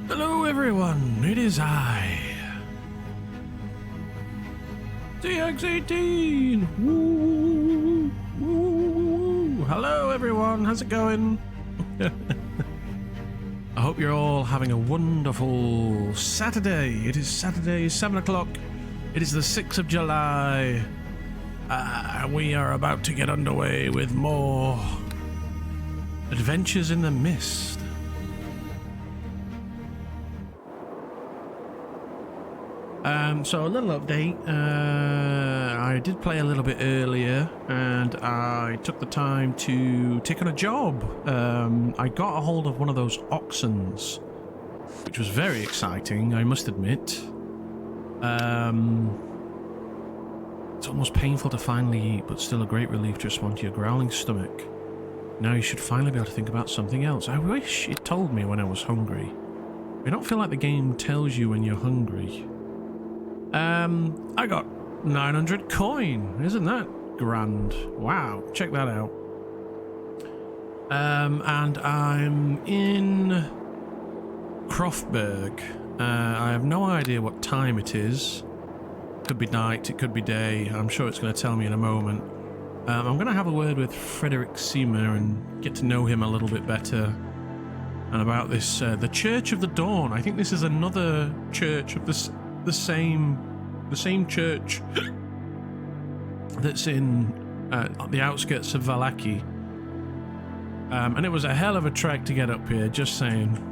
Hello everyone, it is I, DX18. Woo, woo, woo. Hello everyone, how's it going? I hope you're all having a wonderful Saturday. It is Saturday, 7 o'clock. It is the 6th of July. We are about to get underway with more Adventures in the Mist. So a little update. I did play a little bit earlier, and I took the time to take on a job. I got a hold of one of those oxens, which was very exciting, I must admit. It's almost painful to finally eat, but still a great relief to respond to your growling stomach. Now you should finally be able to think about something else. I wish it told me when I was hungry. I don't feel like the game tells you when you're hungry. I got 900 coin. Isn't that grand? Wow, check that out. And I'm in Krofberg. I have no idea what time it is. It could be night, it could be day. I'm sure it's going to tell me in a moment. I'm going to have a word with Frederick Seamer and get to know him a little bit better. And about this, the Church of the Dawn. I think this is another church of the same church that's in the outskirts of Vallaki. And it was a hell of a trek to get up here, just saying.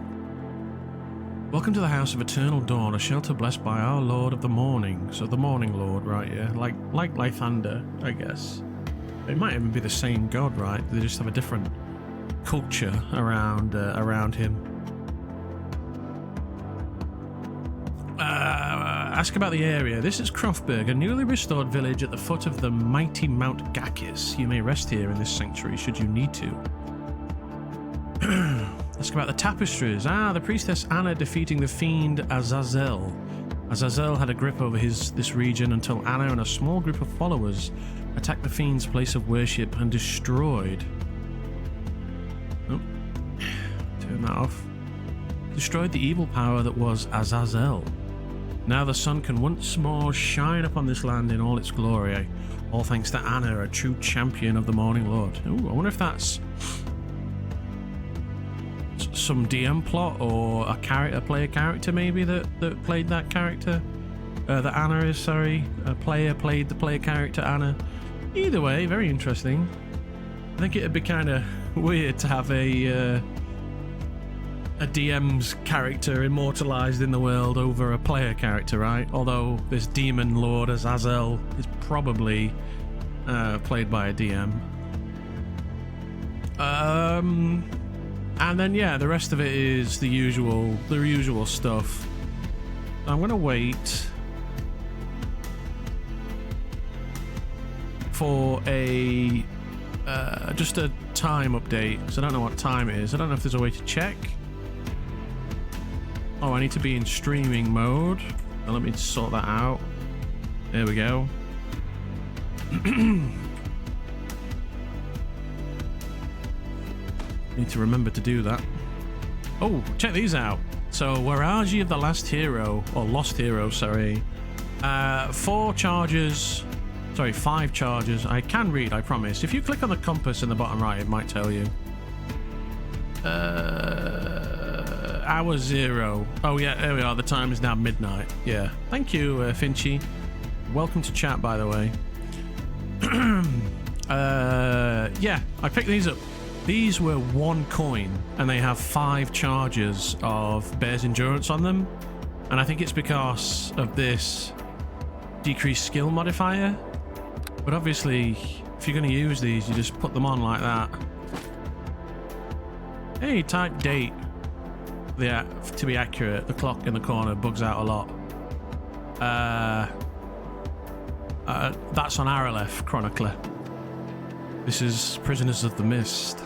Welcome to the House of Eternal Dawn, a shelter blessed by our Lord of the Morning. So the Morning Lord, right? Yeah, like Lythander, I guess. It might even be the same god, right? They just have a different culture around him. Ask about the area. This is Krofberg, a newly restored village at the foot of the mighty Mount Gakis. You may rest here in this sanctuary should you need to. Ask about the tapestries. The priestess Anna defeating the fiend Azazel. Azazel had a grip over this region until Anna and a small group of followers attacked the fiend's place of worship and destroyed. Oh, turn that off. destroyed the evil power that was Azazel. Now the sun can once more shine upon this land in all its glory, all thanks to Anna, a true champion of the Morning Lord. Ooh, I wonder if that's some DM plot or a player character maybe that played that character. That Anna is, sorry. A player played the player character Anna. Either way, very interesting. I think it'd be kind of weird to have a DM's character immortalized in the world over a player character, right? Although this demon lord Azazel is probably played by a DM. And then yeah, the rest of it is the usual stuff. I'm gonna wait for a just a time update because I don't know what time it is. I don't know if there's a way to check. Oh, I need to be in streaming mode. Now let me sort that out. There we go. Need to remember to do that. Oh, check these out. So, Waraji of the Lost Hero, sorry. 5 charges. I can read, I promise. If you click on the compass in the bottom right, it might tell you. Hour 0. Oh yeah, there we are. The time is now midnight. Yeah. Thank you, Finchy. Welcome to chat, by the way. Yeah, I picked these up. These were 1 coin, and they have 5 charges of Bear's Endurance on them. And I think it's because of this decreased skill modifier. But obviously, if you're going to use these, you just put them on like that. Hey, type date. Yeah, to be accurate, the clock in the corner bugs out a lot. That's on Aralef Chronicler. This is Prisoners of the Mist.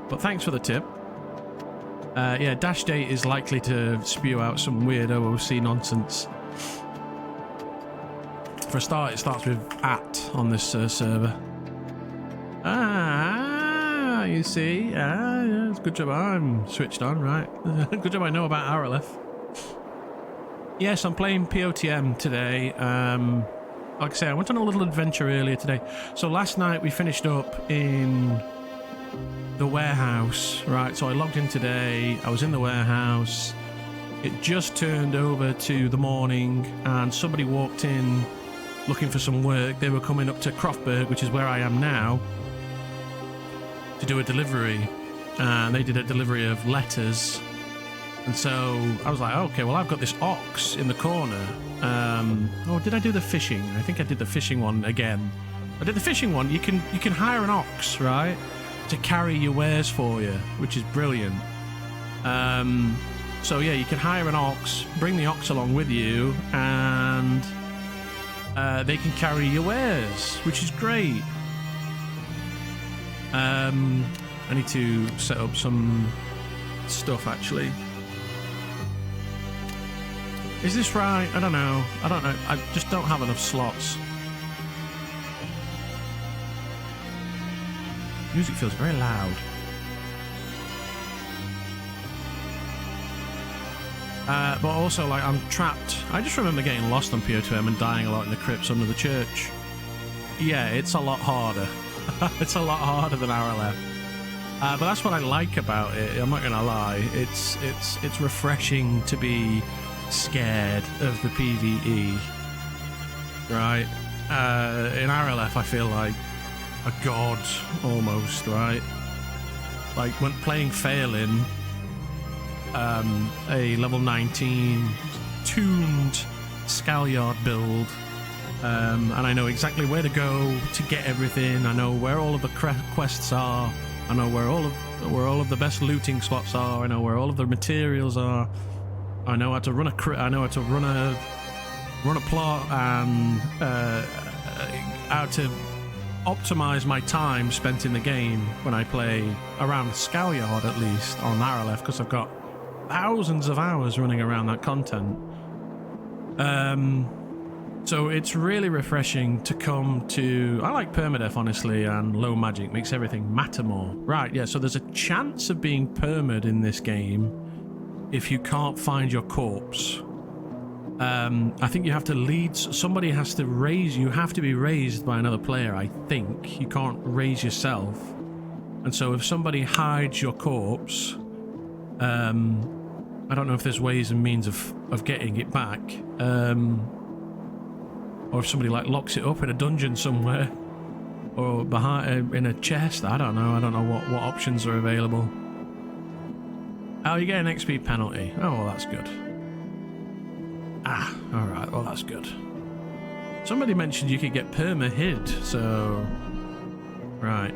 But thanks for the tip. Yeah, dash date is likely to spew out some weird OOC nonsense. For a start, it starts with @ on this server. Ah, you see? Ah, yeah, it's good job I'm switched on, right? Good job I know about Aralef. Yes, I'm playing POTM today. Like I say, I went on a little adventure earlier today. So last night we finished up in the warehouse, right? So I logged in today. I was in the warehouse. It just turned over to the morning, and somebody walked in looking for some work. They were coming up to Croftburg, which is where I am now, to do a delivery. And they did a delivery of letters. And so I was like, okay, well, I've got this ox in the corner. Oh, did I do the fishing? I think I did the fishing one again. I did the fishing one. You can hire an ox, right, to carry your wares for you, which is brilliant. So yeah, you can hire an ox, bring the ox along with you, and they can carry your wares, which is great. I need to set up some stuff actually. Is this right? I don't know. I just don't have enough slots. Music feels very loud. But also, like, I'm trapped. I just remember getting lost on PO2M and dying a lot in the crypts under the church. Yeah, it's a lot harder. It's a lot harder than Aralef. But that's what I like about it. I'm not gonna lie. It's refreshing to be scared of the PvE, right? In Aralef, I feel like a god almost, right? Like when playing Phelan, a level 19 tuned Scalyard build, and I know exactly where to go to get everything. I know where all of the quests are. I know where all of the best looting spots are. I know where all of the materials are. I know how to run I know how to run a plot, and how to optimize my time spent in the game when I play around Scalyard, at least on Aralef, because I've got thousands of hours running around that content. So it's really refreshing to come to... I like permadeath, honestly, and low magic makes everything matter more. Right, yeah, so there's a chance of being permed in this game if you can't find your corpse. I think you have to lead... Somebody has to raise... You have to be raised by another player, I think. You can't raise yourself. And so if somebody hides your corpse... I don't know if there's ways and means of getting it back. Or if somebody like locks it up in a dungeon somewhere, or behind in a chest. I don't know what options are available. Oh, you get an XP penalty. Oh, well, that's good. Ah, all right. Well, that's good. Somebody mentioned you could get perma hid, so right.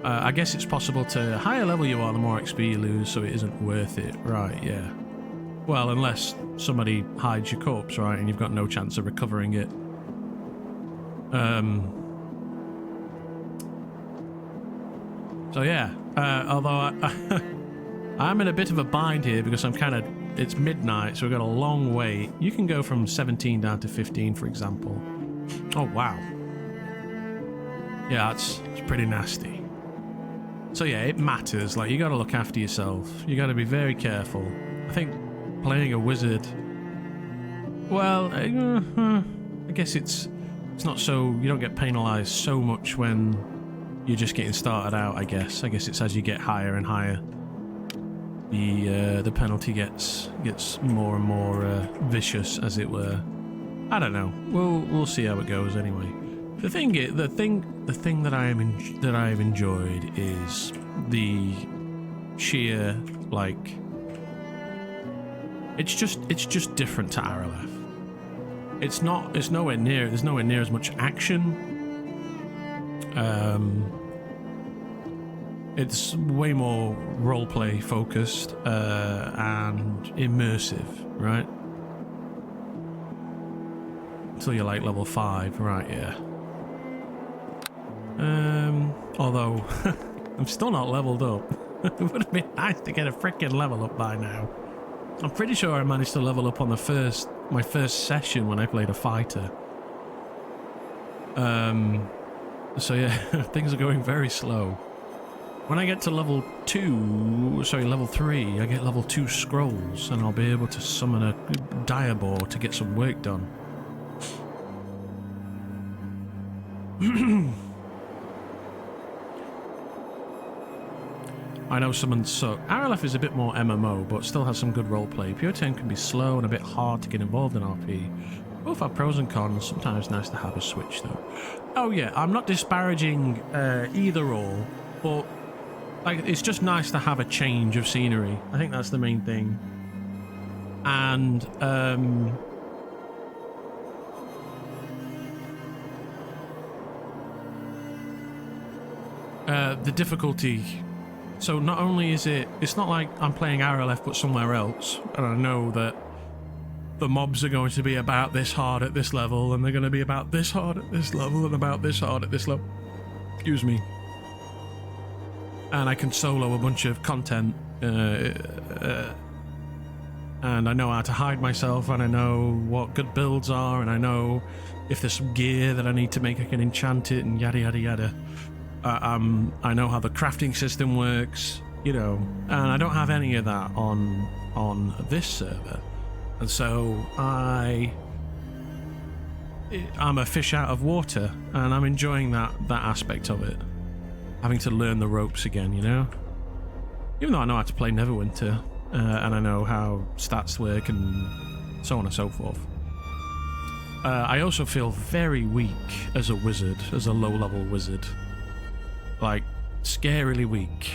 I guess it's possible to... The higher level you are, the more XP you lose, so it isn't worth it. Right, yeah. Well, unless somebody hides your corpse, right, and you've got no chance of recovering it. So yeah, although I'm in a bit of a bind here because it's midnight, so we've got a long wait. You can go from 17 down to 15, for example. Oh, wow. Yeah, it's pretty nasty. So yeah, it matters. Like, you got to look after yourself. You got to be very careful. I think playing a wizard, well, I guess it's not so... You don't get penalized so much when you're just getting started out, I guess. I guess it's as you get higher and higher, the penalty gets more and more vicious, as it were. I don't know. We'll see how it goes anyway. The thing that I've enjoyed is the sheer, like, it's just different to RLF. There's nowhere near as much action. It's way more roleplay focused and immersive, right? Until you're like level 5, right? Yeah. Although I'm still not leveled up. It would have been nice to get a freaking level up by now. I'm pretty sure I managed to level up on my first session when I played a fighter. So yeah, things are going very slow. When I get to level 3, I get level 2 scrolls, and I'll be able to summon a diabor to get some work done. I know someone suck. RLF is a bit more MMO, but still has some good roleplay. POTM can be slow and a bit hard to get involved in RP. Both have pros and cons. Sometimes nice to have a switch, though. Oh yeah, I'm not disparaging either or, but like, it's just nice to have a change of scenery. I think that's the main thing. And the difficulty. So not only is it's not like I'm playing RLF but somewhere else, and I know that the mobs are going to be about this hard at this level, and they're going to be about this hard at this level, and about this hard at this level. Excuse me. And I can solo a bunch of content, and I know how to hide myself, and I know what good builds are, and I know if there's some gear that I need to make, I can enchant it, and yada yada yada. I know how the crafting system works, you know, and I don't have any of that on this server, and so I'm a fish out of water, and I'm enjoying that aspect of it, having to learn the ropes again, you know. Even though I know how to play Neverwinter, and I know how stats work and so on and so forth. I also feel very weak as a wizard, as a low-level wizard. Like, scarily weak.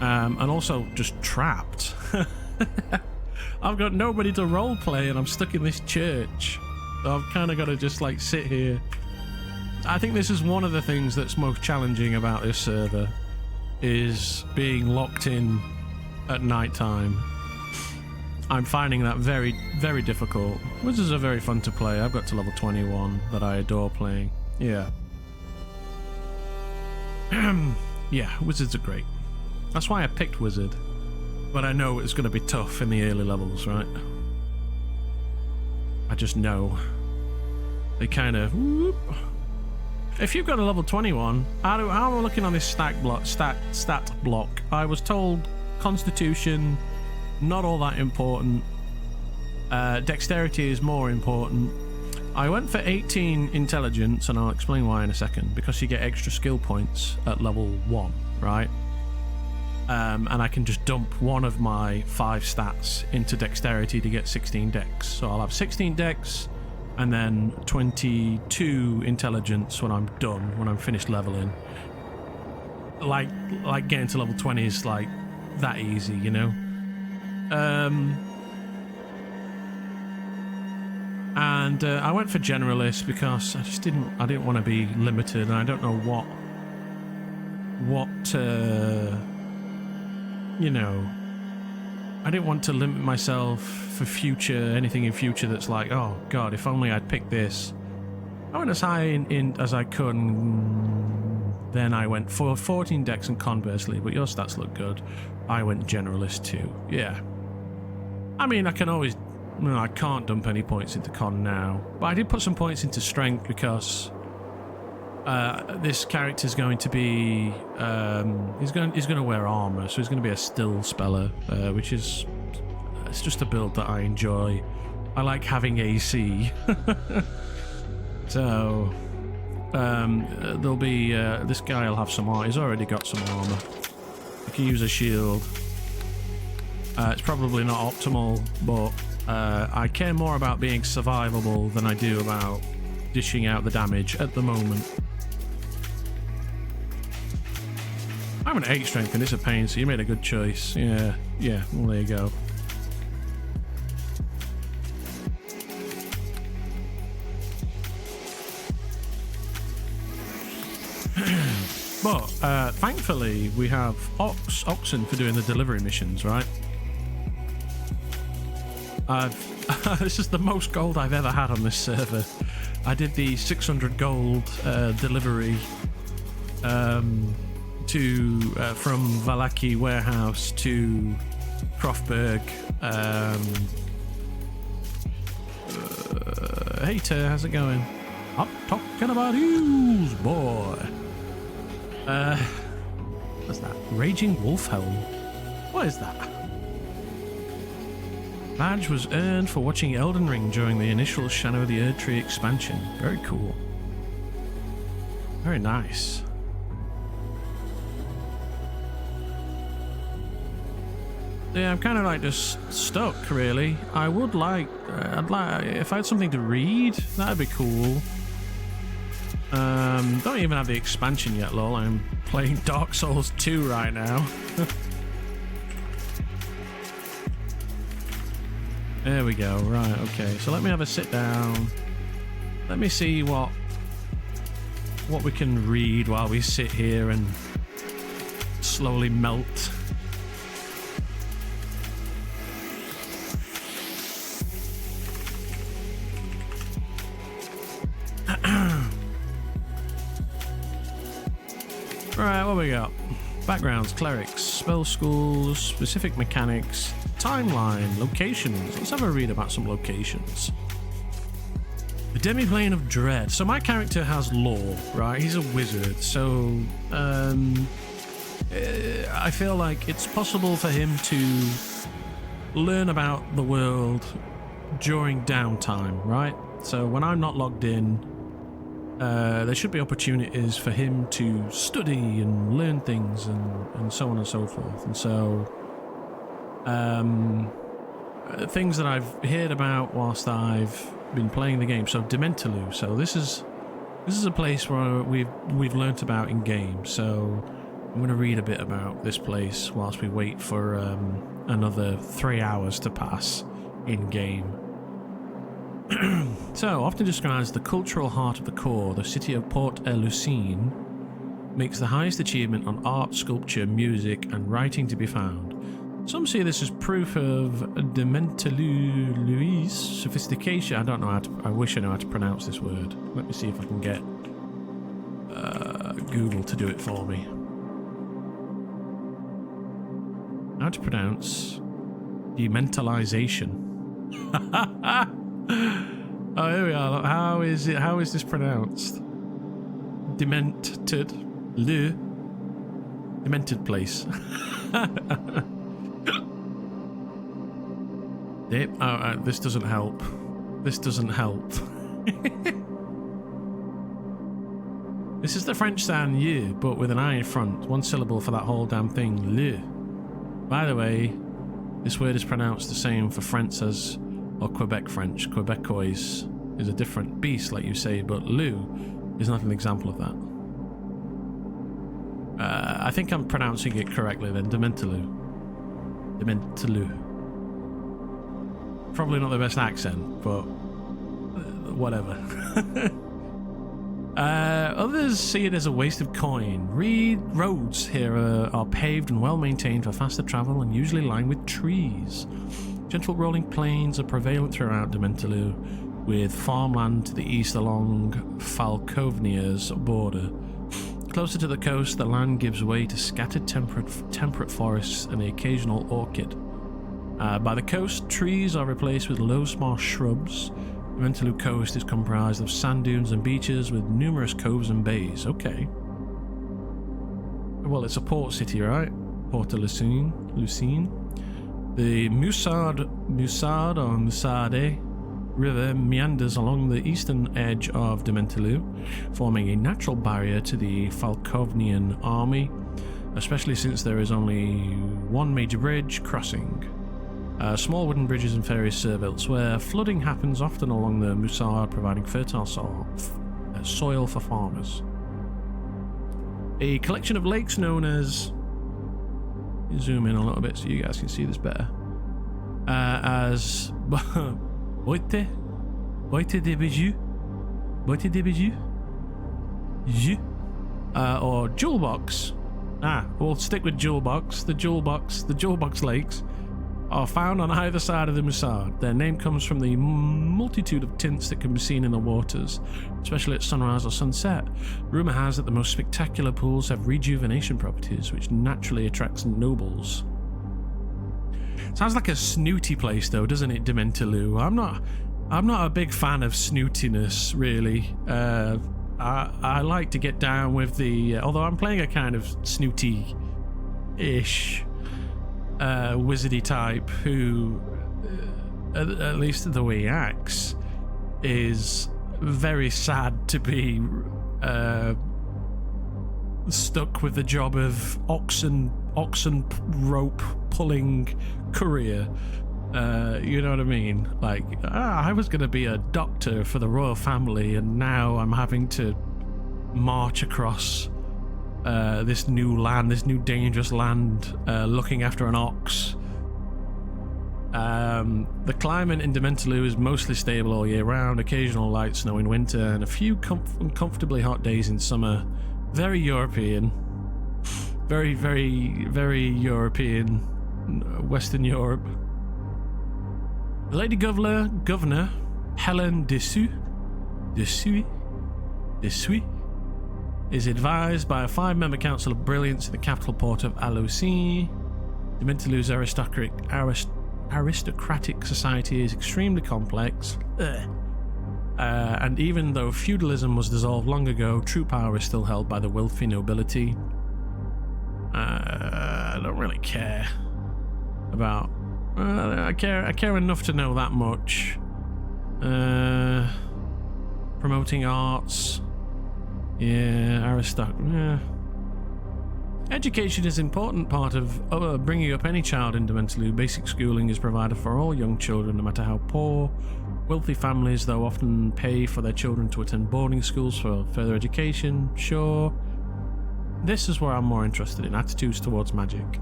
And also just trapped. I've got nobody to roleplay and I'm stuck in this church. So I've kind of got to just like sit here. I think this is one of the things that's most challenging about this server, is being locked in at night time. I'm finding that very, very difficult. Wizards are very fun to play. I've got to level 21 that I adore playing. Yeah. Yeah, wizards are great. That's why I picked wizard. But I know it's going to be tough in the early levels, right? I just know. They kind of... Whoop. If you've got a level 21, how am I looking on this stat block? I was told Constitution, not all that important. Dexterity is more important. I went for 18 intelligence, and I'll explain why in a second, because you get extra skill points at level 1, right? And I can just dump one of my 5 stats into dexterity to get 16 dex. So I'll have 16 dex and then 22 intelligence when I'm done, when I'm finished leveling. Like getting to level 20 is like that easy, you know? And I went for generalist because I didn't want to be limited, and I don't know you know, I didn't want to limit myself for anything in future that's like, oh god, if only I'd picked this. I went as high in as I could, and then I went for 14 dex and conversely, but your stats look good. I went generalist too. Yeah. I mean, I can't dump any points into con now, but I did put some points into strength because this character's going to be he's going to wear armor, so he's going to be a still speller, which is it's just a build that I enjoy. I like having AC. So there'll be this guy will have some armor. He's already got some armor. I can use a shield. It's probably not optimal, but I care more about being survivable than I do about dishing out the damage at the moment. I'm an 8 strength and it's a pain, so you made a good choice. Yeah, well, there you go. But thankfully we have oxen for doing the delivery missions, right? This is the most gold I've ever had on this server. I did the 600 gold delivery from Valaki warehouse to Croftberg. Hey Ter, how's it going? I'm talking about you, boy. What's that? Raging Wolfhelm. What is that? Badge was earned for watching Elden Ring during the initial Shadow of the Erdtree expansion. Very cool. Very nice. Yeah, I'm kind of like just stuck, really. I would like, if I had something to read, that'd be cool. Don't even have the expansion yet, lol. I'm playing Dark Souls 2 right now. There we go. Right, okay. So let me have a sit down. Let me see what we can read while we sit here and slowly melt. Right, what we got? Backgrounds, clerics, spell schools, specific mechanics, timeline, locations. Let's have a read about some locations. The Demiplane of Dread. So my character has lore, right? He's a wizard, so I feel like it's possible for him to learn about the world during downtime, right? So when I'm not logged in, there should be opportunities for him to study and learn things and so on and so forth. And so things that I've heard about whilst I've been playing the game. So Dementalu. So this is a place where we've learnt about in game. So I'm going to read a bit about this place whilst we wait for another 3 hours to pass in game. So, often described as the cultural heart of the core, the city of Port-et-Lucine makes the highest achievement on art, sculpture, music, and writing to be found. Some see this as proof of Dementalu's sophistication. I don't know how to. I wish I knew how to pronounce this word. Let me see if I can get Google to do it for me. How to pronounce dementalization. Oh, here we are. How is it? How is this pronounced? Demented. Demented place. This doesn't help. This doesn't help. This is the French sound "you," but with an I in front. One syllable for that whole damn thing. Le. By the way, this word is pronounced the same for French as or Quebec French. Quebecois is a different beast, like you say, but "lu" is not an example of that. I think I'm pronouncing it correctly then. Dementaloo. Dementaloo. Probably not the best accent, but whatever. Others see it as a waste of coin. Roads here are paved and well maintained for faster travel and usually lined with trees. Gentle rolling plains are prevalent throughout Dementaloo, with farmland to the east along Falkovnia's border. Closer to the coast, the land gives way to scattered temperate forests and the occasional orchid. By the coast, trees are replaced with low sparse shrubs. The Dementaloo coast is comprised of sand dunes and beaches with numerous coves and bays. Okay. Well, it's a port city, right? Port de Lucine. The Musade River meanders along the eastern edge of Dementaloo, forming a natural barrier to the Falkovnian army, especially since there is only one major bridge crossing. Small wooden bridges and ferries serve elsewhere. Flooding happens often along the Musade, providing fertile soil for farmers. A collection of lakes known as... Zoom in a little bit so you guys can see this better. As... Boite de Bijou? Or Jewel Box. We'll stick with Jewel Box. The Jewel Box lakes are found on either side of the Musade. Their name comes from the multitude of tints that can be seen in the waters, especially at sunrise or sunset. Rumour has that the most spectacular pools have rejuvenation properties, which naturally attracts nobles. Sounds like a snooty place though, doesn't it, Dementaloo? I'm not a big fan of snootiness, really. I like to get down with the... although I'm playing a kind of snooty-ish wizardy type who, at least the way he acts, is very sad to be stuck with the job of oxen rope pulling courier. You know what I mean? Like, I was going to be a doctor for the royal family, and now I'm having to march across this new land, this new dangerous land, looking after an ox. The climate in Dementaloo is mostly stable all year round, occasional light snow in winter, and a few uncomfortably hot days in summer. Very European. Very, very, very European. Western Europe. The Lady Governor Helen Dessus is advised by a 5-member council of brilliance in the capital port of Alouci. Dementaloo's aristocratic society is extremely complex. And even though feudalism was dissolved long ago, true power is still held by the wealthy nobility. I don't really care about... I care enough to know that much. Promoting arts. Yeah, Education is an important part of bringing up any child in Dementaloo. Basic schooling is provided for all young children, no matter how poor. Wealthy families, though, often pay for their children to attend boarding schools for further education. Sure. This is where I'm more interested in, attitudes towards magic.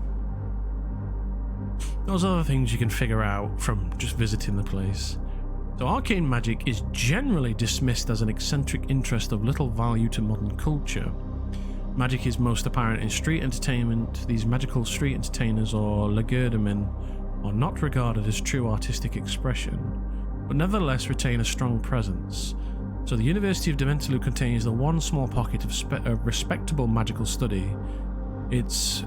Those other things you can figure out from just visiting the place. So arcane magic is generally dismissed as an eccentric interest of little value to modern culture. Magic is most apparent in street entertainment. These magical street entertainers, or legerdemain, are not regarded as true artistic expression, but nevertheless retain a strong presence. So the University of Dementaloo contains the one small pocket of respectable magical study. It's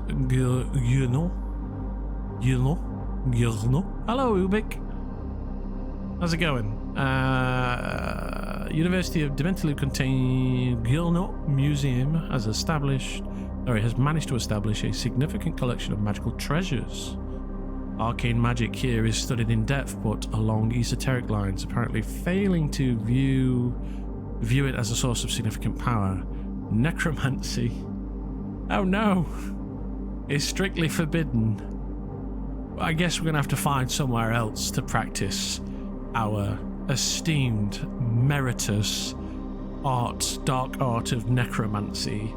Gilno. Hello, Ubik. How's it going? University of Dementaloo contain Gilno Museum has managed to establish a significant collection of magical treasures. Arcane magic here is studied in depth, but along esoteric lines, apparently failing to view it as a source of significant power. Necromancy, oh no, is strictly forbidden. I guess we're gonna have to find somewhere else to practice our esteemed, meritorious dark art of necromancy.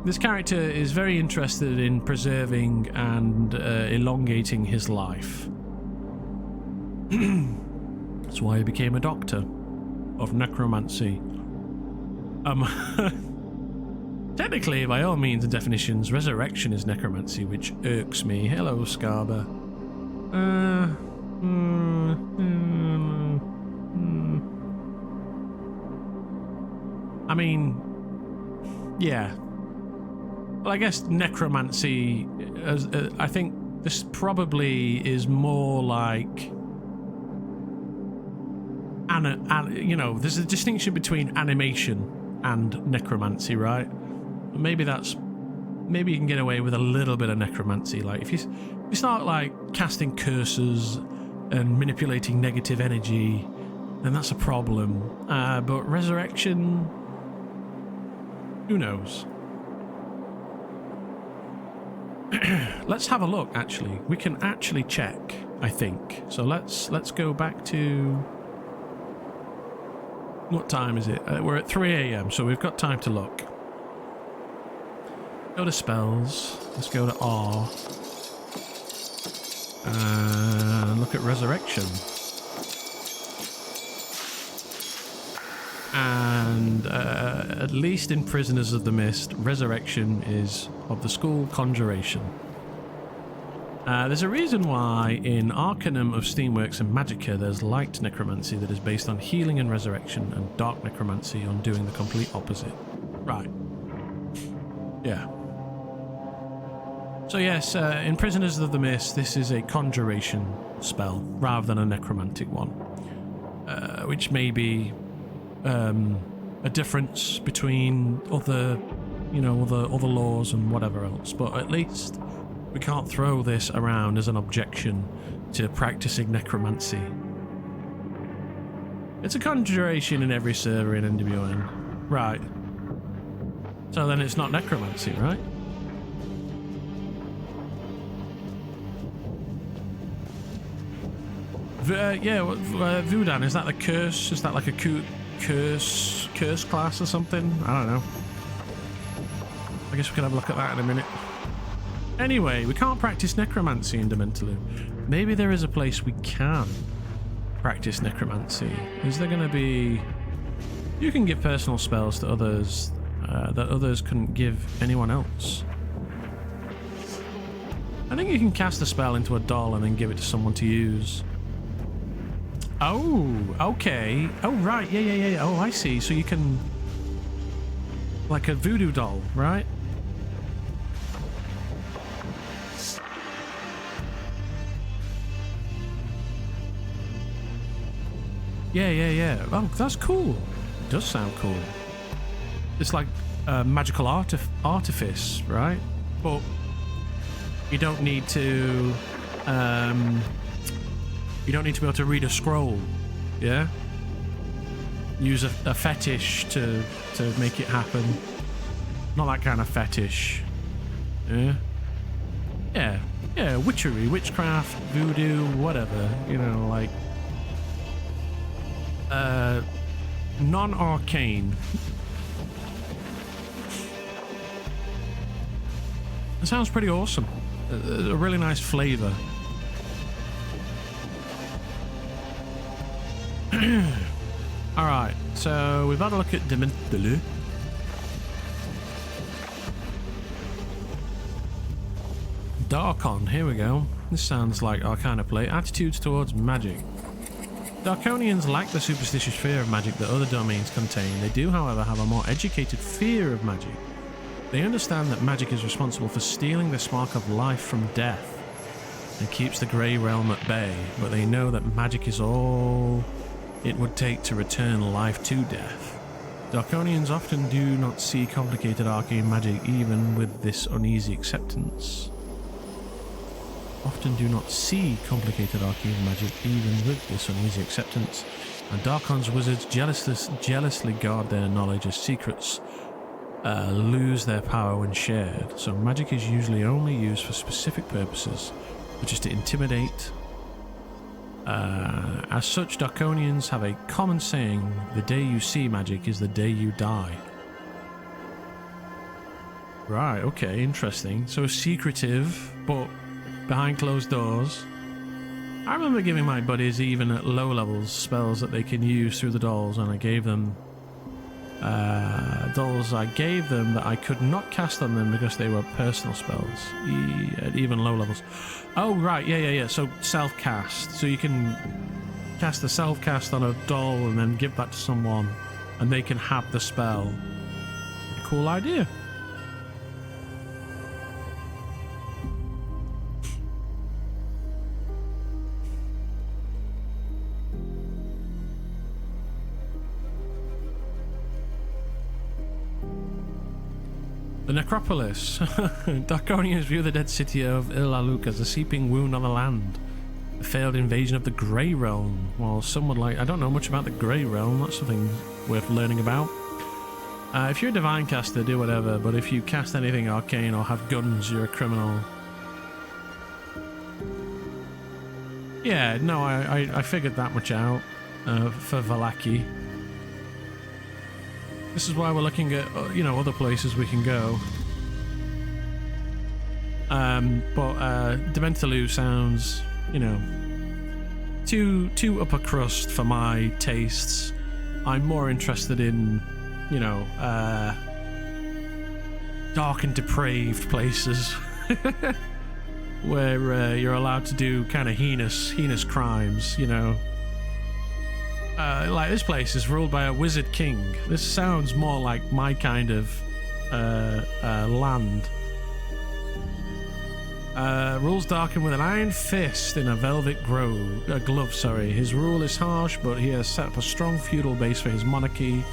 This character is very interested in preserving and elongating his life. That's why he became a doctor of necromancy. Technically, by all means and definitions, resurrection is necromancy, which irks me. Hello, Scarber. I mean, yeah. Well, I guess necromancy, I think this probably is more like, you know, there's a distinction between animation and necromancy, right? Maybe you can get away with a little bit of necromancy. Like if you start like casting curses and manipulating negative energy, then that's a problem. But resurrection, who knows? Let's have a look. Actually, we can actually check, I think. So let's go back to, what time is it? We're at 3 AM, so we've got time to look. Go to spells. Let's go to R. And look at resurrection. And at least in Prisoners of the Mist, resurrection is of the school conjuration. There's a reason why in Arcanum of Steamworks and Magicka there's light necromancy that is based on healing and resurrection, and dark necromancy on doing the complete opposite. Right. Yeah. So yes, in Prisoners of the Mist, this is a conjuration spell rather than a necromantic one, which may be a difference between other laws and whatever else. But at least we can't throw this around as an objection to practicing necromancy. It's a conjuration in every server in NWN, right? So then it's not necromancy, right? Vudan, is that the curse? Is that like a curse class or something? I don't know. I guess we can have a look at that in a minute. Anyway, we can't practice necromancy in Dementaloo. Maybe there is a place we can practice necromancy. Is there going to be... You can give personal spells to others that others couldn't give anyone else. I think you can cast a spell into a doll and then give it to someone to use. Oh, okay. Oh, right. Yeah. Oh, I see. So you can... Like a voodoo doll, right? Yeah. Oh, that's cool. It does sound cool. It's like a magical artifice, right? But you don't need to... You don't need to be able to read a scroll, yeah? Use a fetish to make it happen. Not that kind of fetish. Yeah? Yeah, witchery, witchcraft, voodoo, whatever. You know, like... non-arcane. It sounds pretty awesome. A really nice flavour. Alright, so we've had a look at Dementaloo. Darkon, here we go. This sounds like our kind of play. Attitudes towards magic. Darkonians lack the superstitious fear of magic that other domains contain. They do, however, have a more educated fear of magic. They understand that magic is responsible for stealing the spark of life from death and keeps the Grey Realm at bay, but they know that magic is all it would take to return life to death. Darkonians often do not see complicated arcane magic even with this uneasy acceptance. Often do not see complicated arcane magic even with this uneasy acceptance, and Darkon's wizards jealously guard their knowledge as secrets lose their power when shared, so magic is usually only used for specific purposes, such as to intimidate. As such, Darkonians have a common saying, the day you see magic is the day you die. Right, okay, interesting. So secretive, but behind closed doors. I remember giving my buddies, even at low levels, spells that they can use through the dolls, and I gave them dolls I gave them that I could not cast on them because they were personal spells, at even low levels. Oh, right, yeah. So self-cast. So you can cast a self-cast on a doll and then give that to someone, and they can have the spell. Cool idea. The Necropolis. Darkonians view the dead city of Il-Aluk as a seeping wound on the land. A failed invasion of the Grey Realm. While some would like... I don't know much about the Grey Realm. That's something worth learning about. If you're a divine caster, do whatever. But if you cast anything arcane or have guns, you're a criminal. Yeah, no, I figured that much out for Vallaki. This is why we're looking at, other places we can go. But Dementaloo sounds, too upper crust for my tastes. I'm more interested in, dark and depraved places where you're allowed to do kind of heinous crimes, like this place is ruled by a wizard king. This sounds more like my kind of land. Rules darken with an iron fist in a velvet glove. His rule is harsh, but he has set up a strong feudal base for his monarchy.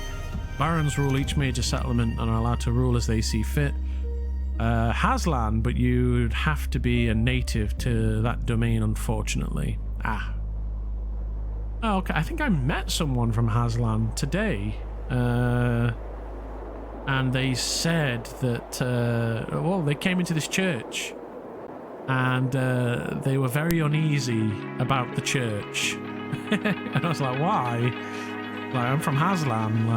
Barons rule each major settlement and are allowed to rule as they see fit. Has land, but you'd have to be a native to that domain, unfortunately. Oh, okay. I think I met someone from Haslan today, and they said that, they came into this church, and they were very uneasy about the church. And I was like, why? Like, I'm from Haslan,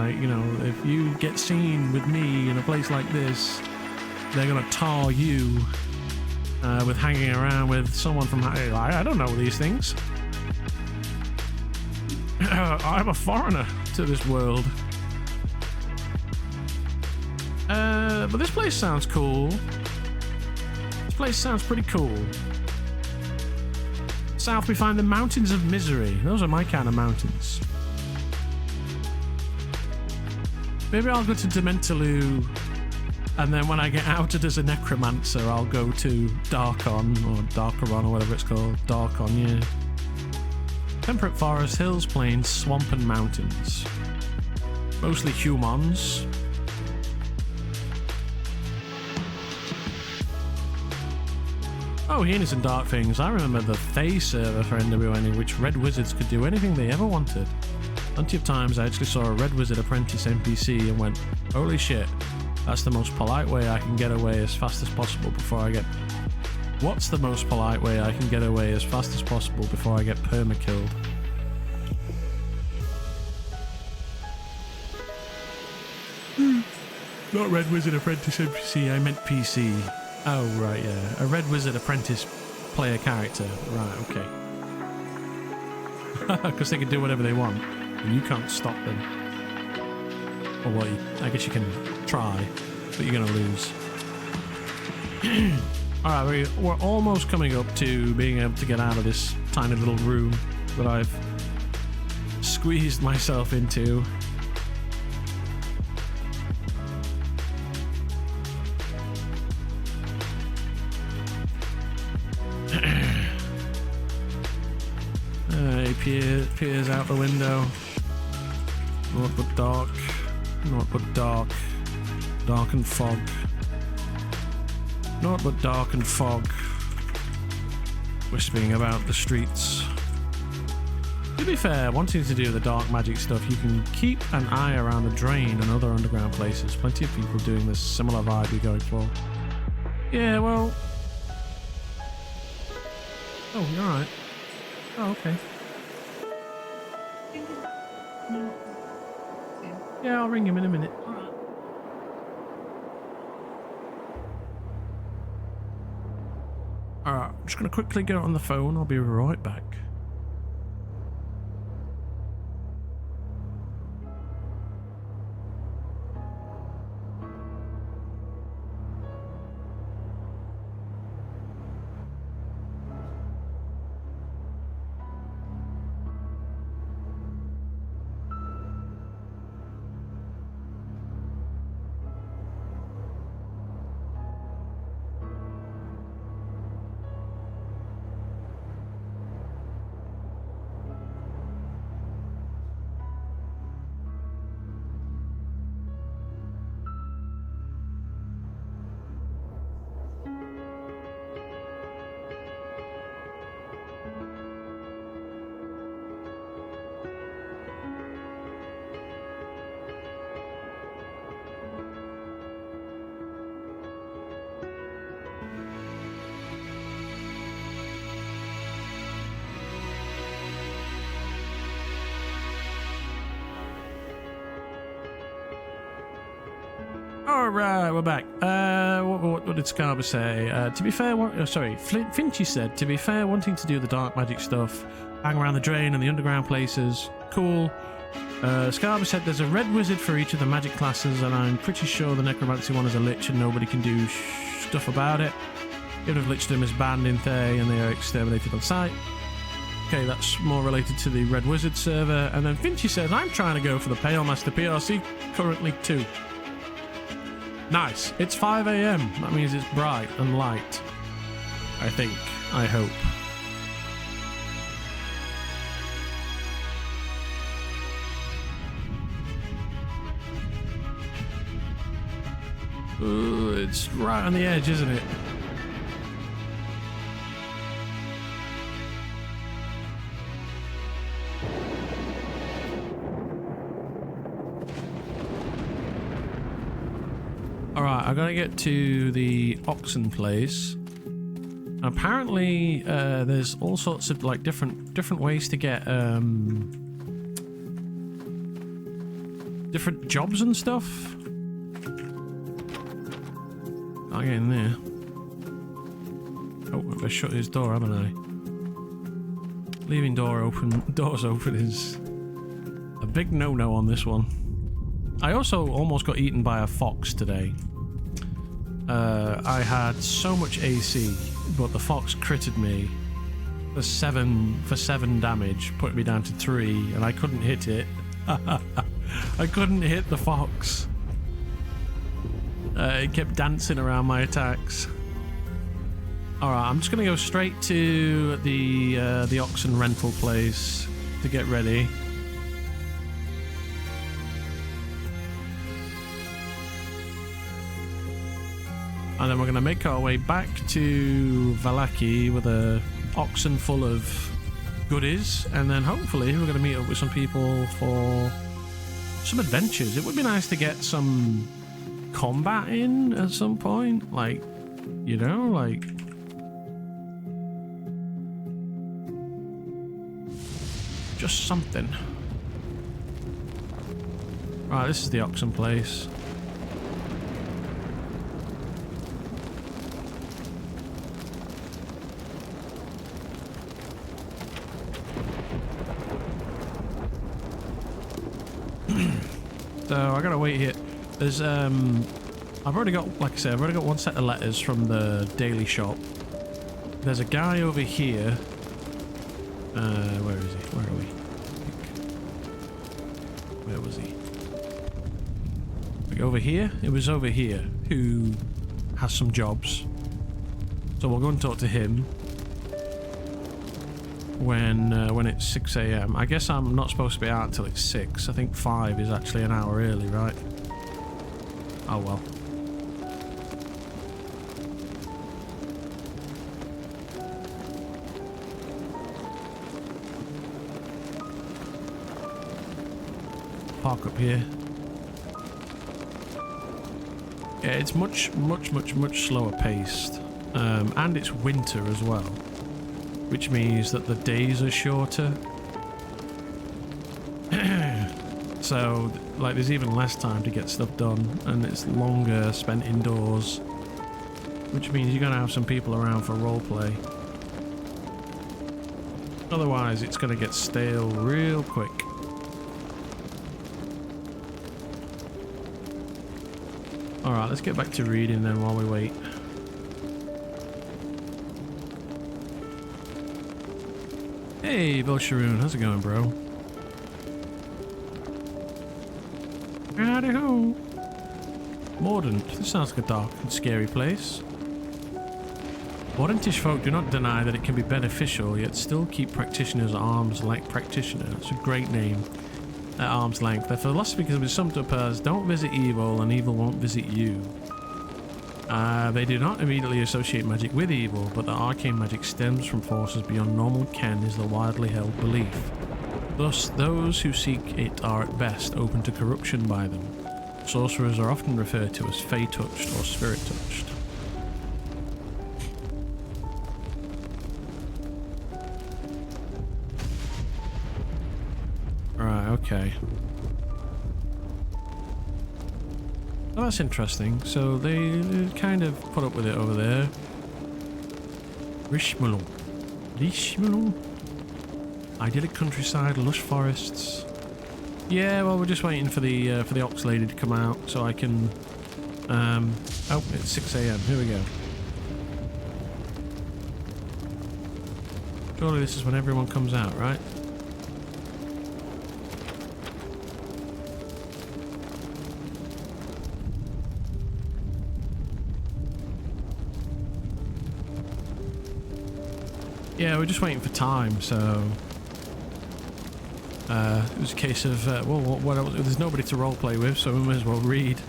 if you get seen with me in a place like this, they're gonna tar you with hanging around with someone from... I don't know these things. I'm a foreigner to this world. But this place sounds cool. This place sounds pretty cool. South we find the Mountains of Misery. Those are my kind of mountains. Maybe I'll go to Dementaloo, and then when I get outed as a necromancer, I'll go to Darkon, or Darkaron, or whatever it's called. Darkon, yeah. Temperate forests, hills, plains, swamp and mountains. Mostly humans. Oh, heinous and dark things. I remember the Thay server for NWN in which red wizards could do anything they ever wanted. Plenty of times I actually saw a red wizard apprentice NPC and went, holy shit, that's the most polite way I can get away as fast as possible before I get... What's the most polite way I can get away as fast as possible before I get perma-killed? Not Red Wizard Apprentice NPC, I meant PC. Oh, right, yeah. A Red Wizard Apprentice player character. Right, okay. Because they can do whatever they want, and you can't stop them. Or well, I guess you can try, but you're going to lose. Alright, we're almost coming up to being able to get out of this tiny little room that I've squeezed myself into. peers out the window. Naught but dark. Naught but dark. Dark and fog. Naught but dark and fog. Whispering about the streets. To be fair, wanting to do the dark magic stuff, you can keep an eye around the drain and other underground places. Plenty of people doing this similar vibe you're going for. Yeah, well... Oh, you're alright. Oh, okay. Yeah, I'll ring him in a minute. Alright, I'm just going to quickly get on the phone. I'll be right back. Alright, we're back. What did Scarber say? To be fair, Finchy said, to be fair, wanting to do the dark magic stuff, hang around the drain and the underground places, cool. Scarber said there's a red wizard for each of the magic classes, and I'm pretty sure the necromancy one is a lich and nobody can do stuff about it. Even if lichdom is banned in Thay and they are exterminated on sight. Okay, that's more related to the red wizard server. And then Finchy says, I'm trying to go for the Pale Master PRC currently too. Nice. It's 5 AM. That means it's bright and light. I think. I hope. Ooh, it's right on the edge, isn't it? Alright, I gotta get to the oxen place. Apparently, there's all sorts of like different ways to get different jobs and stuff. I'll get in there. Oh, I shut his door, haven't I? Leaving doors open is a big no-no on this one. I also almost got eaten by a fox today. I had so much AC, but the fox critted me for 7 damage, putting me down to 3, and I couldn't hit it. I couldn't hit the fox. It kept dancing around my attacks. Alright, I'm just gonna go straight to the oxen rental place to get ready. And then we're going to make our way back to Vallaki with a oxen full of goodies. And then hopefully we're going to meet up with some people for some adventures. It would be nice to get some combat in at some point. Like, you know, like... just something. Right, this is the oxen place. So I gotta wait here. There's I've already got, like I said, I've already got one set of letters from the daily shop. There's a guy over here. Where is he? Where are we? Where was he? Like over here? It was over here. Who has some jobs. So we'll go and talk to him. when it's 6 a.m. I guess I'm not supposed to be out until it's 6. I think 5 is actually an hour early, right? Oh well. Park up here. Yeah, it's much slower paced. And it's winter as well, which means that the days are shorter. So, like, there's even less time to get stuff done, and it's longer spent indoors, which means you're gonna have some people around for roleplay. Otherwise, it's gonna get stale real quick. Alright, let's get back to reading then while we wait. Hey, Belcheroon, how's it going, bro? Howdy ho! Mordant, this sounds like a dark and scary place. Mordantish folk do not deny that it can be beneficial, yet still keep practitioners at arm's length. Practitioner, that's a great name. At arm's length. Their philosophy can be summed up as, don't visit evil and evil won't visit you. They do not immediately associate magic with evil, but that arcane magic stems from forces beyond normal ken is the widely held belief. Thus, those who seek it are at best open to corruption by them. Sorcerers are often referred to as fey-touched or spirit-touched. Right, okay. Oh, that's interesting. So they kind of put up with it over there. Rishmallow. Rishmallow? Idyllic countryside, lush forests. Yeah, well, we're just waiting for the ox lady to come out so I can. Oh, it's 6 a.m. Here we go. Surely this is when everyone comes out, right? Yeah, we're just waiting for time, so it was a case of well, what else? There's nobody to roleplay with, so we might as well read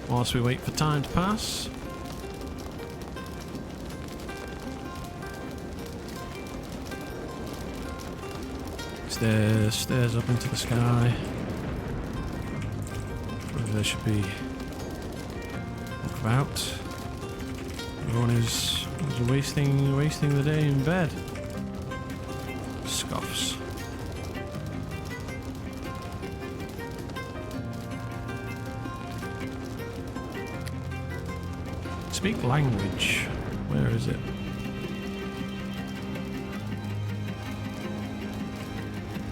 whilst we wait for time to pass. Stairs up into the sky. There should be walk about. Everyone is wasting the day in bed. Scoffs. Speak language. Where is it?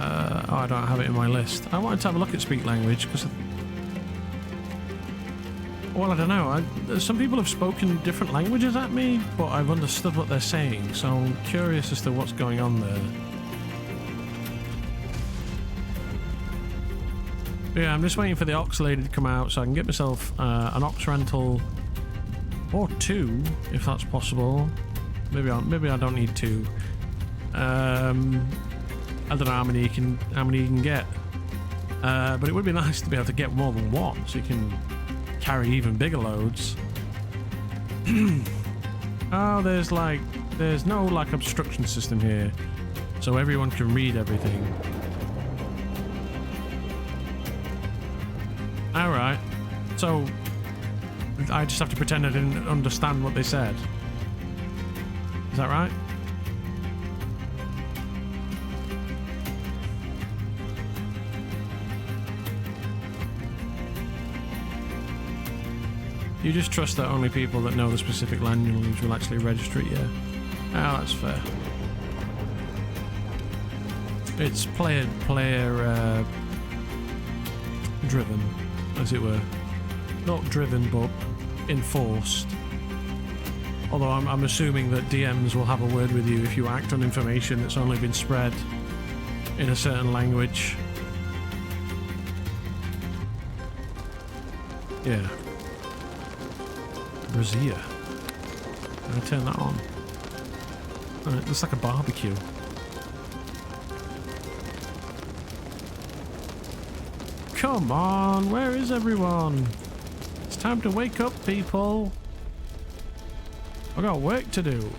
Oh, I don't have it in my list. I wanted to have a look at speak language because. Well, I don't know. Some people have spoken different languages at me, but I've understood what they're saying, so I'm curious as to what's going on there. But yeah, I'm just waiting for the ox lady to come out so I can get myself an ox rental or 2, if that's possible. Maybe I don't need 2. I don't know how many you can get, but it would be nice to be able to get more than 1, so you can carry even bigger loads. Oh, there's no like obstruction system here, so everyone can read everything. Alright, so I just have to pretend I didn't understand what they said. Is that right? You just trust that only people that know the specific language will actually register it, yeah? Oh, that's fair. It's player driven, as it were. Not driven, but enforced. Although I'm assuming that DMs will have a word with you if you act on information that's only been spread in a certain language. Yeah. Brazier. Can I turn that on? Oh, it looks like a barbecue. Come on, where is everyone? It's time to wake up, people. I've got work to do.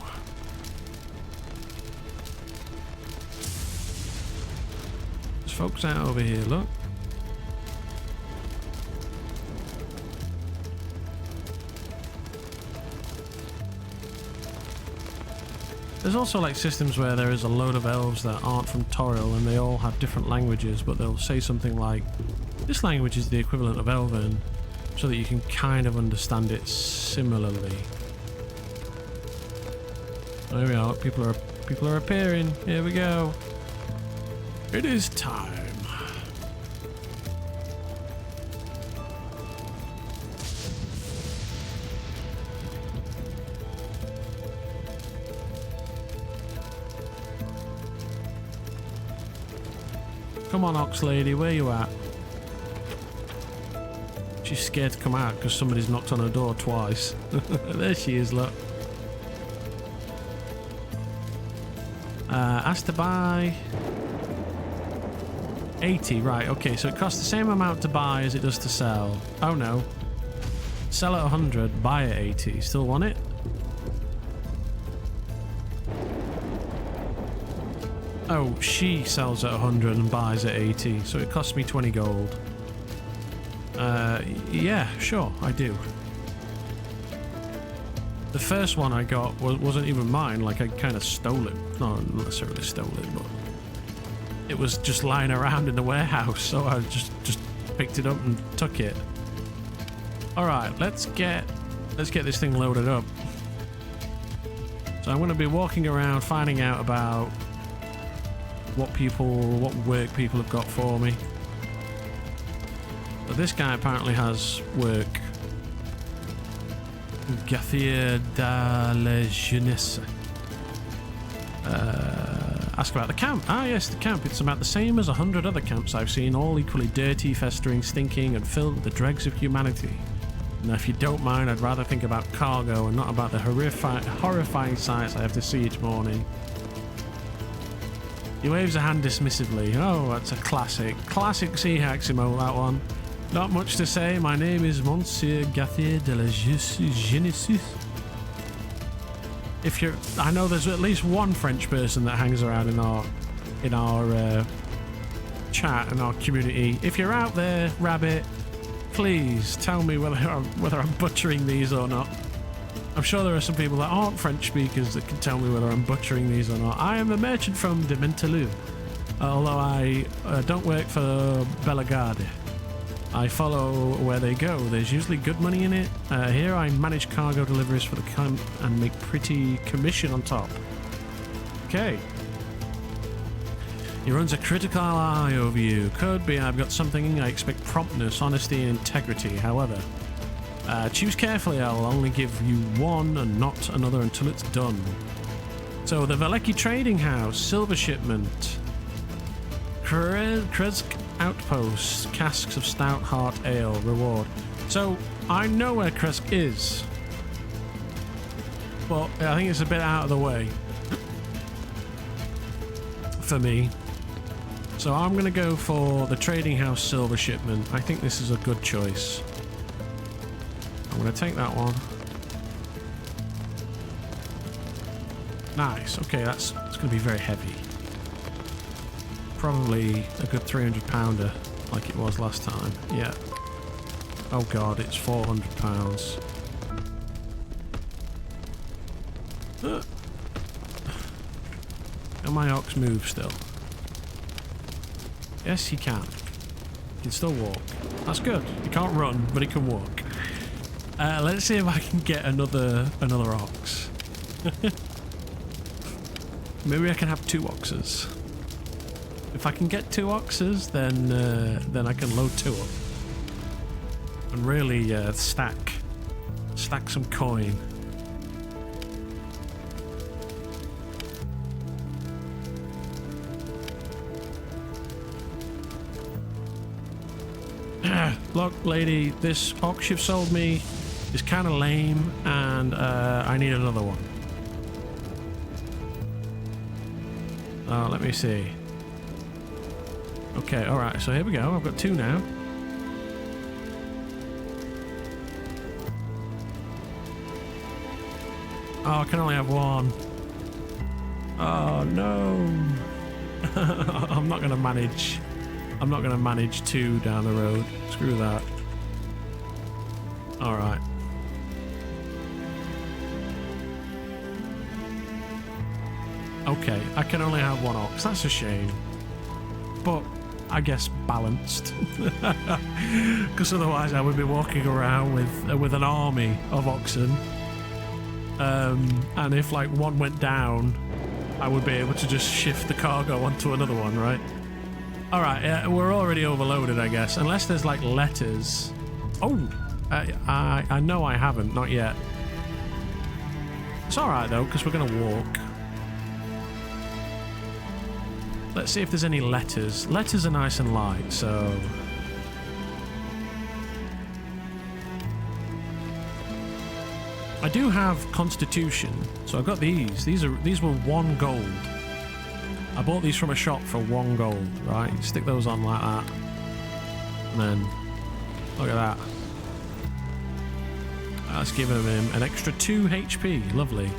There's folks out over here, look. There's also like systems where there is a load of elves that aren't from Toril and they all have different languages, but they'll say something like, this language is the equivalent of Elven, so that you can kind of understand it similarly. There we are, people are appearing. Here we go. It is time. Come on, Ox Lady, where you at? She's scared to come out because somebody's knocked on her door twice. There she is, look. Asked to buy 80, right, okay, so it costs the same amount to buy as it does to sell. Oh no. Sell at 100, buy at 80. Still want it? Oh, she sells at 100 and buys at 80, so it costs me 20 gold. Yeah, sure, I do. The first one I got wasn't even mine, like I kind of stole it. Not necessarily stole it, but it was just lying around in the warehouse, so I just picked it up and took it. Alright, let's get this thing loaded up. So I'm going to be walking around finding out about what work people have got for me. But this guy apparently has work. Gauthier de la Jeunesse. Ask about the camp. Ah yes, the camp. It's about the same as 100 other camps I've seen, all equally dirty, festering, stinking, and filled with the dregs of humanity. Now if you don't mind, I'd rather think about cargo and not about the horrifying sights I have to see each morning. He waves a hand dismissively. Oh, that's a classic sea Haximo, that one. Not much to say. My name is Monsieur Gauthier de la Jeunesse. I know there's at least one French person that hangs around in our chat and our community. If you're out there, Rabbit, please tell me whether I'm butchering these or not. I'm sure there are some people that aren't French speakers that can tell me whether I'm butchering these or not. I am a merchant from de Mentelou, although I don't work for Bellegarde. I follow where they go. There's usually good money in it. Here I manage cargo deliveries for the camp and make pretty commission on top. Okay. He runs a critical eye over you. Could be I've got something. I expect promptness, honesty, and integrity. However, choose carefully. I'll only give you one and not another until it's done. So the Valeki Trading House, silver shipment, Kresk Outpost, casks of stout heart ale, reward. So I know where Kresk is, but I think it's a bit out of the way for me. So I'm going to go for the Trading House silver shipment. I think this is a good choice. I'm going to take that one. Nice. Okay, it's going to be very heavy. Probably a good 300 pounder like it was last time. Yeah. Oh god, it's 400 pounds. Can my ox move still? Yes, he can. He can still walk. That's good. He can't run, but he can walk. Let's see if I can get another ox. Maybe I can have 2 oxes. If I can get 2 oxes, then I can load 2 up and really stack some coin. Look, lady, this ox you've sold me, is kind of lame, and I need another one. Let me see. Okay, alright, so here we go. I've got 2 now. Oh, I can only have 1. Oh, no. I'm not going to manage. I'm not going to manage 2 down the road. Screw that. Alright. Okay, I can only have 1 ox. That's a shame. But I guess balanced. Because otherwise I would be walking around with an army of oxen. And if like one went down, I would be able to just shift the cargo onto another one, right? Alright, we're already overloaded, I guess. Unless there's like letters. Oh! I know I haven't, not yet. It's alright though, because we're going to walk. Let's see if there's any letters. Letters are nice and light, so... I do have Constitution, so I've got these. These were 1 gold. I bought these from a shop for 1 gold, right? You stick those on like that. And then, look at that. That's giving him an extra 2 HP. Lovely.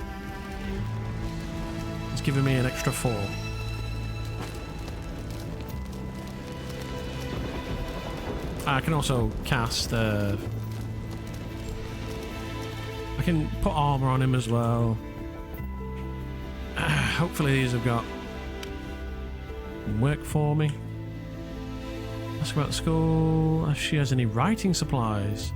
It's giving me an extra 4. I can also cast... I can put armor on him as well. Hopefully these have got work for me. Ask about the school. If she has any writing supplies.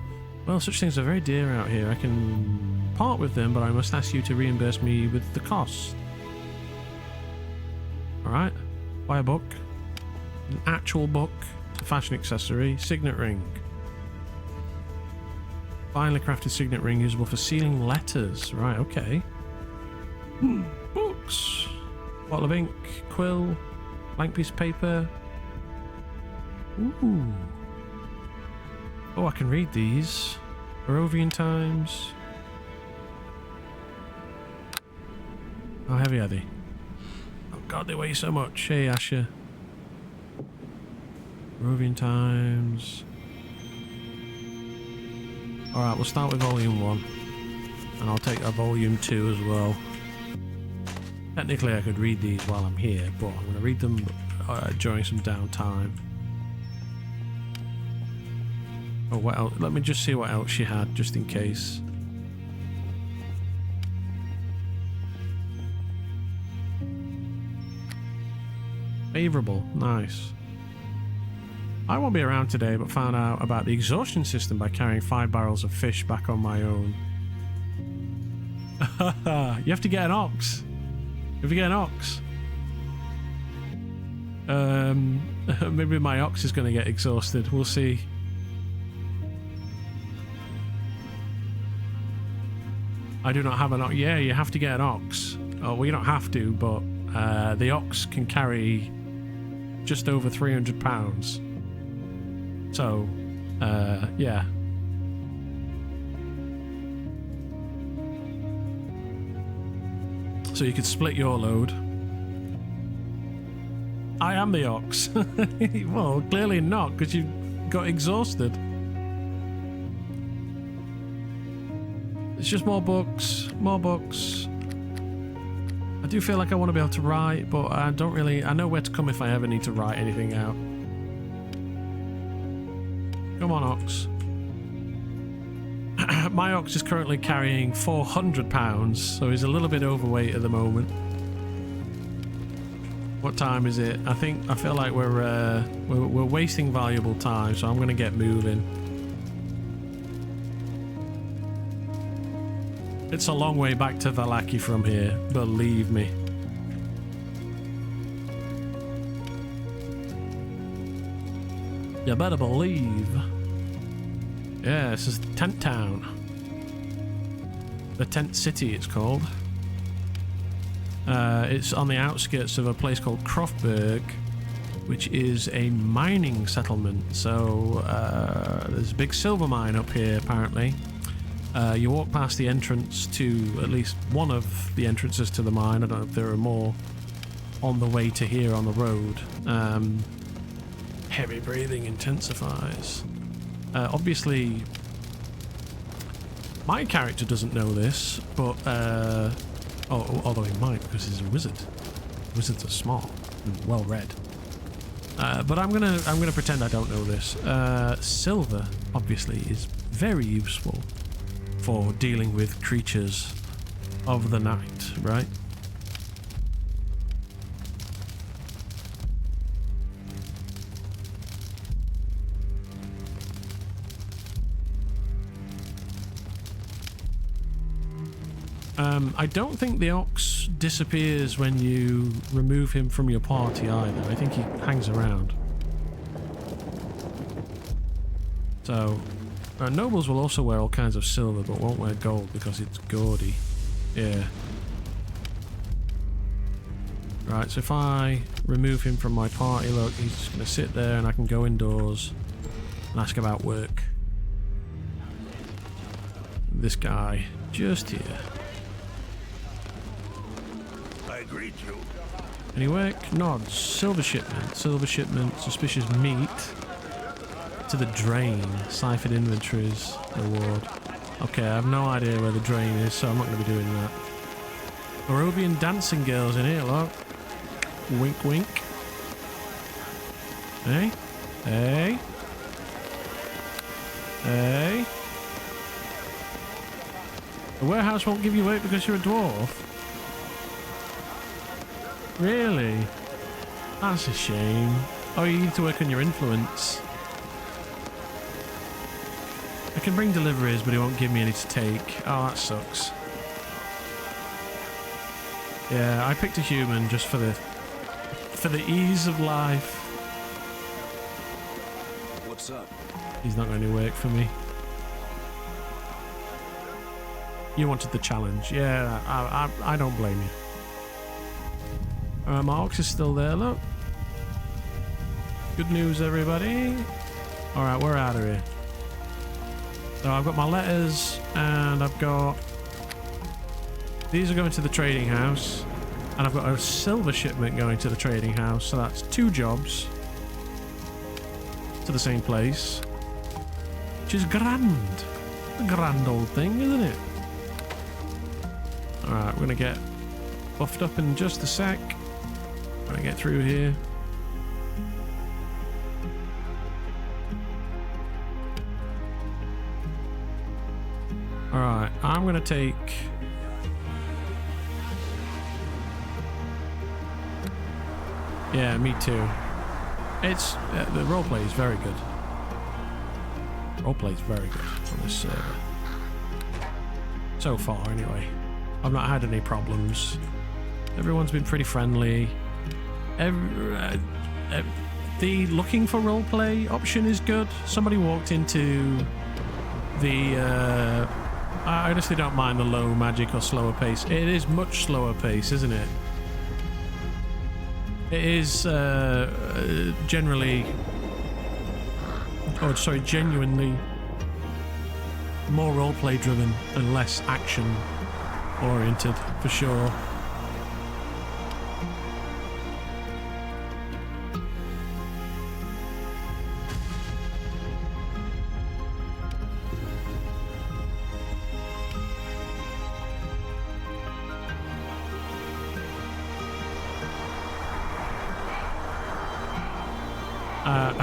Well, such things are very dear out here. I can part with them, but I must ask you to reimburse me with the cost. Alright. Buy a book. An actual book. A fashion accessory. Signet ring. Finely crafted signet ring usable for sealing letters. Right, okay. Books. Bottle of ink. Quill. Blank piece of paper. Ooh. Oh, I can read these. Barovian times. How heavy are they? Oh god, they weigh so much. Hey, Asher. Barovian times. Alright, we'll start with volume 1. And I'll take a volume 2 as well. Technically I could read these while I'm here, but I'm going to read them during some downtime. Oh, what else? Let me just see what else she had, just in case. Favourable, nice. I won't be around today, but found out about the exhaustion system by carrying 5 barrels of fish back on my own. You have to get an ox. You have to get an ox. Maybe my ox is going to get exhausted. We'll see. I do not have an ox. Yeah, you have to get an ox. Oh, well, you don't have to, but the ox can carry just over 300 pounds. So, yeah. So you could split your load. I am the ox. Well, clearly not, because you got exhausted. It's just more books, more books. I do feel like I want to be able to write, but I don't really... I know where to come if I ever need to write anything out. Come on, ox. My ox is currently carrying 400 pounds, so he's a little bit overweight at the moment. What time is it? I feel like we're wasting valuable time, so I'm going to get moving. It's a long way back to Valaki from here, believe me. You better believe. Yeah, this is Tent Town. The Tent City, it's called. It's on the outskirts of a place called Croftberg, which is a mining settlement. So there's a big silver mine up here, apparently. You walk past the entrance to at least one of the entrances to the mine. I don't know if there are more on the way to here on the road. Heavy breathing intensifies. Obviously, my character doesn't know this, but although he might because he's a wizard. Wizards are smart and well read. But I'm gonna pretend I don't know this. Silver obviously is very useful for dealing with creatures of the night, right? I don't think the ox disappears when you remove him from your party either. I think he hangs around. So, nobles will also wear all kinds of silver, but won't wear gold because it's gaudy. Yeah. Right, so if I remove him from my party, look, he's just going to sit there and I can go indoors and ask about work. This guy, just here. Any work? Nods. Silver shipment. Silver shipment. Suspicious meat. To the drain. Siphoned inventories. Reward. Okay, I have no idea where the drain is, so I'm not going to be doing that. Barovian dancing girls in here, look. Wink, wink. Hey? Hey? Hey? The warehouse won't give you work because you're a dwarf? Really? That's a shame. Oh, you need to work on your influence. I can bring deliveries, but he won't give me any to take. Oh, that sucks. Yeah, I picked a human just for the ease of life. What's up? He's not going to work for me. You wanted the challenge. Yeah, I don't blame you. My ox is still there, look. Good news, everybody. Alright, we're out of here. So I've got my letters, and I've got... These are going to the trading house. And I've got a silver shipment going to the trading house, so that's 2 jobs. To the same place. Which is grand. A grand old thing, isn't it? Alright, we're going to get buffed up in just a sec. Trying to get through here. Alright, I'm gonna take... Yeah, me too. It's... the roleplay is very good. Roleplay is very good on this server. So far, anyway. I've not had any problems. Everyone's been pretty friendly. The looking for roleplay option is good. Somebody walked into the... I honestly don't mind the low magic or slower pace. It is much slower pace, isn't it? It is generally... Oh, sorry, genuinely more roleplay driven and less action oriented, for sure.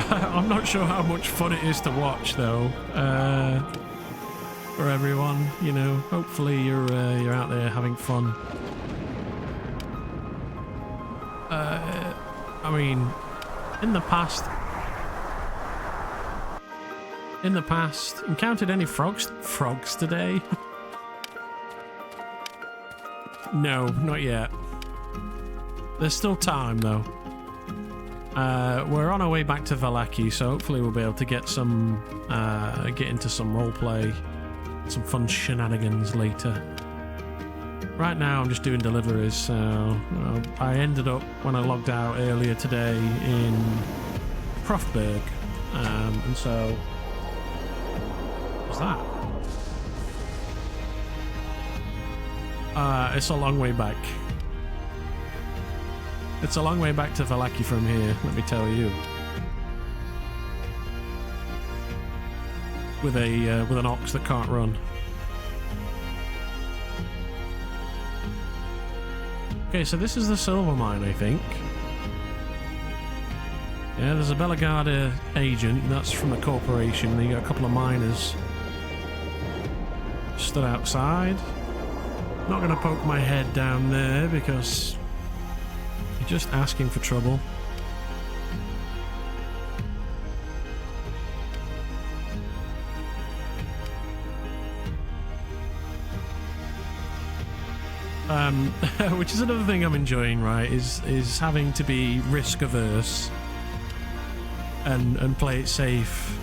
I'm not sure how much fun it is to watch, though. For everyone, you know, hopefully you're out there having fun. I mean, in the past, encountered any frogs today? No, not yet. There's still time, though. We're on our way back to Vallaki, so hopefully we'll be able to get some, get into some roleplay, some fun shenanigans later. Right now I'm just doing deliveries, so I ended up, when I logged out earlier today, in Profberg, and so... What's that? It's a long way back. It's a long way back to Vallaki from here, let me tell you. With an ox that can't run. Okay, so this is the silver mine, I think. Yeah, there's a Belagarda agent, that's from the corporation. Then you got a couple of miners stood outside. Not gonna poke my head down there because you're just asking for trouble. Which is another thing I'm enjoying, right? Is having to be risk averse and play it safe.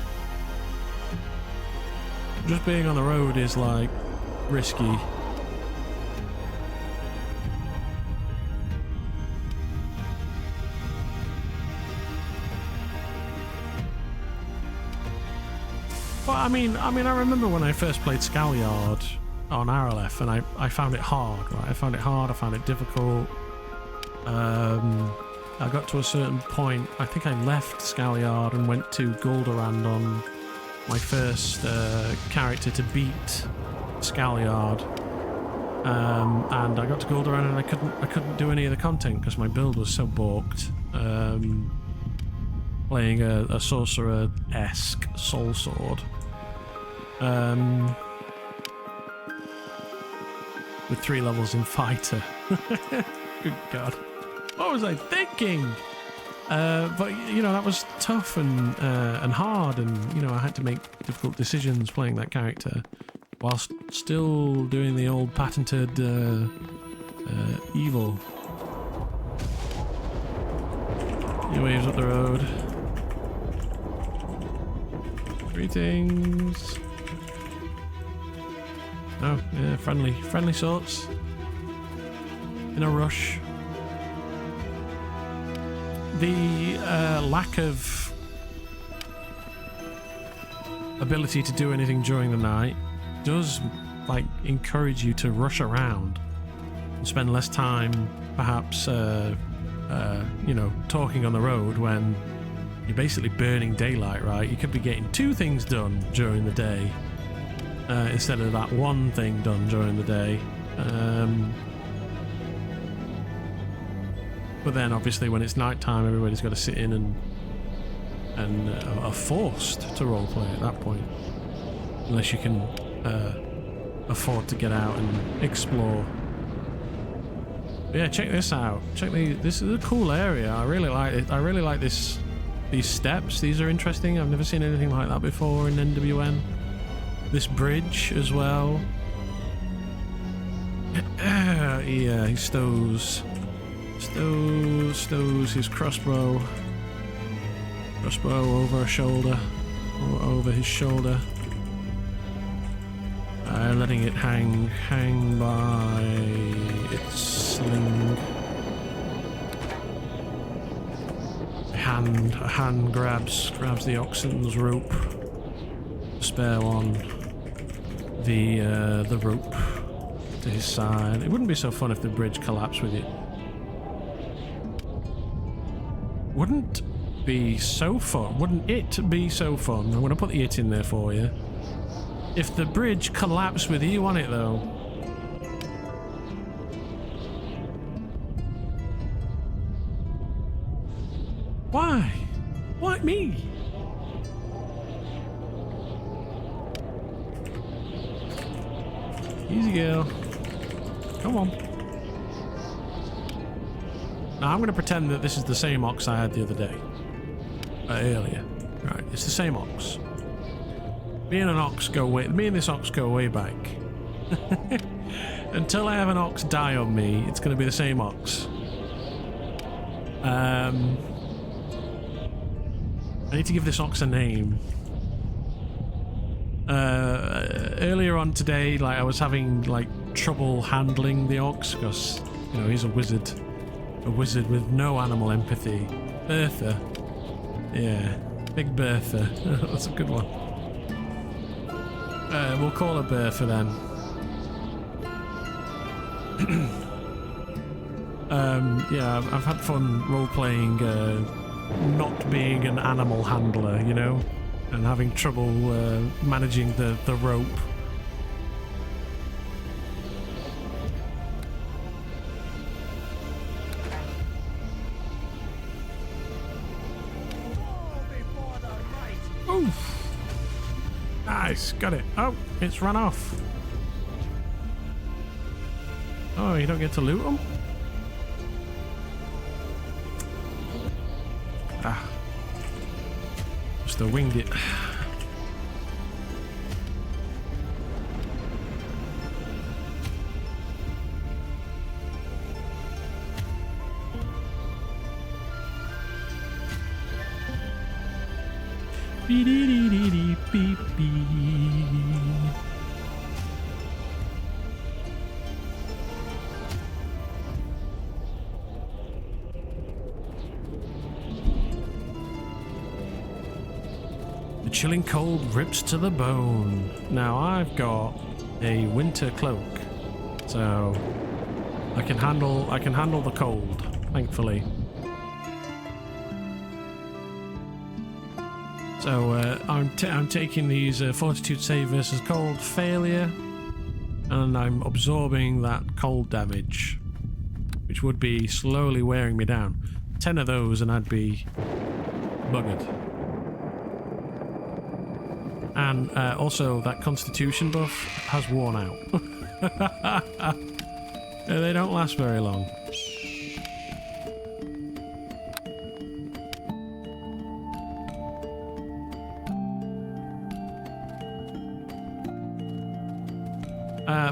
Just being on the road is like risky. Well, I mean, I remember when I first played Scalyard on RLF, and I found it hard, right? I found it difficult. I got to a certain point, I think I left Scalyard and went to Goldarand on my first character to beat Scalyard. And I got to Goldarand and I couldn't do any of the content because my build was so balked. Playing a sorcerer-esque soul sword. With 3 levels in fighter. Good God. What was I thinking? But you know, that was tough and hard, and you know, I had to make difficult decisions playing that character whilst still doing the old patented evil. He waves up the road. Greetings. Oh, yeah, friendly sorts. In a rush. The lack of ability to do anything during the night does, like, encourage you to rush around and spend less time, perhaps, you know, talking on the road when you're basically burning daylight, right? You could be getting 2 things done during the day. Instead of that one thing done during the day. But then obviously when it's night time, everybody's got to sit in and are forced to roleplay at that point. Unless you can afford to get out and explore. But yeah, check this out. This is a cool area. I really like it. I really like these steps. These are interesting. I've never seen anything like that before in NWN. This bridge as well. He stows his crossbow over his shoulder, letting it hang by its sling. A hand grabs the oxen's rope, the spare one. The rope to his side. It wouldn't be so fun if the bridge collapsed with you. Wouldn't be so fun. Wouldn't it be so fun? I'm going to put the it in there for you. If the bridge collapsed with you on it, though. Why? Why me? Easy girl. Come on. Now I'm going to pretend that this is the same ox I had the other day. Earlier. Right, it's the same ox. Me and this ox go way back. Until I have an ox die on me, it's going to be the same ox. I need to give this ox a name. Earlier on today, like, I was having like trouble handling the ox because, you know, he's a wizard with no animal empathy. Bertha, yeah, Big Bertha. That's a good one. We'll call her Bertha then. Yeah, I've had fun role-playing not being an animal handler, you know, and having trouble managing the rope. Oof. Nice, got it. Oh, it's run off. Oh, you don't get to loot them? Ah. Just have winged it. The chilling cold rips to the bone. Now I've got a winter cloak, so I can handle the cold, thankfully. So I'm taking these fortitude save versus cold failure, and I'm absorbing that cold damage, which would be slowly wearing me down. 10 of those and I'd be buggered. And also that constitution buff has worn out. They don't last very long.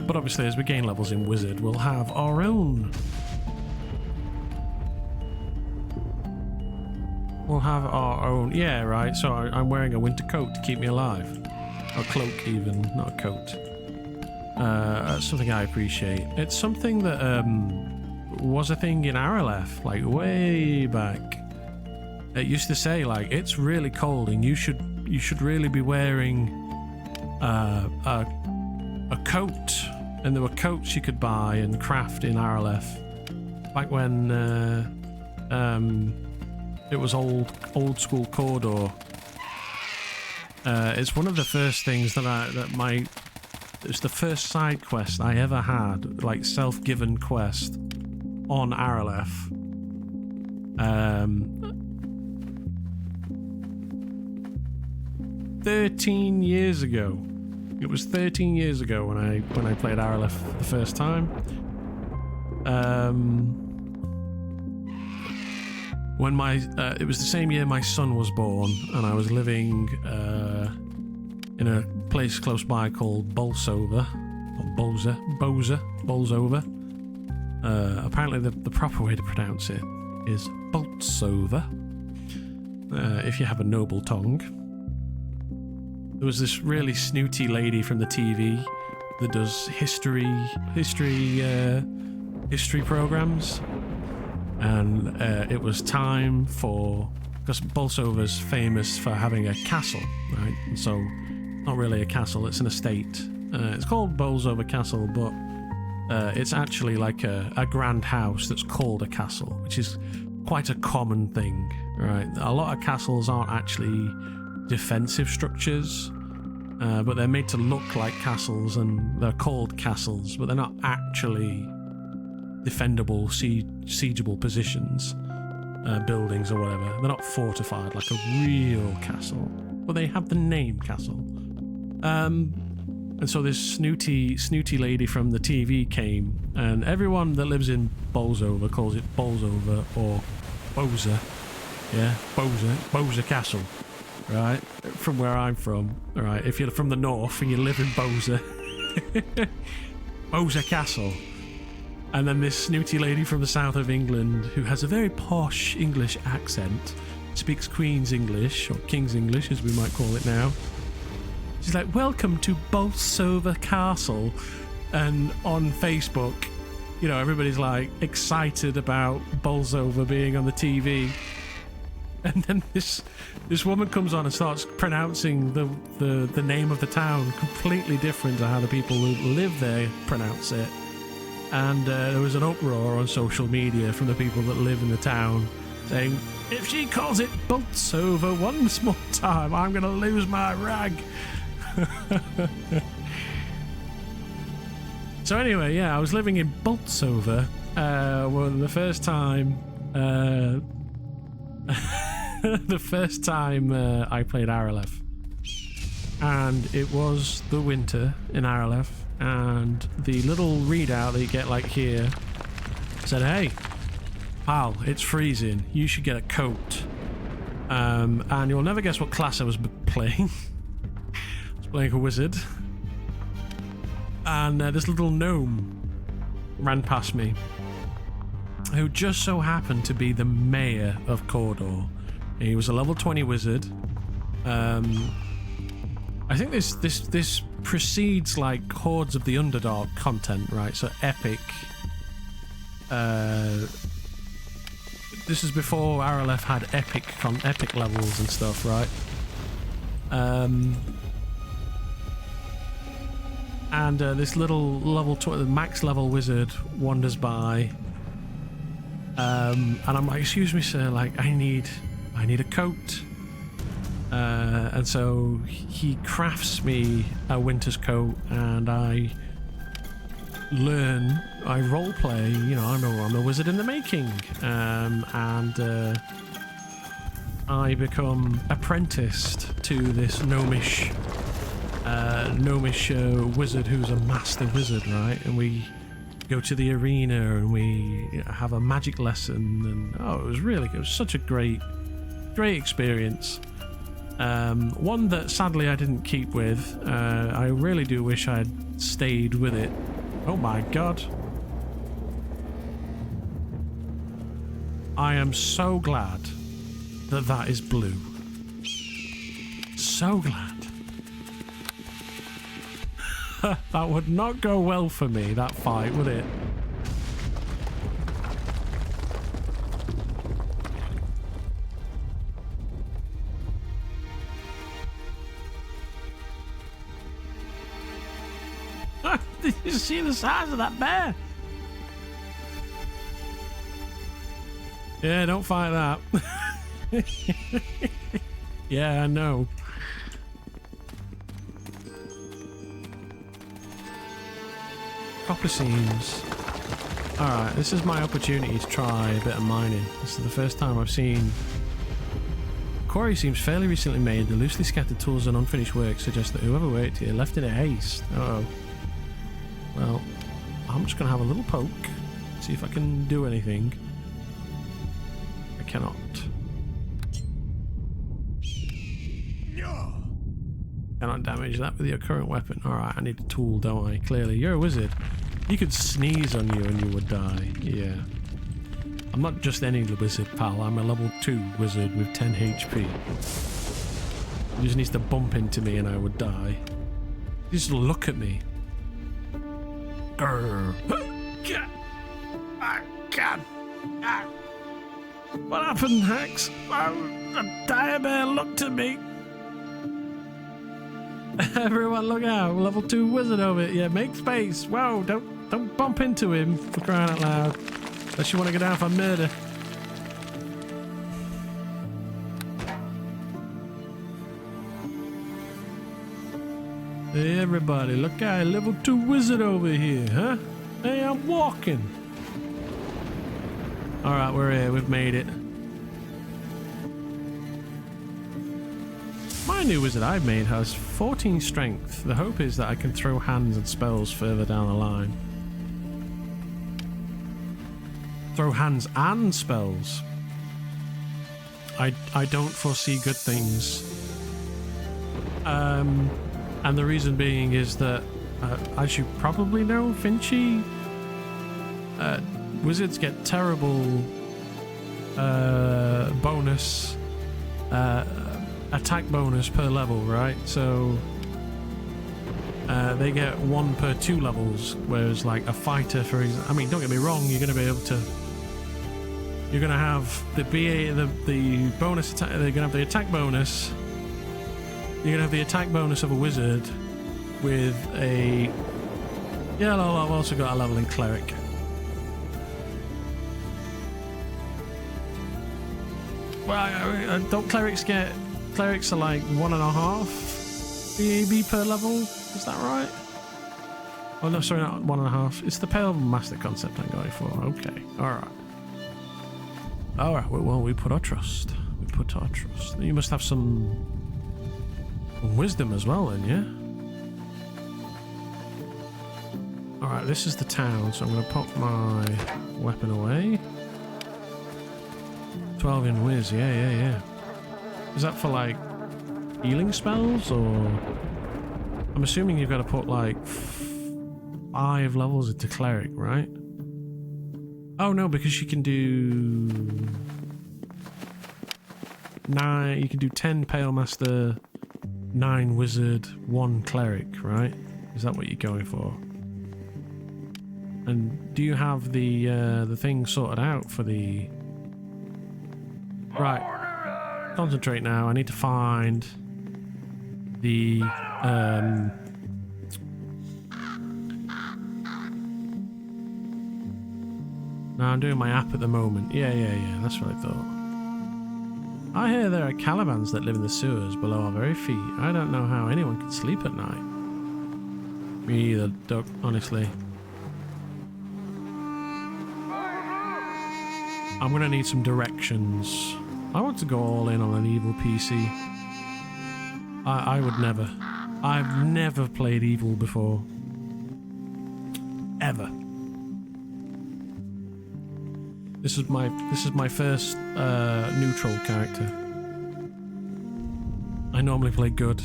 But obviously, as we gain levels in Wizard, we'll have our own. We'll have our own. Yeah, right. So I'm wearing a winter coat to keep me alive. Or cloak, even, not a coat. That's something I appreciate. It's something that was a thing in Aralef, like way back. It used to say, like, it's really cold, and you should really be wearing a coat. And there were coats you could buy and craft in Aralef back when it was old school Cawdor. It's one of the first things it's the first side quest I ever had, like self-given quest on Aralef. 13 years ago. It was 13 years ago when I played Aralef the first time. When it was the same year my son was born, and I was living in a place close by called Bolsover, or Bolsover. Apparently the proper way to pronounce it is Bolsover, if you have a noble tongue. There was this really snooty lady from the TV that does history programs, and it was time for, because Bolsover's famous for having a castle, right? And so, not really a castle; it's an estate. It's called Bolsover Castle, but it's actually like a grand house that's called a castle, which is quite a common thing, right? A lot of castles aren't actually defensive structures, but they're made to look like castles, and they're called castles, but they're not actually defendable, siegeable positions, buildings or whatever. They're not fortified like a real castle, but they have the name castle. And so this snooty lady from the TV came, and everyone that lives in Bolsover calls it Bolsover or Boza. Yeah, Boza Castle. Right, from where I'm from. All right, if you're from the north and you live in Boza, Boza Castle. And then this snooty lady from the south of England, who has a very posh English accent, speaks Queen's English, or King's English as we might call it now. She's like, "Welcome to Bolsover Castle," and on Facebook, you know, everybody's like excited about Bolsover being on the TV. And then this woman comes on and starts pronouncing the name of the town completely different to how the people who live there pronounce it. And there was an uproar on social media from the people that live in the town saying, if she calls it Boltsover once more time, I'm going to lose my rag. So anyway, yeah, I was living in Boltsover the first time I played Aralef. And it was the winter in Aralef, and the little readout that you get like here said, hey, pal, it's freezing, you should get a coat. And you'll never guess what class I was playing. I was playing a wizard. And this little gnome ran past me, who just so happened to be the mayor of Cawdor. He was a level 20 wizard. I think this precedes like Hordes of the Underdark content, right? So epic. This is before Aralef had epic levels and stuff, right? And this little max level wizard wanders by, and I'm like, excuse me, sir, like I need a coat. And so he crafts me a winter's coat, and I roleplay, you know, I'm a wizard in the making, and I become apprenticed to this gnomish wizard who's a master wizard, right? And we go to the arena and we have a magic lesson, and it was such a great experience. One that sadly I didn't keep with. I really do wish I'd stayed with it. Oh my god. I am so glad that is blue. So glad. That would not go well for me, that fight, would it? Did you see the size of that bear? Yeah, don't fight that. Yeah, I know. Copper seams. Alright, this is my opportunity to try a bit of mining. This is the first time I've seen... Quarry seems fairly recently made. The loosely scattered tools and unfinished work suggest that whoever worked here left in a haste. Uh-oh. Well, I'm just going to have a little poke, see if I can do anything. I cannot. Cannot damage that with your current weapon. Alright, I need a tool, don't I? Clearly. You're a wizard. You could sneeze on you and you would die. Yeah. I'm not just any wizard, pal. I'm a level 2 wizard with 10 HP. He just needs to bump into me and I would die. Just look at me. Grr. God. What happened, Hax? A dire bear looked at me. Everyone look out. Level 2 wizard over it. Yeah, make space. Whoa, don't bump into him, for crying out loud. Unless you want to go down for murder. Hey everybody, look out, level 2 wizard over here, huh? Hey, I'm walking. Alright, we're here, we've made it. My new wizard I've made has 14 strength. The hope is that I can throw hands and spells further down the line. Throw hands and spells. I don't foresee good things. And the reason being is that, as you probably know, Finchy, wizards get terrible bonus, attack bonus per level, right? So they get 1 per 2 levels, whereas like a fighter, for example, I mean, don't get me wrong, you're going to be able to. You're going to have the bonus attack. They're going to have the attack bonus. You're going to have the attack bonus of a wizard with a Yeah, no, I've also got a level in cleric. Well, don't clerics get... Clerics are like 1.5 BAB per level? Is that right? Oh no, sorry, not 1.5. It's the Pale Master concept I'm going for. Okay, alright. Alright, well, we put our trust. We put our trust. You must have some wisdom as well then, yeah? Alright, this is the town, so I'm going to pop my weapon away. 12 in whiz, yeah. Is that for like healing spells or... I'm assuming you've got to put like 5 levels into cleric, right? Oh no, because she can do 9, you can do 10 Pale Master, 9 Wizard, 1 Cleric, right? Is that what you're going for? And do you have the thing sorted out for the... Right. Concentrate now. I need to find the... No, I'm doing my app at the moment. Yeah. That's what I thought. I hear there are Calibans that live in the sewers below our very feet. I don't know how anyone can sleep at night. Me either, Duck, honestly. I'm gonna need some directions. I want to go all in on an evil PC. I would never. I've never played evil before. Ever. This is my first neutral character. I normally play good.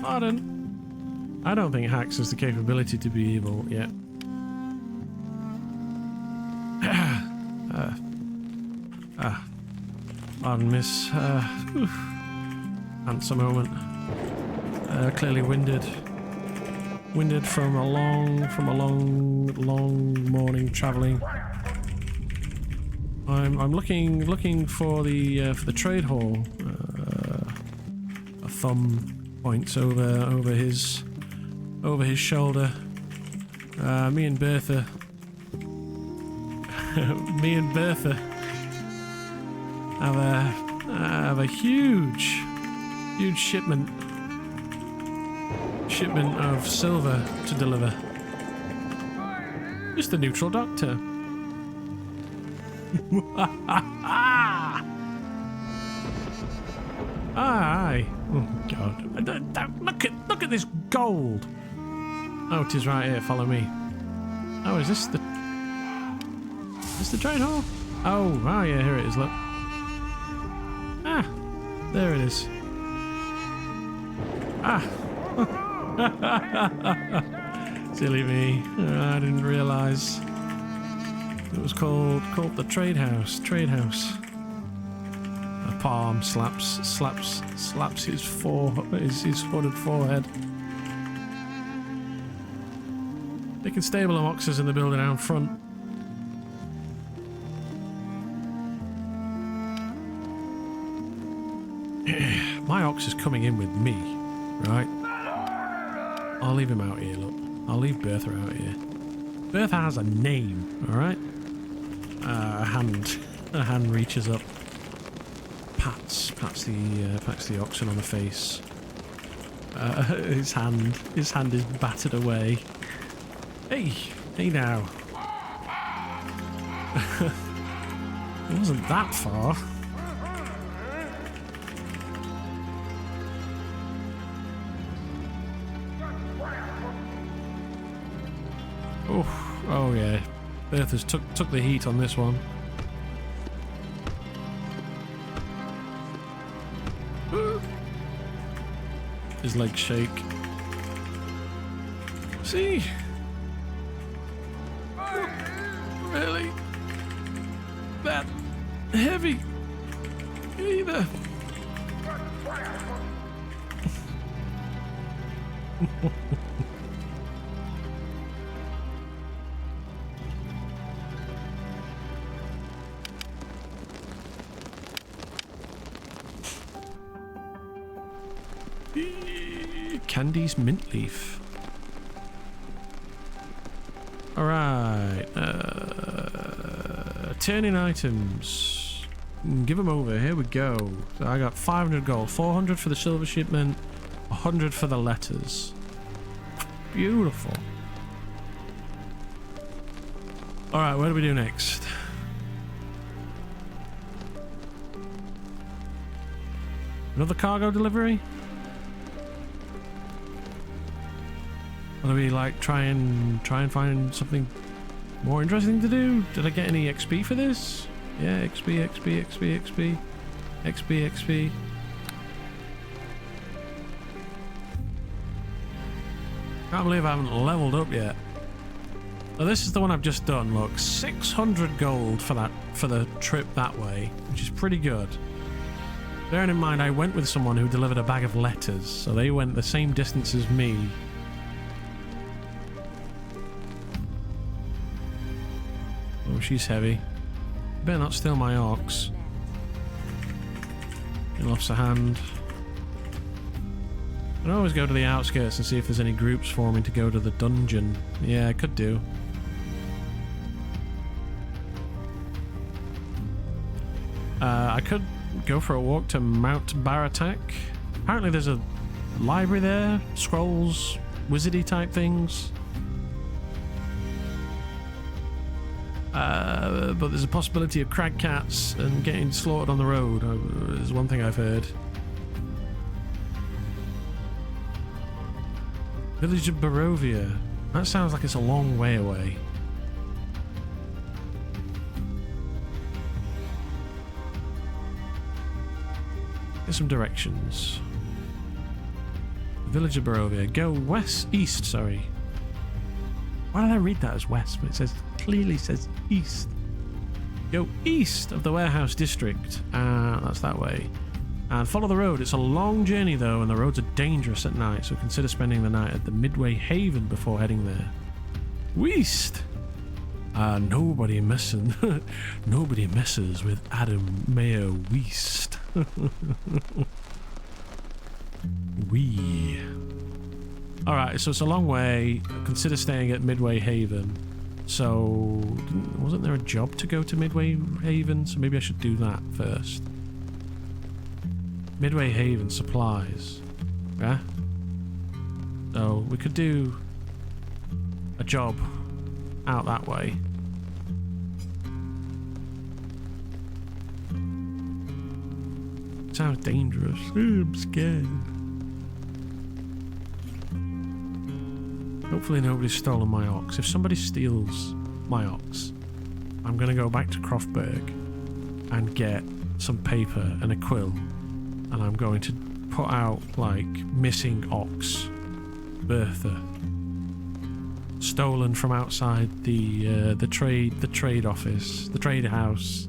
Pardon. I don't think Hax has the capability to be evil yet. Pardon, miss. Answer moment. Clearly winded. Winded from a long morning travelling. I'm looking for the trade hall. A thumb points over his shoulder. Me and Bertha have a huge shipment of silver to deliver. Just the neutral doctor. Aye. Oh God! Look at this gold. Oh, it is right here. Follow me. Oh, is this the trade hall? Oh, yeah, here it is. Look. Ah, there it is. Ah. Silly me. I didn't realise it was called the trade house. A palm slaps his hooded forehead. They can stable them oxes in the building out front. My ox is coming in with me, right? I'll leave him out here, look. I'll leave Bertha out here. Bertha has a name, alright? A hand reaches up, pats the oxen on the face. His hand is battered away. Hey now. It wasn't that far. Oh yeah, Bertha's took the heat on this one. His legs shake. See? Really? That heavy either. Candy's mint leaf. Alright. Turning items. Give them over. Here we go. So I got 500 gold. 400 for the silver shipment. 100 for the letters. Beautiful. Alright, what do we do next? Another cargo delivery? Or do we like try and find something more interesting to do? Did I get any XP for this? Yeah, XP. Can't believe I haven't leveled up yet. So this is the one I've just done, look. 600 gold for the trip that way, which is pretty good. Bearing in mind I went with someone who delivered a bag of letters, so they went the same distance as me. Oh, she's heavy. Better not steal my ox. He lost a hand. I can always go to the outskirts and see if there's any groups forming to go to the dungeon. Yeah, I could do. I could go for a walk to Mount Baratak. Apparently there's a library there, scrolls, wizardy type things. But there's a possibility of crag cats and getting slaughtered on the road, is one thing I've heard. Village of Barovia. That sounds like it's a long way away. Here's some directions. Village of Barovia. Go east, sorry. Why did I read that as west? But it clearly says east. Go east of the warehouse district. That's that way. And follow the road. It's a long journey though, and the roads are dangerous at night, so consider spending the night at the Midway Haven before heading there. West! Nobody messes with Adam Mayo West. Alright, so it's a long way. Consider staying at Midway Haven. So, wasn't there a job to go to Midway Haven? So maybe I should do that first. Midway Haven supplies. Yeah? So, we could do a job out that way. Sounds dangerous. I'm scared. Hopefully nobody's stolen my ox. If somebody steals my ox, I'm going to go back to Croftberg and get some paper and a quill, and I'm going to put out like missing ox, Bertha, stolen from outside the trade office, the trade house.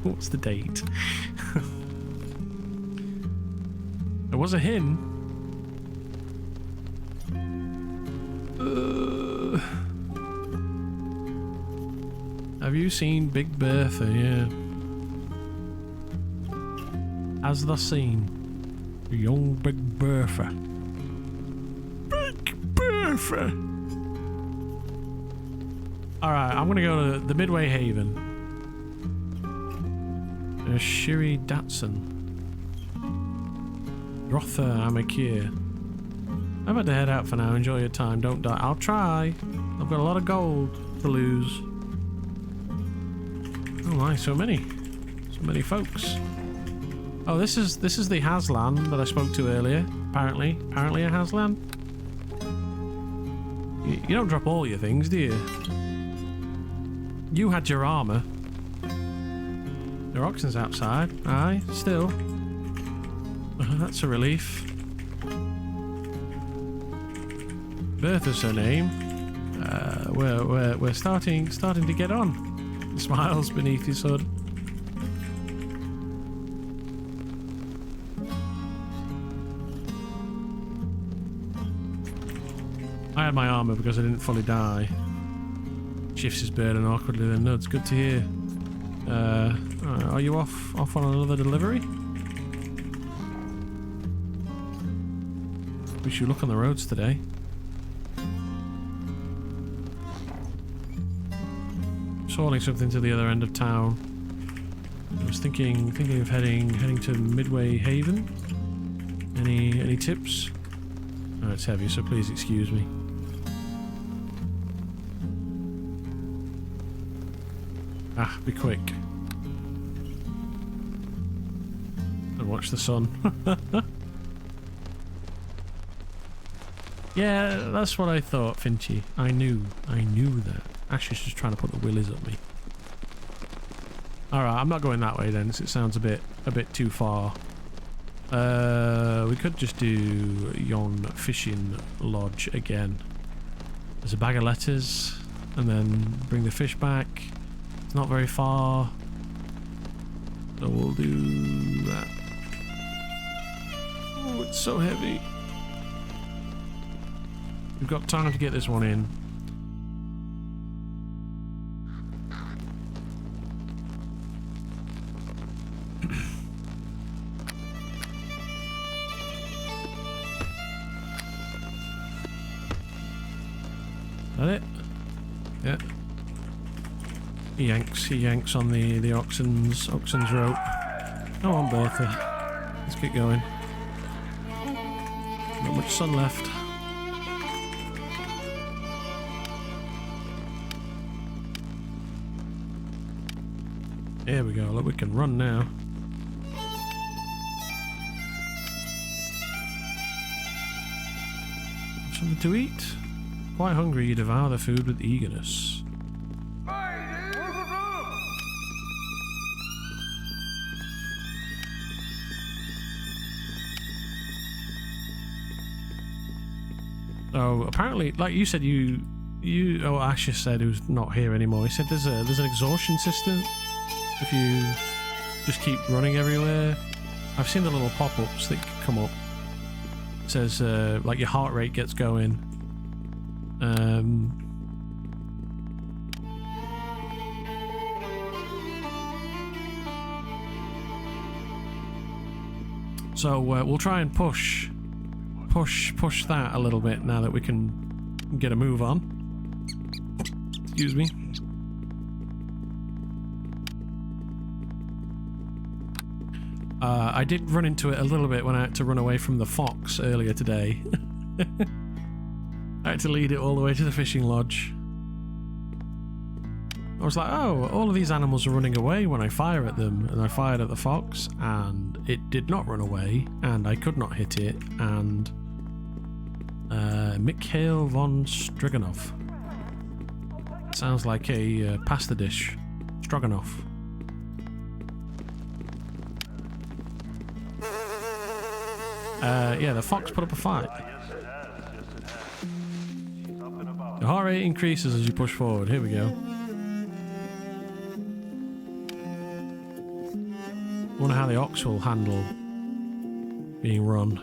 What's the date? There was a hin. Have you seen Big Bertha? Yeah. As the scene, young Big Bertha. Big Bertha. All right, I'm gonna go to the Midway Haven. Shiri Datsun. Rotha Amakir. I'm about to head out for now. Enjoy your time. Don't die. I'll try. I've got a lot of gold to lose. Oh my, so many folks. Oh, this is the Haslan that I spoke to earlier. Apparently a Haslan. You don't drop all your things, do you? You had your armor. Their oxen's outside. Aye, still. That's a relief. Bertha's her name. We're starting to get on. He smiles beneath his hood. I had my armor because I didn't fully die. Shifts his burden awkwardly then nods. Good to hear. Are you off on another delivery? We should look on the roads today. Hauling something to the other end of town. I was thinking of heading to Midway Haven. Any tips? Oh, it's heavy, so please excuse me. Ah, be quick. And watch the sun. Yeah, that's what I thought, Finchy. I knew that. Ash is just trying to put the willies up me. Alright, I'm not going that way then, because it sounds a bit too far. We could just do Yon Fishing Lodge again. There's a bag of letters, and then bring the fish back. It's not very far. So we'll do that. Oh, it's so heavy. We've got time to get this one in. That it? Yeah. He yanks on the oxen's rope. Come on, Bertha. Let's get going. Not much sun left. There we go. Look, we can run now. Something to eat? Quite hungry, you devour the food with eagerness. So apparently, like you said, Ash said, who's not here anymore. He said there's an exhaustion system if you just keep running everywhere. I've seen the little pop-ups that come up. It says like your heart rate gets going. So we'll try and push that a little bit now that we can get a move on. Excuse me. I did run into it a little bit when I had to run away from the fox earlier today. I had to lead it all the way to the fishing lodge. I was like, oh, all of these animals are running away when I fire at them, and I fired at the fox, and it did not run away, and I could not hit it, and Mikhail von Stroganoff. Sounds like a pasta dish. Stroganoff. Yeah, the fox put up a fight. The heart rate increases as you push forward. Here we go. Wonder how the ox will handle being run.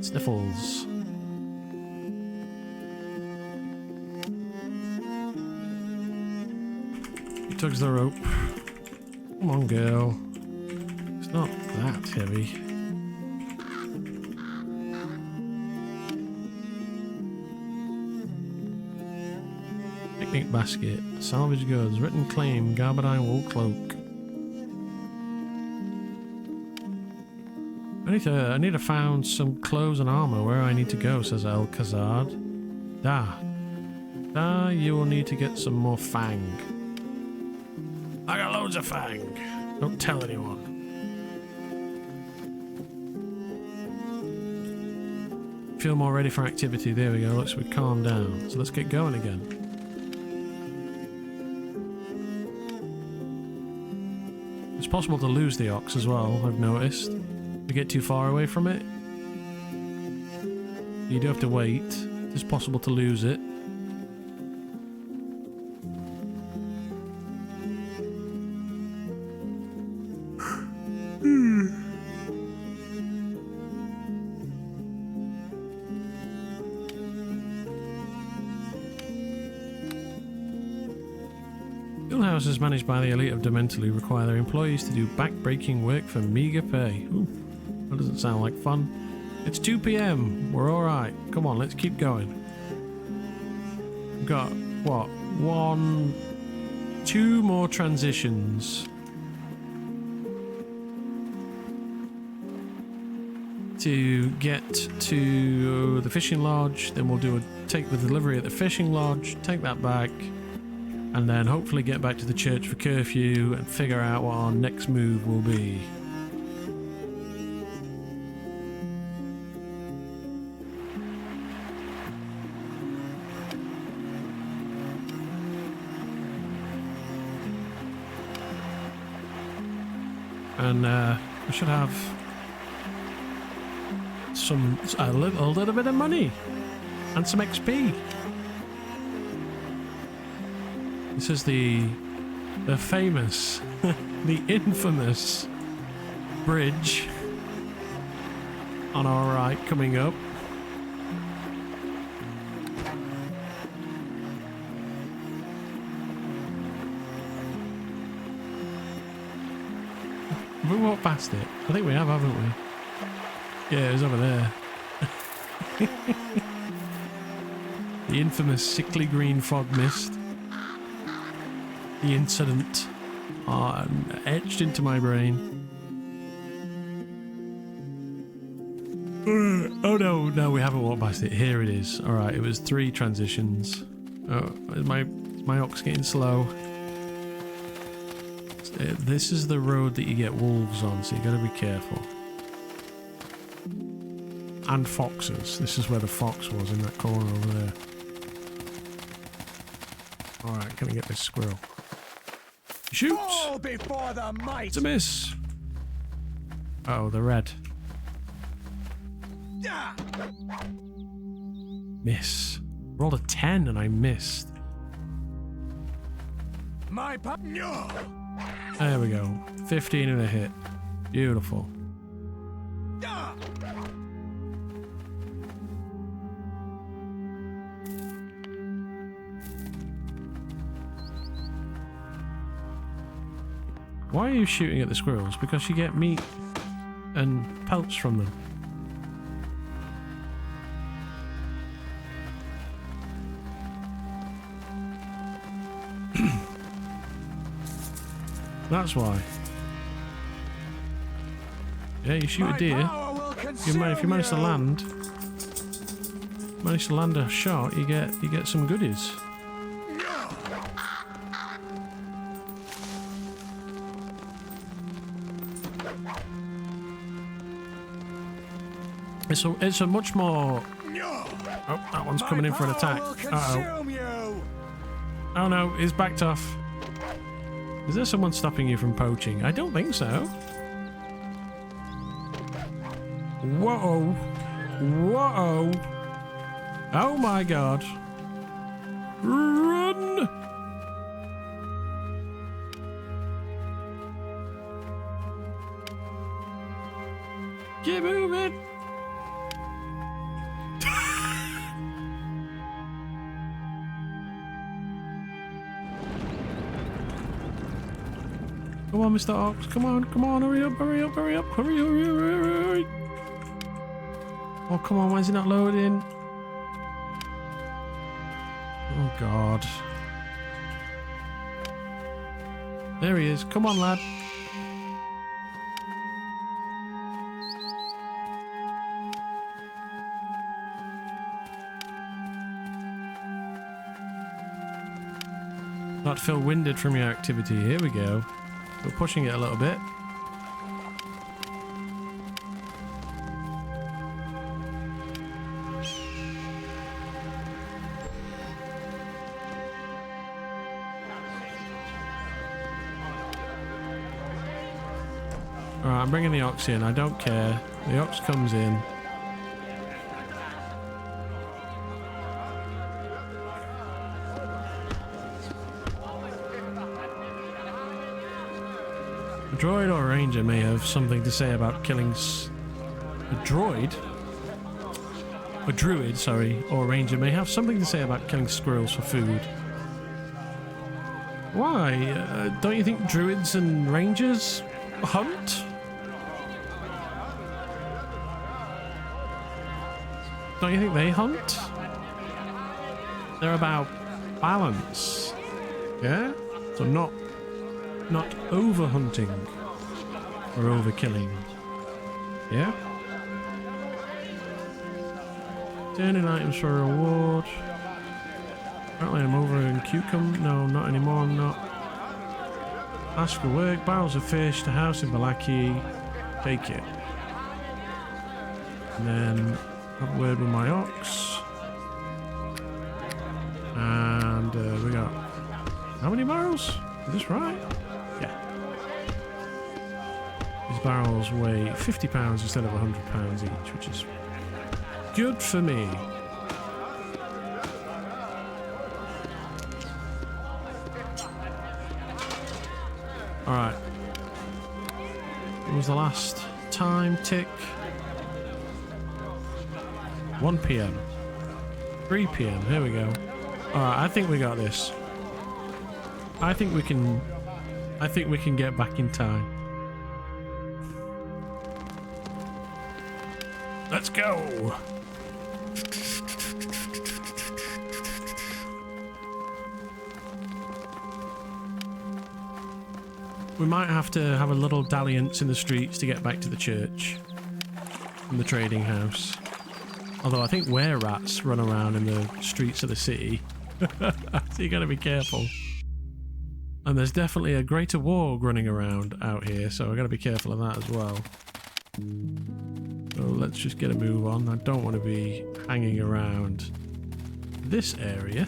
Sniffles. He tugs the rope. Come on, girl. It's not that heavy. Picnic basket. Salvage goods. Written claim. Gabardine wool cloak. I need to find some clothes and armor. Where I need to go, says El Khazad. Da, you will need to get some more fang. I got loads of fang. Don't tell anyone. Feel more ready for activity. There we go. Looks we calm down. So let's get going again. It's possible to lose the ox as well, I've noticed. If you get too far away from it, you do have to wait. It's possible to lose it. School houses managed by the elite of Dementally require their employees to do back-breaking work for meager pay. Ooh, that doesn't sound like fun. It's 2 p.m. We're alright. Come on, let's keep going. We've got, what? 2 more transitions. To get to the fishing lodge, then we'll take the delivery at the fishing lodge, take that back, and then hopefully get back to the church for curfew and figure out what our next move will be. And I should have a little bit of money and some XP. This is the famous, the infamous bridge on our right coming up. Have we walked past it? I think we have, haven't we? Yeah, it was over there. The infamous sickly green fog mist. The incident etched into my brain. Oh no, we haven't walked past it. Here it is. Alright, it was 3 transitions. Oh, is my ox getting slow? This is the road that you get wolves on, so you gotta be careful. And foxes. This is where the fox was, in that corner over there. Alright, can I get this squirrel? Shoot! Before the might. It's a miss! Oh, the red. Miss. Rolled a 10 and I missed. No. There we go. 15 and a hit. Beautiful. Why are you shooting at the squirrels? Because you get meat and pelts from them. That's why. Yeah, you shoot a deer. If you manage to land a shot, you get some goodies. It's a much more. Oh, that one's coming in for an attack. Uh-oh. Oh no, he's backed off. Is there someone stopping you from poaching? I don't think so. Whoa. Whoa. Oh my god. Run! Keep moving! Come on, Mr. Ox. Come on, hurry up. Hurry. Oh, come on, why is it not loading? Oh, God. There he is. Come on, lad. Not feel winded from your activity. Here we go. We're pushing it a little bit. Alright, I'm bringing the ox in. I don't care. The ox comes in. A droid or a ranger may have something to say about killing a droid? A druid, sorry, or a ranger may have something to say about killing squirrels for food. Why? Don't you think druids and rangers hunt? Don't you think they hunt? They're about balance. Yeah? So not over hunting or over killing. Yeah? Turning items for a reward. Apparently I'm over in Cucumber. No, not anymore. I'm not. Ask for work. Barrels of fish. The house in Balaki. Take it. And then have a word with my ox. And we got how many barrels? Is this right? Yeah. These barrels weigh 50 pounds instead of 100 pounds each, which is good for me. Alright. What was the last time tick? 1 PM. 3 PM. Here we go. Alright, I think we got this. I think we can get back in time. Let's go. We might have to have a little dalliance in the streets to get back to the church and the trading house. Although I think were-rats run around in the streets of the city. So you gotta be careful. And there's definitely a greater warg running around out here, so I gotta be careful of that as well. So let's just get a move on. I don't want to be hanging around this area.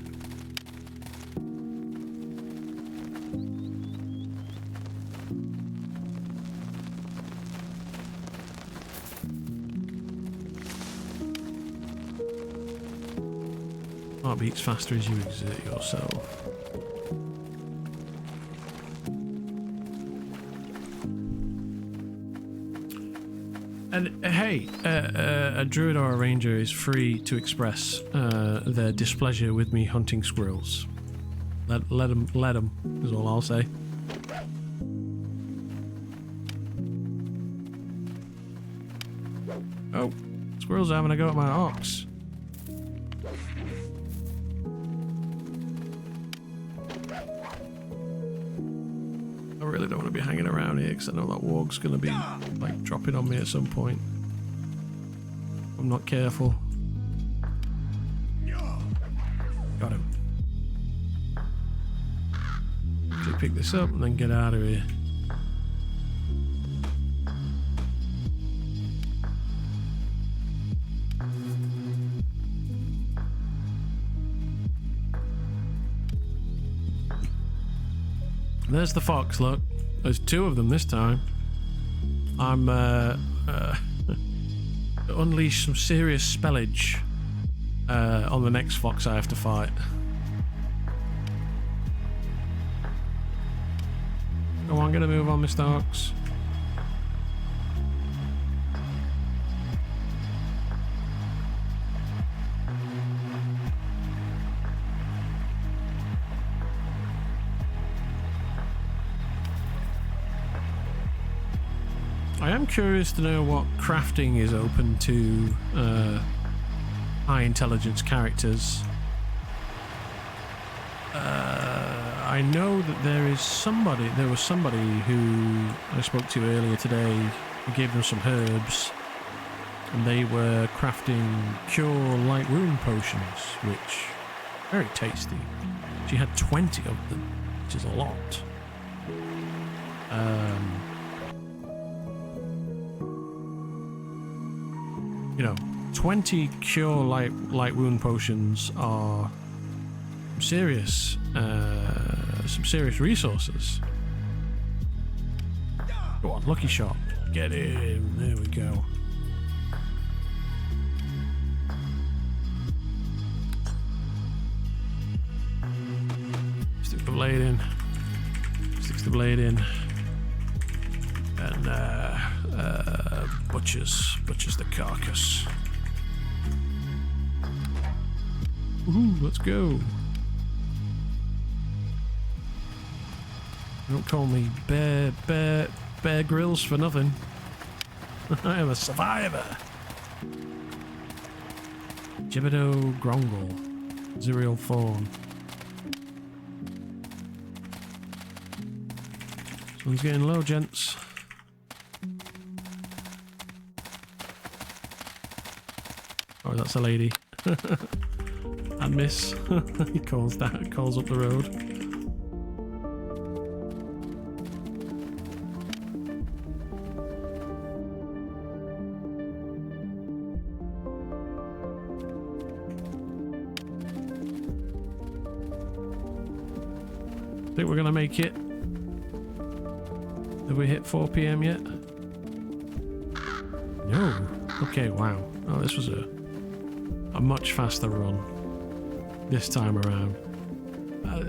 Heart beats faster as you exert yourself. And hey, a druid or a ranger is free to express their displeasure with me hunting squirrels. Let them is all I'll say. Oh, squirrels are having a go at my ox. I really don't want to be hanging around here because I know that warg's going to be like dropping on me at some point. I'm not careful. Got him. Actually pick this up and then get out of here. There's the fox, look. There's 2 of them this time. I'm unleash some serious spellage on the next fox I have to fight. Go on, get a move on, Mr. Ox. I am curious to know what crafting is open to high intelligence characters. I know that there was somebody who I spoke to earlier today who gave them some herbs and they were crafting cure light wound potions, which very tasty. She had 20 of them, which is a lot. You know, 20 cure light wound potions are some serious resources. Go on, lucky shot. Get in. There we go. Stick the blade in. Sticks the blade in. And butchers the carcass. Woohoo, let's go. Don't call me Bear Grylls for nothing. I am a survivor. Gibido Grongle. Zerial Fawn. This one's getting low, gents. Oh, that's a lady. And miss. He calls up the road. Think we're gonna make it? Have we hit 4 PM yet? No. Okay, wow. Oh, this was a much faster run this time around.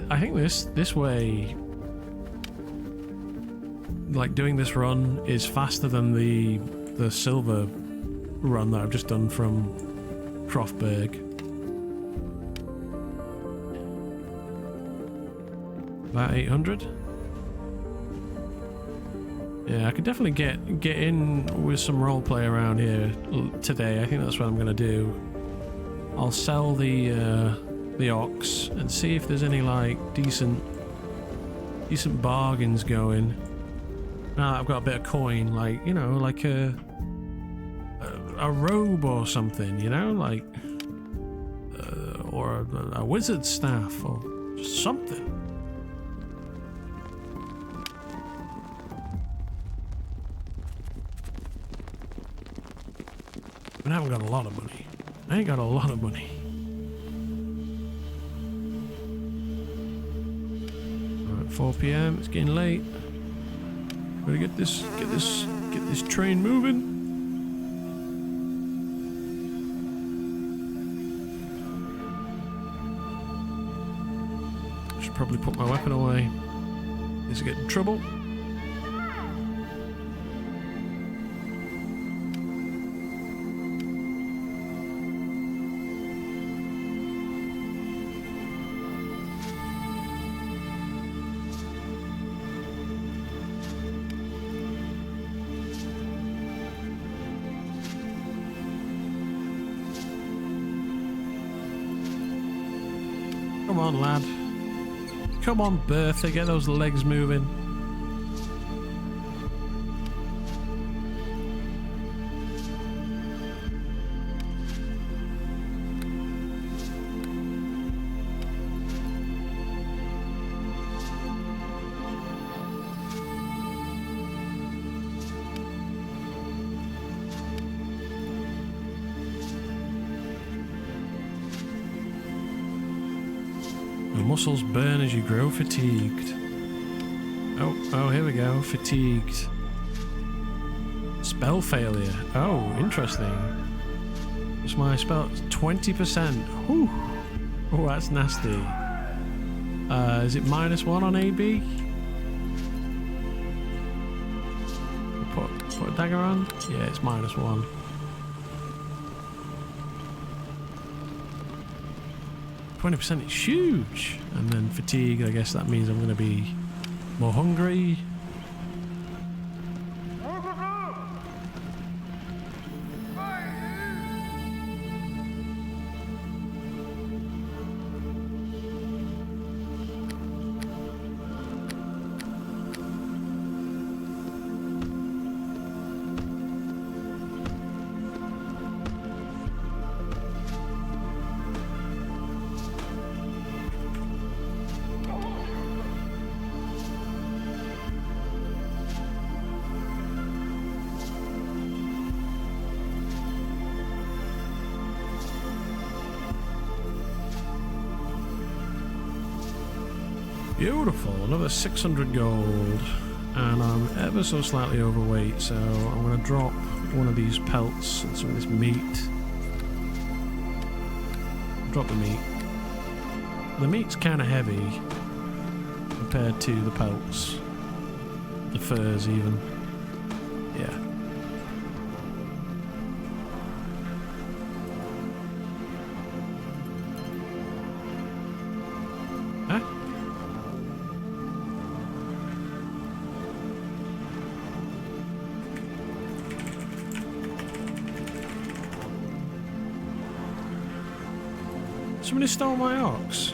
I think this way, like doing this run is faster than the silver run that I've just done from Croftberg. About 800. Yeah, I could definitely get in with some roleplay around here today. I think that's what I'm gonna do. I'll sell the ox and see if there's any like decent bargains going. Now that I've got a bit of coin, like, you know, like a robe or something, you know, like or a wizard's staff or just something. But I haven't got a lot of money. I ain't got a lot of money. Alright, 4 PM, it's getting late. Gotta get this train moving. Should probably put my weapon away. Is it getting in trouble? Come on, lad. Come on, Bertha, get those legs moving. Your muscles burn as you grow fatigued. Oh, here we go. Fatigued. Spell failure. Oh, interesting. What's my spell? 20%. Whew. Oh, that's nasty. Is it -1 on AB? Put a dagger on? Yeah, it's -1. %, is huge. And then fatigue, I guess that means I'm going to be more hungry. Beautiful, another 600 gold, and I'm ever so slightly overweight, so I'm going to drop one of these pelts and some of this meat. Drop the meat. The meat's kind of heavy compared to the pelts, the furs even. Yeah. Somebody stole my ox.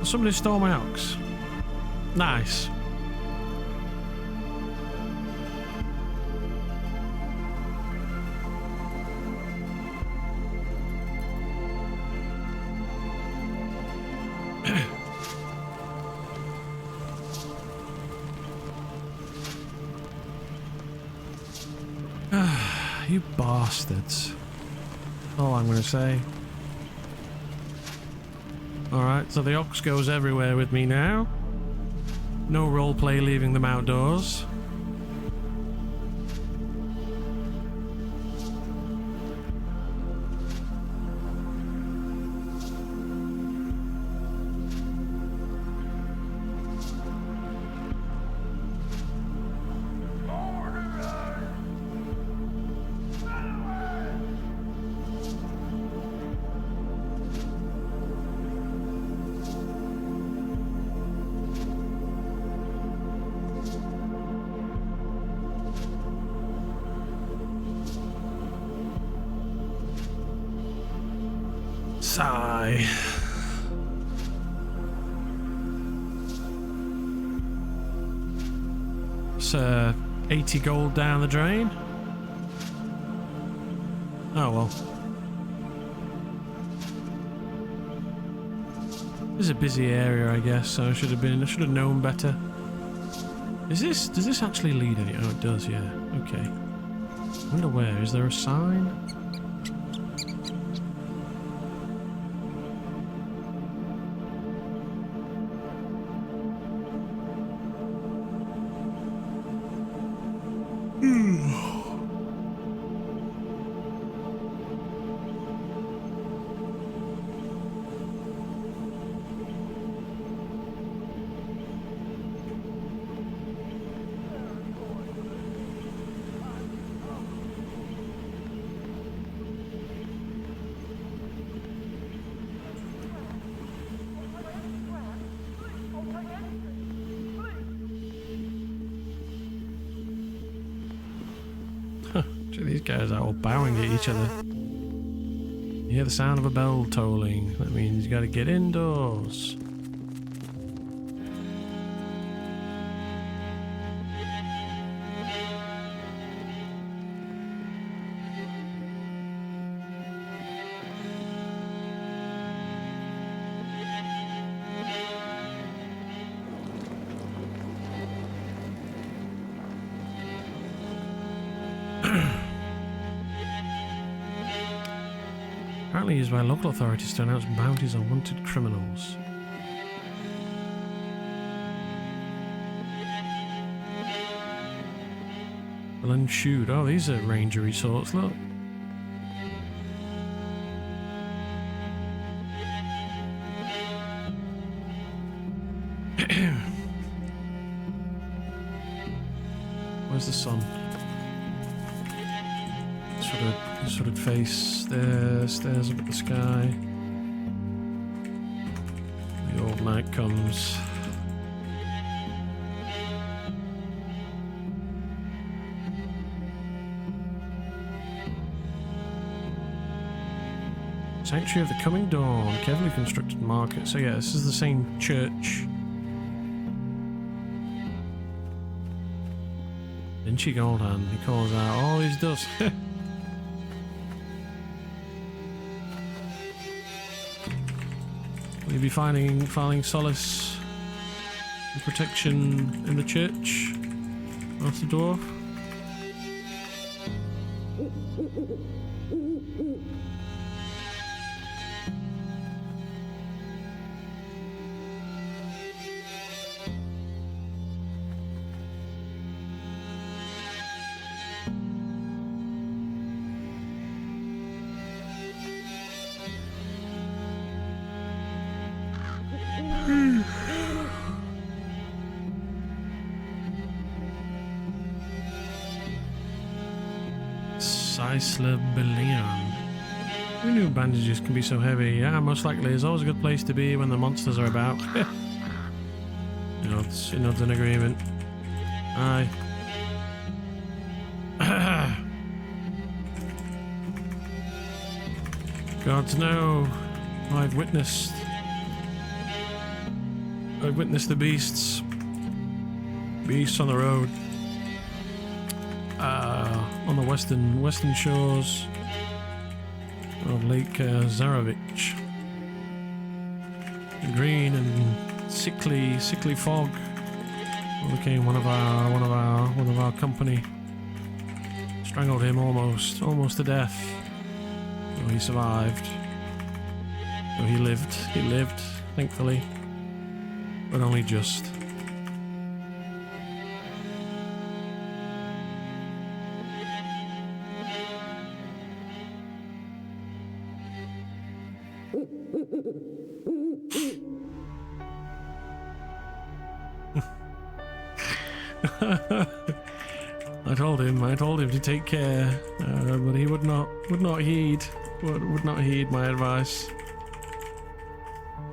Somebody stole my ox. Nice. You bastards. That's all I'm gonna say. Alright, so the ox goes everywhere with me now. No roleplay leaving them outdoors. Sigh. It's 80 gold down the drain. Oh well. This is a busy area, I guess, so I should have known better. Does this actually lead any? Oh, it does, yeah. Okay. I wonder where. Is there a sign? These guys are all bowing at each other. You hear the sound of a bell tolling. That means you gotta get indoors. Apparently used by local authorities to announce bounties on wanted criminals. Well, and shoot. Oh, these are ranger resorts, look. Where's the sun? Sort of face there, stares up at the sky. The old night comes. Sanctuary of the Coming Dawn, carefully constructed market. So yeah, this is the same church. Vinci Goldhand, he calls out all his dust. Will you be finding solace and protection in the church, Master Dwarf? Isla Belian. Who knew bandages can be so heavy? Yeah, most likely it's always a good place to be when the monsters are about. He nods in agreement. Aye. Gods no, I've witnessed the beasts. Beasts on the road. On the western shores of Lake Zarovich. Green and sickly fog overcame one of our company. Strangled him almost to death. Oh, he survived. Oh, he lived, thankfully. But only just. I told him to take care, but he would not heed my advice.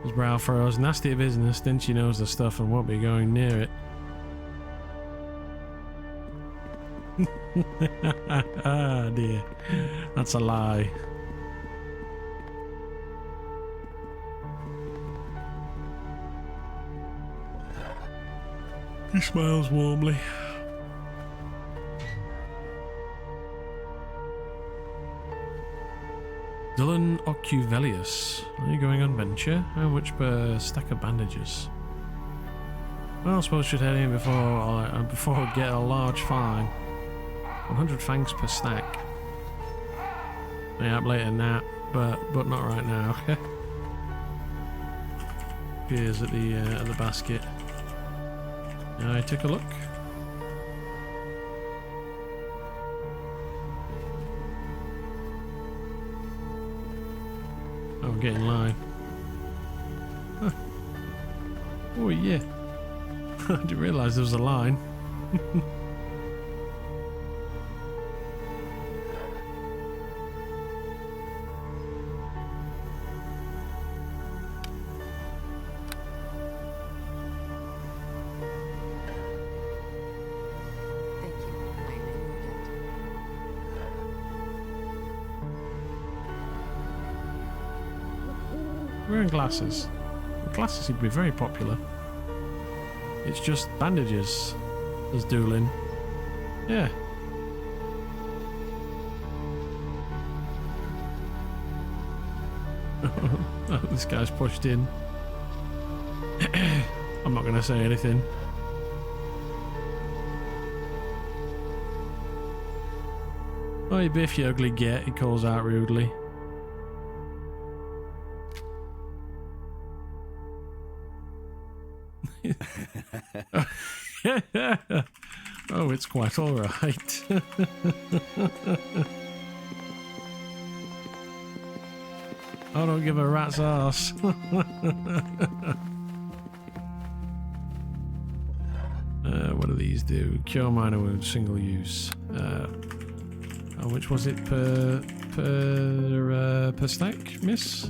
His brow furrows. Nasty business. Then she knows the stuff and won't be going near it. Ah dear, that's a lie. He smiles warmly. Dylan Ocuvelius. Are you going on venture? How much per stack of bandages? Well, I suppose I should head in before I get a large fine. 100 fangs per stack. Yeah, later than that, but not right now. Peers at the basket. I take a look. Oh, get in line. Huh. Oh yeah. I didn't realise there was a line. Wearing glasses. Glasses seem to be very popular. It's just bandages as dueling. Yeah. Oh, this guy's pushed in. I'm not going to say anything. Oh, you biff, you ugly get, he calls out rudely. Oh, it's quite all right. I don't give a rat's ass. What do these do? Cure minor wounds, single use. How much was it per stack, miss?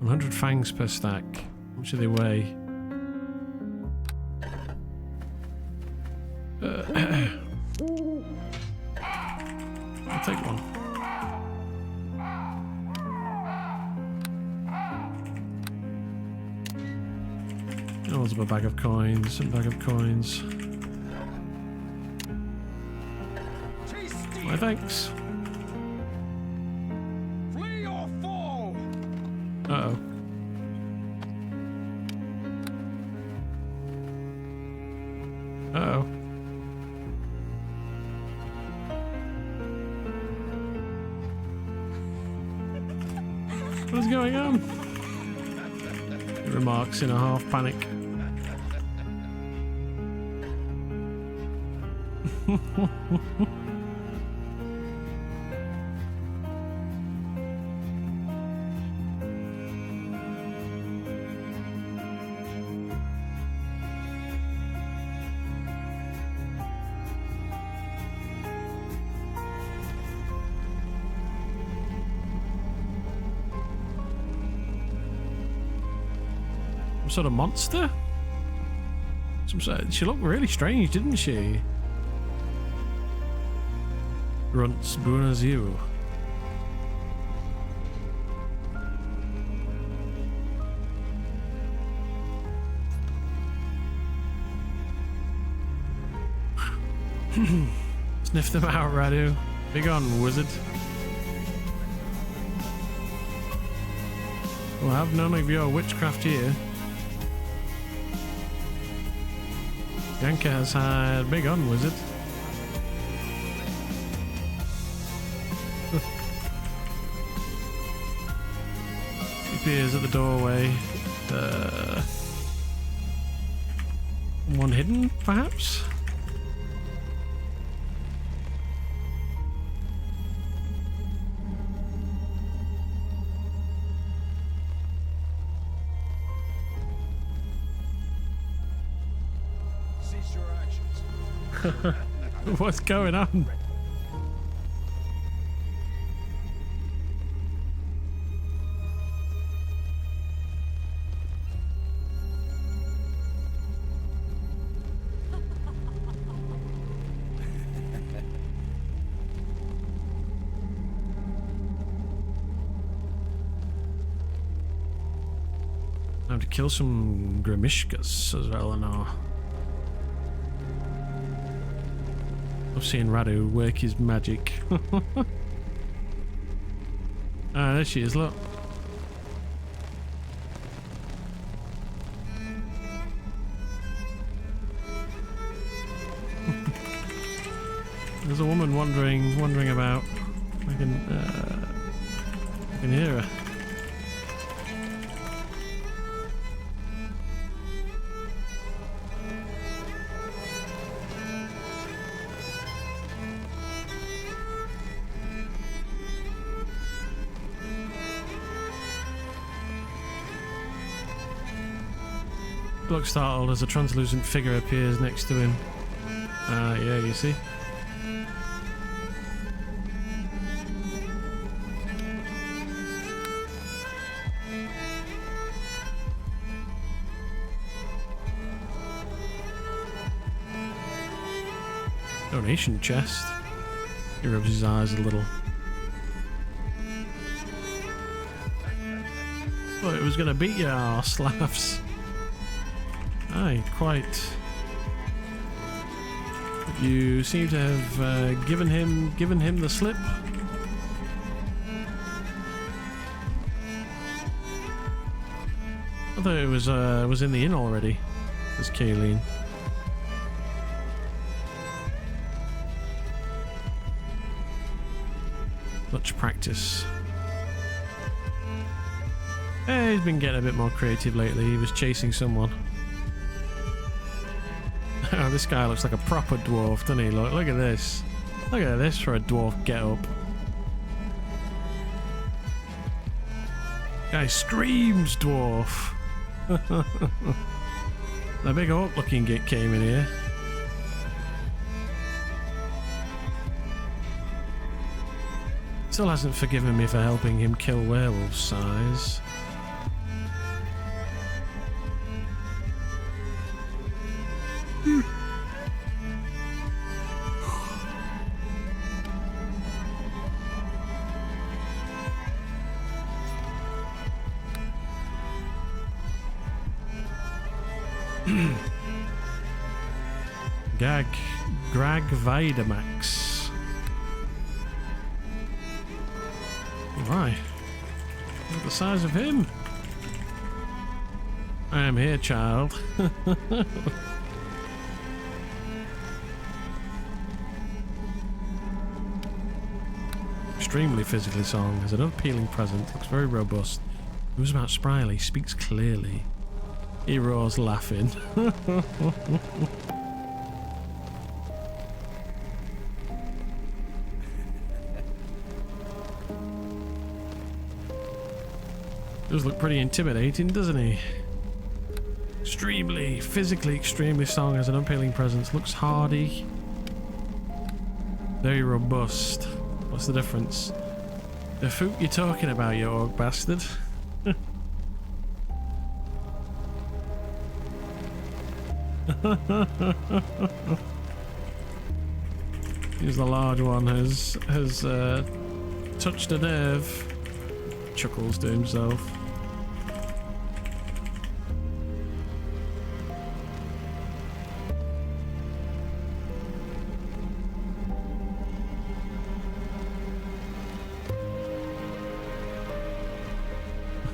$100 fangs per stack. How much do they weigh? I'll take one. Oh, there's a bag of coins. A bag of coins. Why, thanks. Flee or fall. Uh-oh. Uh-oh. What's going on? He remarks in a half panic. sort of monster? She looked really strange, didn't she? Grunts Buna Zero. Sniff them out, Radu. Big on, wizard. We'll have none of your witchcraft here. Yanka has had big on, wizard. He appears at the doorway. One hidden, perhaps? What's going on? Time to kill some Grimishkas as well, and I've seen Radu work his magic. Ah, there she is, look. There's a woman wandering about. I can hear her. Looks startled as a translucent figure appears next to him. Yeah, you see? Donation chest. He rubs his eyes a little. Thought it was gonna beat your arse, laughs. Aye, quite. You seem to have given him the slip. I thought it was in the inn already. This Kayleen. Much practice. He's been getting a bit more creative lately. He was chasing someone. Oh, this guy looks like a proper dwarf, doesn't he? Look at this. Look at this for a dwarf get-up. Guy screams dwarf. The big orc-looking git came in here. Still hasn't forgiven me for helping him kill werewolf size. Grag Vidamax. Why? Look at the size of him. I am here, child. Extremely physically song. Has an unappealing presence. Looks very robust. Moves about spryly. Speaks clearly. He roars laughing. Does look pretty intimidating, doesn't he? Extremely, physically extremely strong, has an unappealing presence, looks hardy. Very robust. What's the difference? The food you're talking about, you orc bastard. He's the large one has touched a nerve. Chuckles to himself.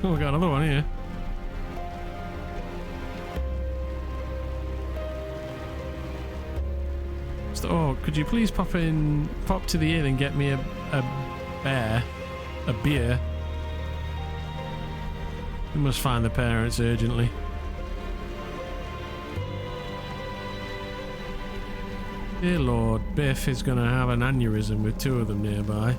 Oh, we got another one here. So, oh, could you please pop to the inn and get me a beer? We must find the parents urgently. Dear Lord, Biff is gonna have an aneurysm with two of them nearby.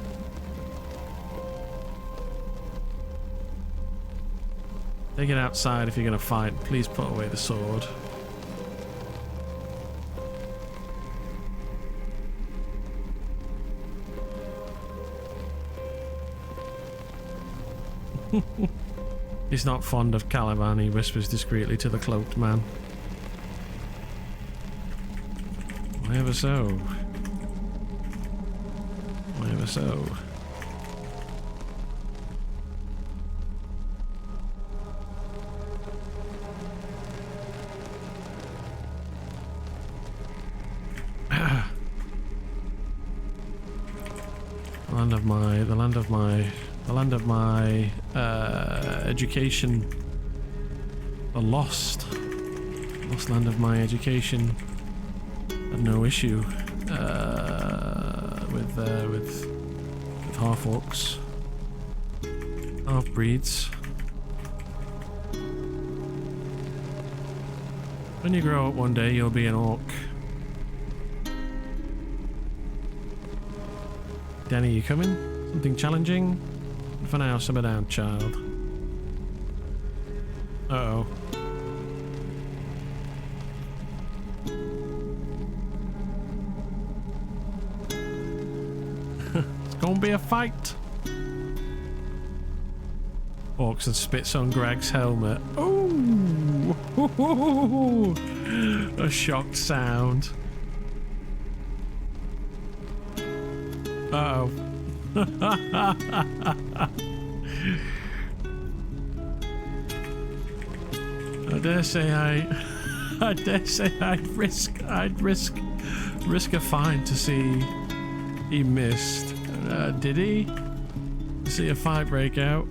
Take it outside if you're gonna fight. Please put away the sword. He's not fond of Caliban, he whispers discreetly to the cloaked man. Why ever so? Why ever so? The land of my education. The lost land of my education. Had no issue with half orcs, half breeds. When you grow up one day, you'll be an orc. Danny, you coming? Something challenging? For now, simmer down, child. Uh-oh. It's gonna be a fight. Orcs and spits on Greg's helmet. Ooh! A shocked sound. Uh-oh. I dare say I'd risk a fine to see he missed. Did he? See a fight break out?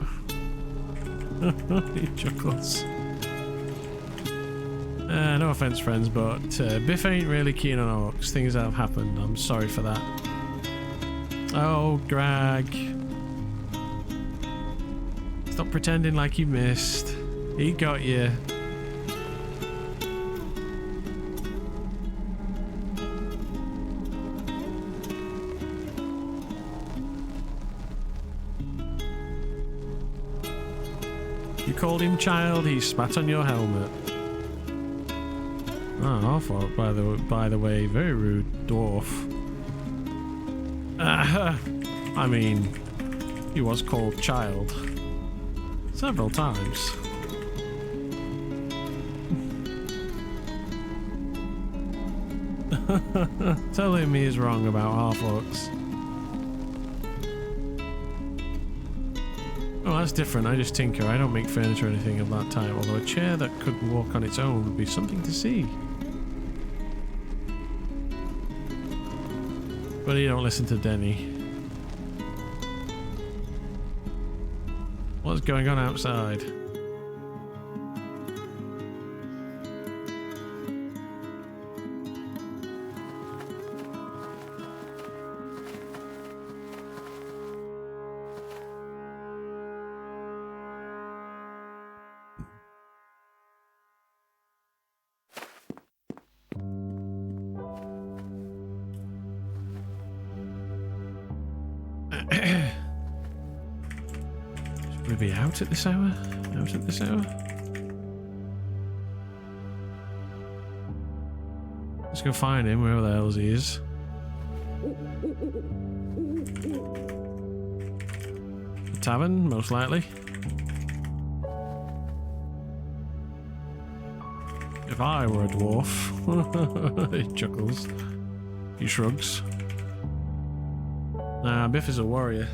He chuckles. No offense, friends, but Biff ain't really keen on orcs. Things that have happened. I'm sorry for that. Oh, Greg. Stop pretending like you missed. He got you. You called him child, he spat on your helmet. Oh, awful, by the way, very rude dwarf. I mean, he was called child several times. Tell him he's wrong about half-orcs. Oh, that's different. I just tinker. I don't make furniture or anything of that type, although a chair that could walk on its own would be something to see. But you don't listen to Denny. What's going on outside? Should we be out at this hour? Out at this hour? Let's go find him, wherever the hell he is. The tavern, most likely. If I were a dwarf. He chuckles. He shrugs. Nah, Biff is a warrior.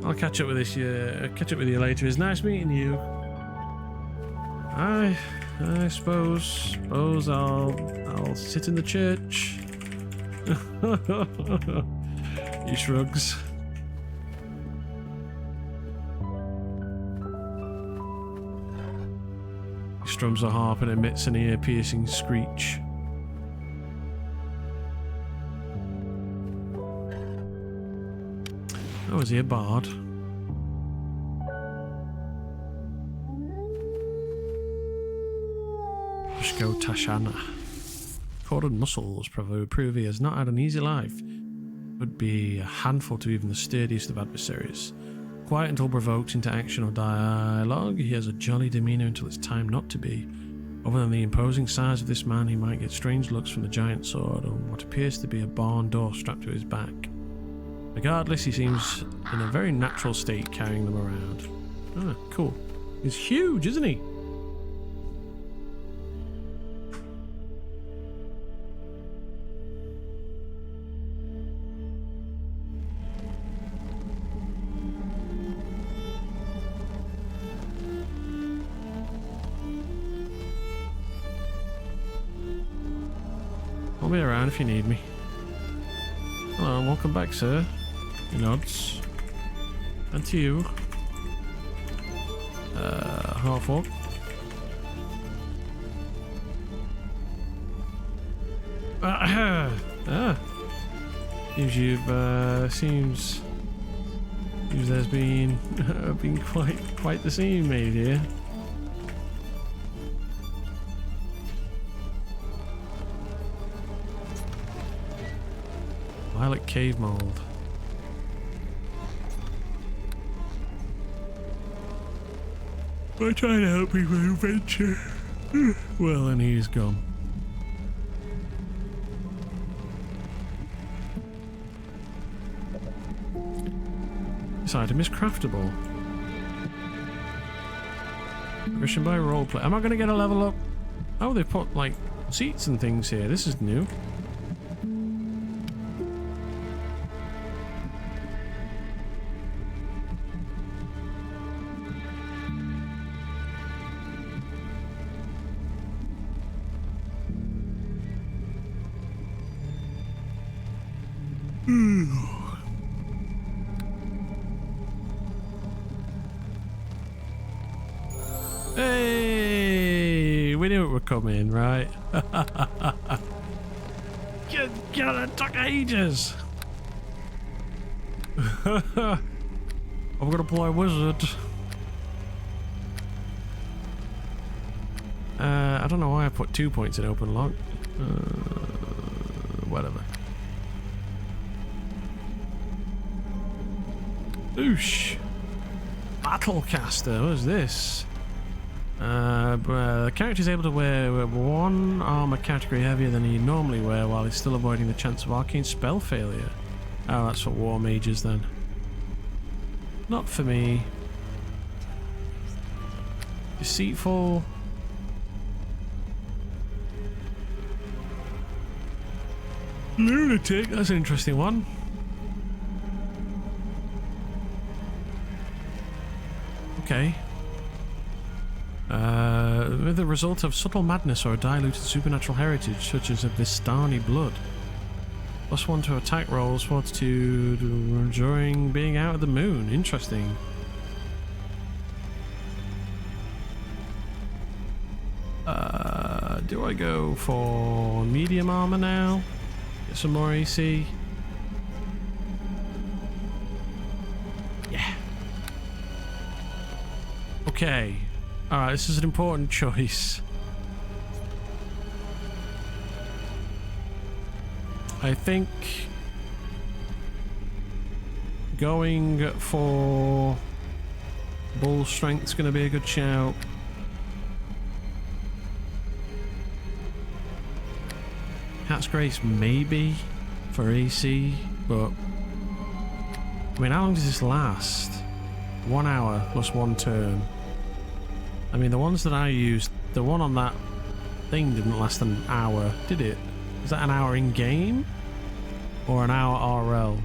I'll catch up with this. Catch up with you later. It's nice meeting you. I suppose I'll sit in the church. He shrugs. He strums a harp and emits an ear-piercing screech. Oh, is he a bard? Go Tashana. Corded muscles prove he has not had an easy life. Would be a handful to even the sturdiest of adversaries. Quiet until provoked into action or dialogue, he has a jolly demeanour until it's time not to be. Other than the imposing size of this man, he might get strange looks from the giant sword on what appears to be a barn door strapped to his back. Regardless, he seems in a very natural state carrying them around. Ah, cool. He's huge, isn't he? I'll be around if you need me. Hello, welcome back, sir. He nods. And to you. Half walk. Seems there's been quite the scene made here. Violet cave mold. I tried to help you with adventure. Well, and he's gone. This item is craftable. Progression by roleplay. Am I going to get a level up? Oh, they put like seats and things here. This is new. Hey, we knew it would come in, right? It took ages. I'm gonna play wizard. I don't know why I put 2 points in open lock. Whatever. Oosh. Battlecaster, what is this? The character is able to wear one armor category heavier than he'd normally wear while he's still avoiding the chance of arcane spell failure. Oh, that's for war mages then. Not for me. Deceitful. Lunatic, that's an interesting one. Okay. With the result of subtle madness or a diluted supernatural heritage, such as a Vistani blood. +1 to attack rolls, fortitude during being out of the moon. Interesting. Do I go for medium armor now? Get some more AC. Yeah. Okay. Alright, this is an important choice. I think going for bull strength is going to be a good shout. Cat's Grace maybe for AC, but I mean, how long does this last? 1 hour plus 1 turn. I mean, the ones that I used, the one on that thing didn't last an hour, did it? Is that an hour in game or an hour RL?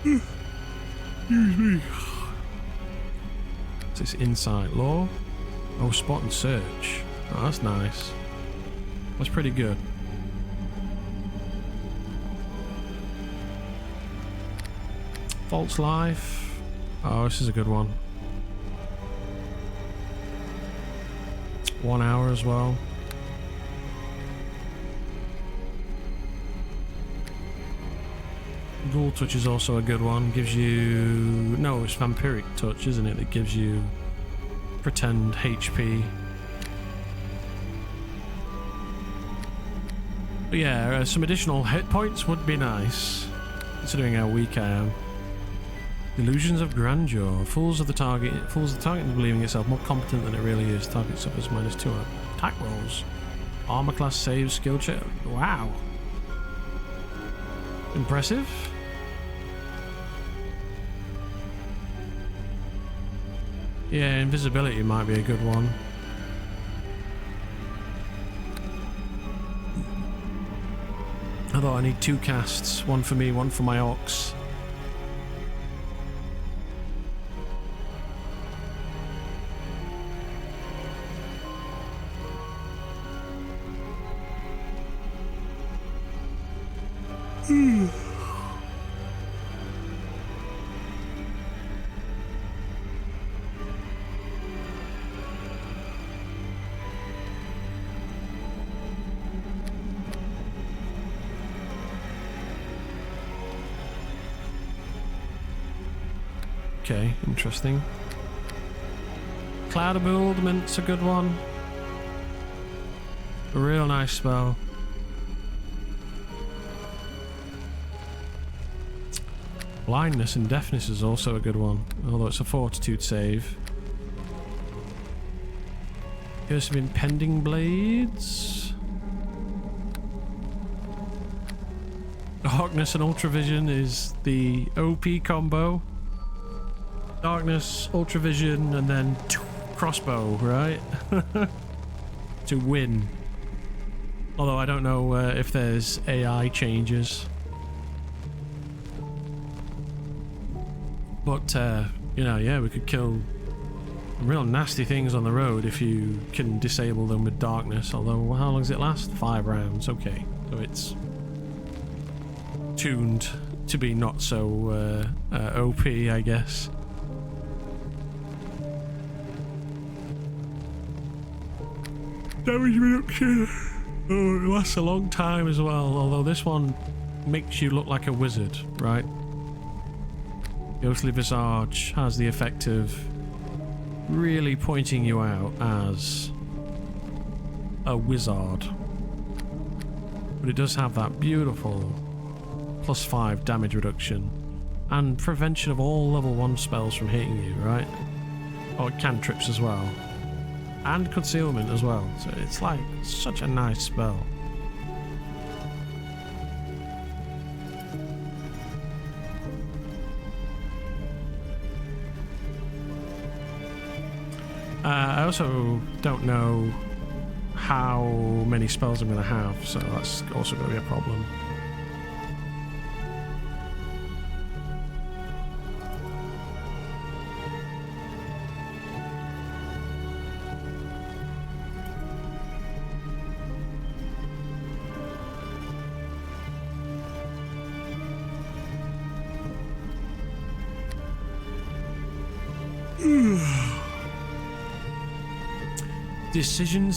Excuse me. Is this insight law? Oh, spot and search. Oh, that's nice. That's pretty good. False life. Oh, this is a good one. 1 hour as well. Ghoul touch is also a good one. Gives you... No, it's vampiric touch, isn't it? That gives you pretend HP. But yeah, some additional hit points would be nice, considering how weak I am. Illusions of grandeur. Fools the target into believing itself more competent than it really is. Target suffers -2 on attack rolls. Armor class saves, skill check. Wow. Impressive. Yeah, invisibility might be a good one. Although I need 2 casts, one for me, one for my ox. Okay, interesting. Cloud of Bewilderment's a good one. A real nice spell. Blindness and Deafness is also a good one, although it's a Fortitude save. Here's some Impending Blades. Darkness and Ultravision is the OP combo. Darkness, Ultravision, and then crossbow, right? To win. Although I don't know if there's AI changes. But, you know, yeah, we could kill real nasty things on the road if you can disable them with darkness. Although, how long does it last? 5 rounds, okay. So it's tuned to be not so OP, I guess. Damage reduction. Oh, it lasts a long time as well, although this one makes you look like a wizard, right? Ghostly Visage has the effect of really pointing you out as a wizard. But it does have that beautiful +5 damage reduction and prevention of all level 1 spells from hitting you, right? Or cantrips as well. And concealment as well. So it's like such a nice spell. I also don't know how many spells I'm going to have, so that's also going to be a problem.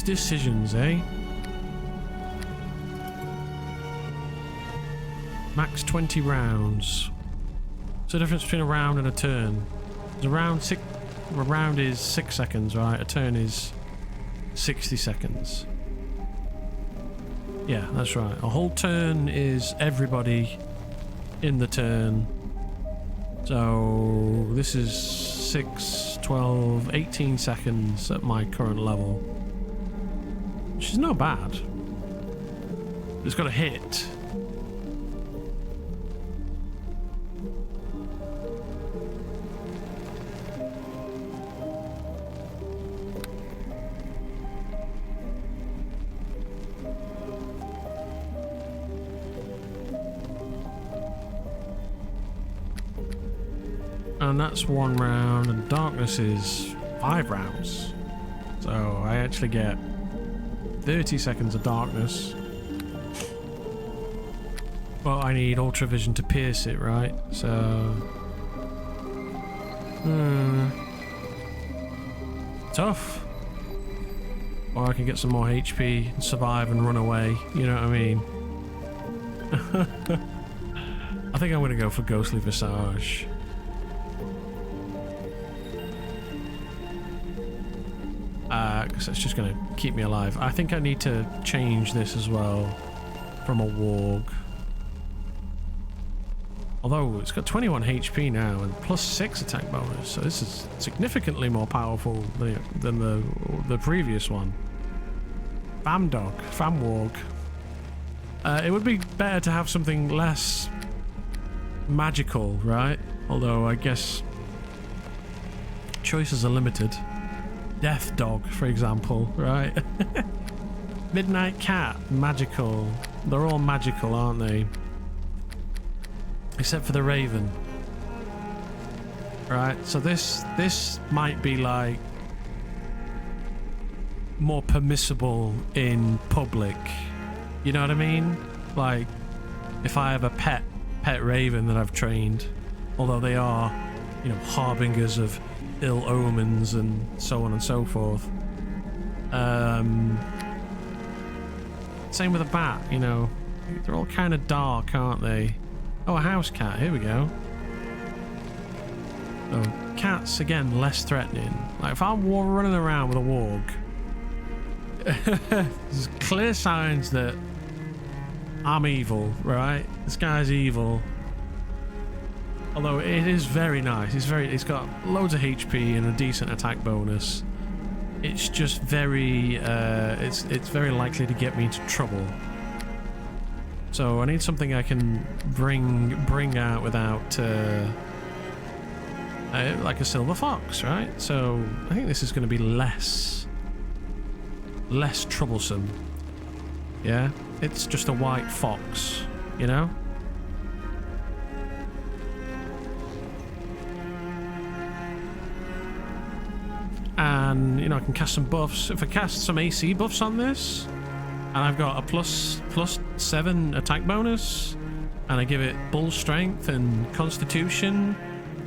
Decisions, eh? Max 20 rounds. What's the difference between a round and a turn? A round is 6 seconds, right? A turn is 60 seconds. Yeah, that's right. A whole turn is everybody in the turn. So this is 6, 12, 18 seconds at my current level. is not bad. It's got a hit. And that's 1 round, and darkness is 5 rounds. So I actually get 30 seconds of darkness. Well, I need ultravision to pierce it, right? So... tough. Or I can get some more HP and survive and run away. You know what I mean? I think I'm going to go for Ghostly Visage. Because that's just going to keep me alive. I think I need to change this as well from a warg. Although it's got 21 HP now and plus 6 attack bonus, so this is significantly more powerful than the previous one. Fam warg. It would be better to have something less magical, right? Although I guess choices are limited. Death Dog, for example, right? Midnight Cat, magical. They're all magical, aren't they? Except for the Raven. Right, so this might be like more permissible in public. You know what I mean? Like if I have a pet Raven that I've trained, although they are, you know, harbingers of ill omens and so on and so forth. Same with a bat, you know. They're all kind of dark, aren't they? Oh, a house cat. Here we go. So, cats, again, less threatening. Like, if I'm running around with a warg, there's clear signs that I'm evil, right? This guy's evil. Although it is very nice. It's got loads of HP and a decent attack bonus. It's just very it's very likely to get me into trouble. So I need something I can bring out without like a silver fox, right? So I think this is going to be less troublesome. Yeah, it's just a white fox, you know. And, you know, I can cast some buffs. If I cast some AC buffs on this, and I've got a plus 7 attack bonus, and I give it bull strength and constitution,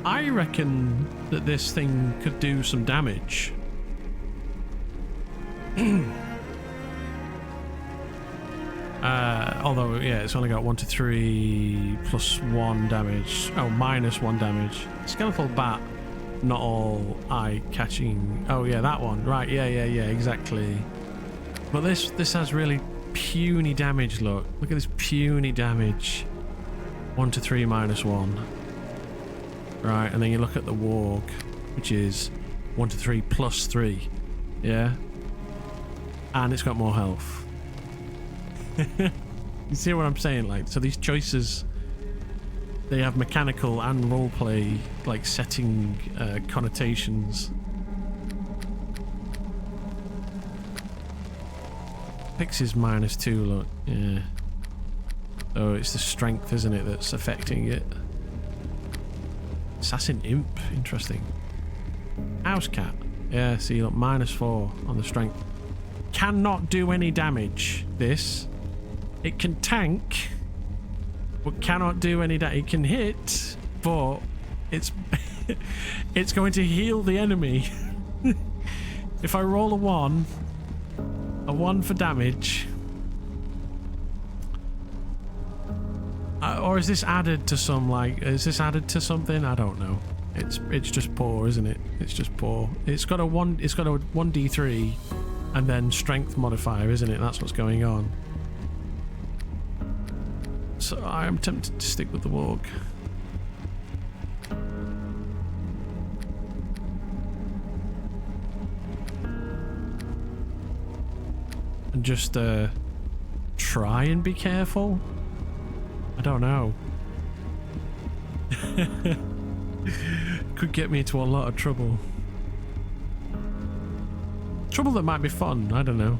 I reckon that this thing could do some damage. Although, yeah, it's only got 1 to 3 plus 1 damage. Oh, minus 1 damage. Skeletal bat. Not all eye-catching. Oh yeah, that one. Right, yeah, exactly. But this has really puny damage, look. Look at this puny damage. 1 to 3 minus 1. Right, and then you look at the warg, which is 1 to 3 plus 3. Yeah? And it's got more health. You see what I'm saying? Like, so these choices, they have mechanical and roleplay, like, setting connotations. Pixie's minus 2, look. Yeah. Oh, it's the strength, isn't it, that's affecting it. Assassin Imp. Interesting. House Cat. Yeah, see, look, minus 4 on the strength. Cannot do any damage, this. It can tank, but cannot do any damage. It can hit, but it's it's going to heal the enemy. If I roll a 1 for damage, or is this added to some, like, is this added to something? I don't know. It's just poor, isn't it? It's just poor. It's got a 1d3 and then strength modifier, isn't it? That's what's going on. So I am tempted to stick with the warg. and just try and be careful? I don't know. Could get me into a lot of trouble. Trouble that might be fun, I don't know.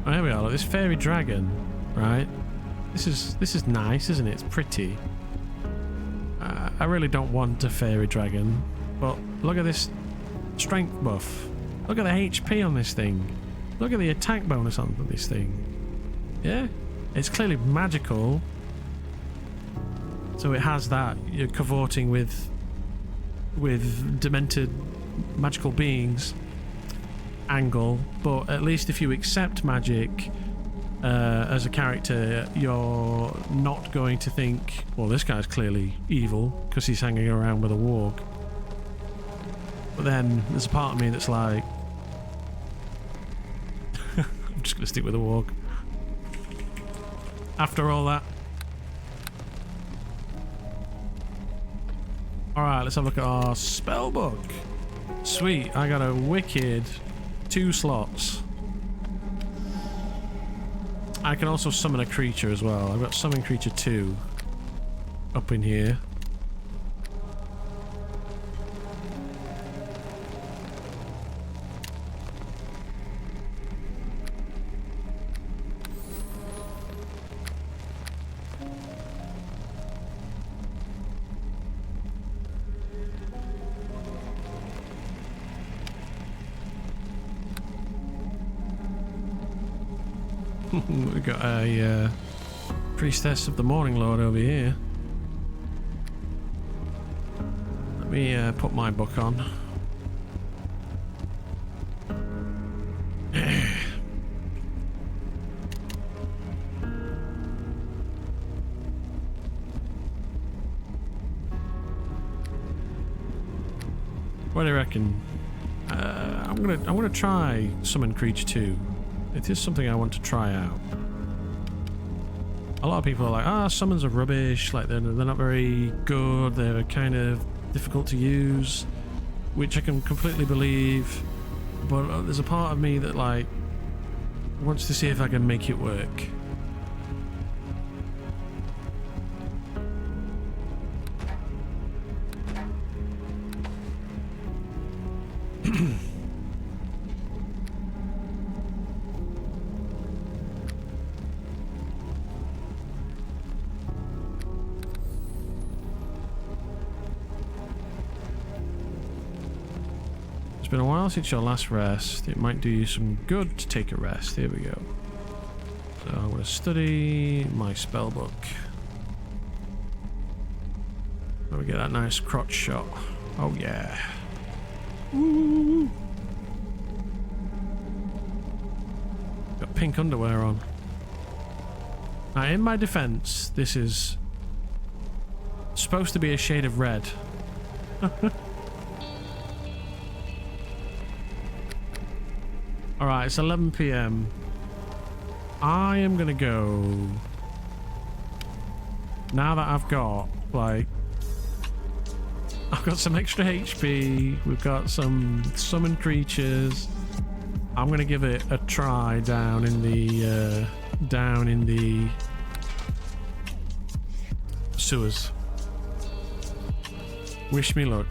Oh, here we are, look, this fairy dragon, right? This is nice, isn't it? It's pretty. I really don't want a fairy dragon, but look at this strength buff. Look at the HP on this thing. Look at the attack bonus on this thing. Yeah? It's clearly magical. So it has that. You're cavorting with demented magical beings angle, but at least if you accept magic as a character, you're not going to think, well, this guy's clearly evil because he's hanging around with a warg. But then there's a part of me that's like, I'm just gonna stick with a warg after all that. Alright, let's have a look at our spell book. Sweet, I got a wicked 2 slots. I can also summon a creature as well. I've got summon creature 2 up in here. We've got a priestess of the Morning Lord over here. Let me put my book on. What do you reckon? I'm gonna try summon creature 2. It is something I want to try out. A lot of people are like, ah, summons are rubbish, like they're not very good, they're kind of difficult to use, which I can completely believe, but there's a part of me that like wants to see if I can make it work. It's been a while since your last rest. It might do you some good to take a rest. Here we go. So I'm going to study my spell book. Let me get that nice crotch shot. Oh yeah. Woo. Got pink underwear on. Now in my defense, this is supposed to be a shade of red. Alright, it's 11 PM. I am gonna go... Now that I've got, like... I've got some extra HP, we've got some summoned creatures. I'm gonna give it a try down in the sewers. Wish me luck.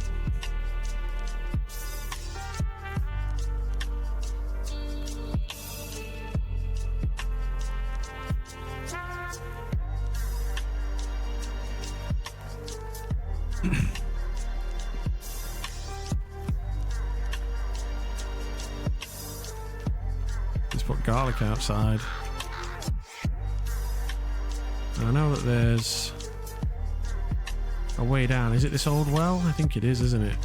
Just put garlic outside. I know that there's a way down. Is it this old well? I think it is, isn't it?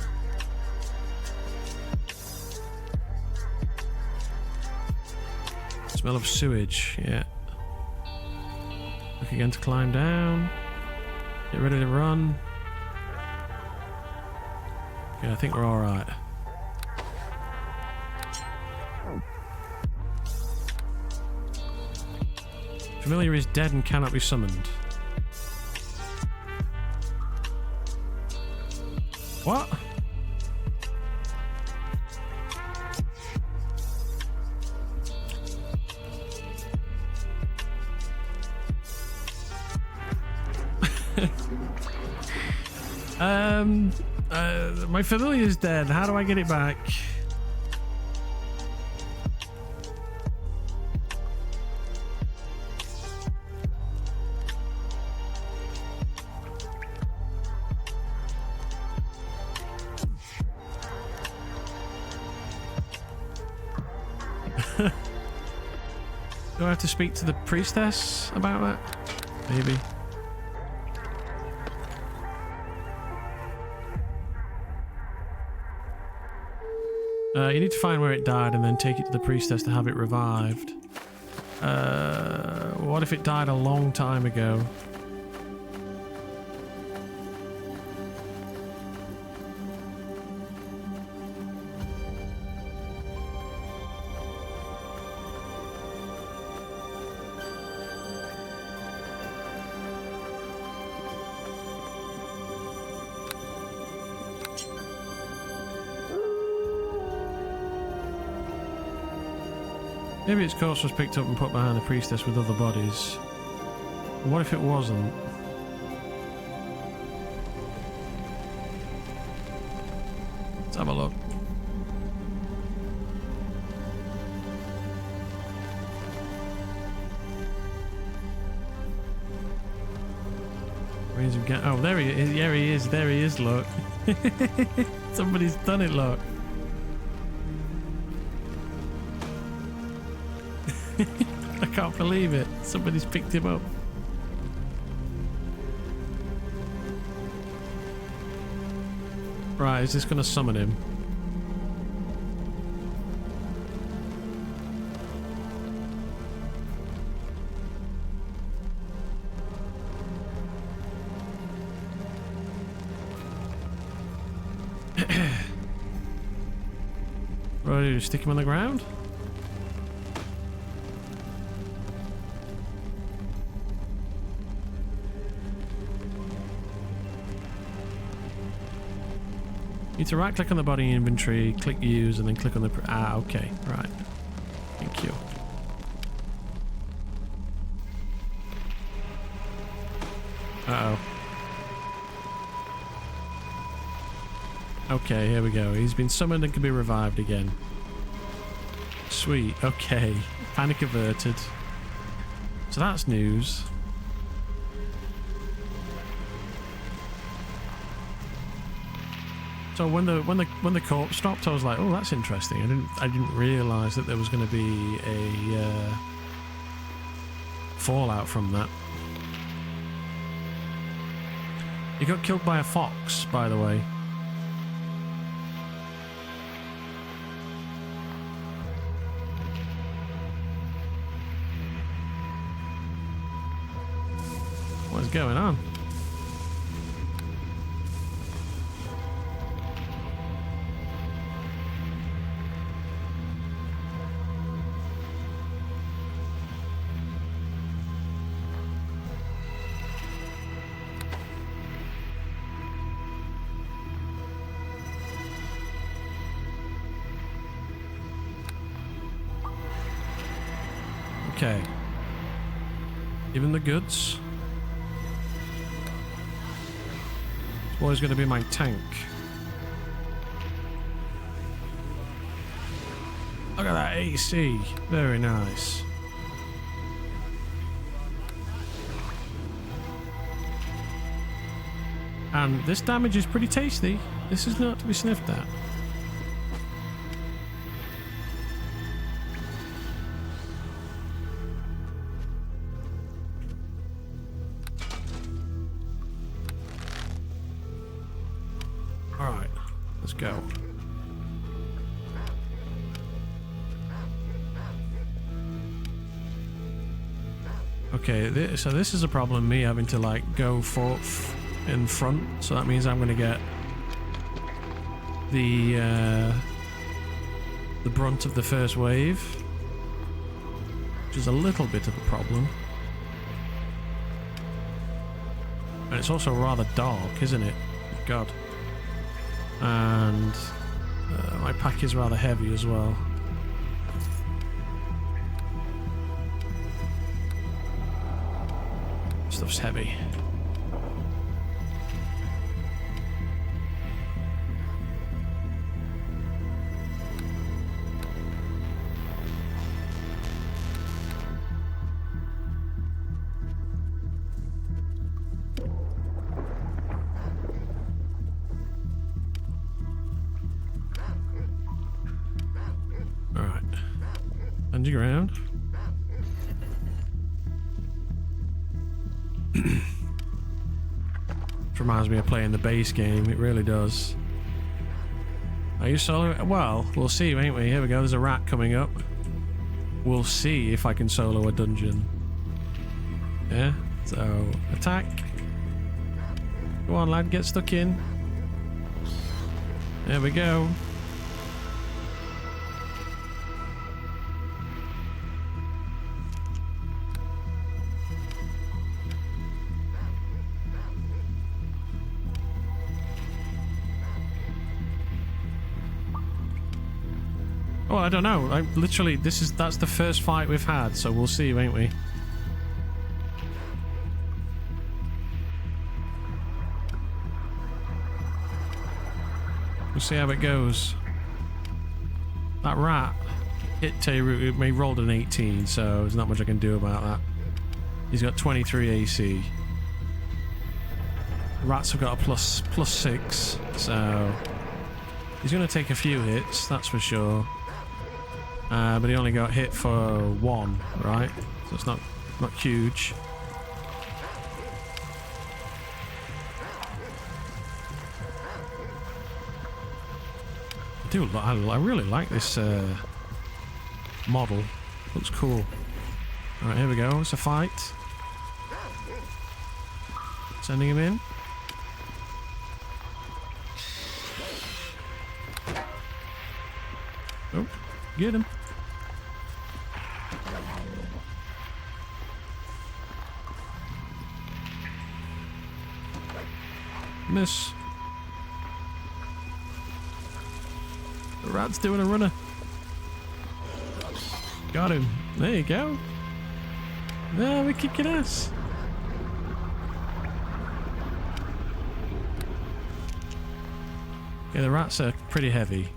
Smell of sewage, yeah. Look again to climb down. Get ready to run. Yeah, I think we're alright. Familiar is dead and cannot be summoned. What? My familiar's dead. How do I get it back? Do I have to speak to the priestess about that? Maybe. You need to find where it died and then take it to the priestess to have it revived. What if it died a long time ago? Maybe its corpse was picked up and put behind the priestess with other bodies. What if it wasn't? Let's have a look. Oh, there he is. Yeah, he is. There he is, look. Somebody's done it, look. I can't believe it. Somebody's picked him up. Right, is this going to summon him? What do I do? Stick him on the ground? You need to right click on the body inventory, click use, and then click on the... okay. Right. Thank you. Uh-oh. Okay, here we go. He's been summoned and can be revived again. Sweet. Okay. Panic averted. So that's news. So when the corpse stopped, I was like, "Oh, that's interesting." I didn't realise that there was going to be a fallout from that. He got killed by a fox, by the way. What's going on? Okay. Even the goods. This boy's going to be my tank. Look at that AC. Very nice. And this damage is pretty tasty. This is not to be sniffed at. Alright, let's go. Okay, so this is a problem, me having to like go forth in front, so that means I'm going to get the brunt of the first wave, which is a little bit of a problem. And it's also rather dark, isn't it? God. And my pack is rather heavy as well. Stuff's heavy. Alright. Stand your ground. Reminds me of playing the base game, it really does. Are you solo? Well, we'll see, ain't we? Here we go, there's a rat coming up. We'll see if I can solo a dungeon. Yeah, so attack. Go on, lad, get stuck in. There we go. Oh, I don't know. I literally, that's the first fight we've had, so we'll see, won't we? We'll see how it goes. That rat hit Tayroot. He rolled an 18, so there's not much I can do about that. He's got 23 AC. The rats have got a plus 6, so he's going to take a few hits, that's for sure. But he only got hit for 1, right? So it's not huge. I really like this model. Looks cool. Alright, here we go. It's a fight. Sending him in. Oh, get him. Miss. The rat's doing a runner. Got him. There you go. There, we're kicking ass. Yeah, the rats are pretty heavy.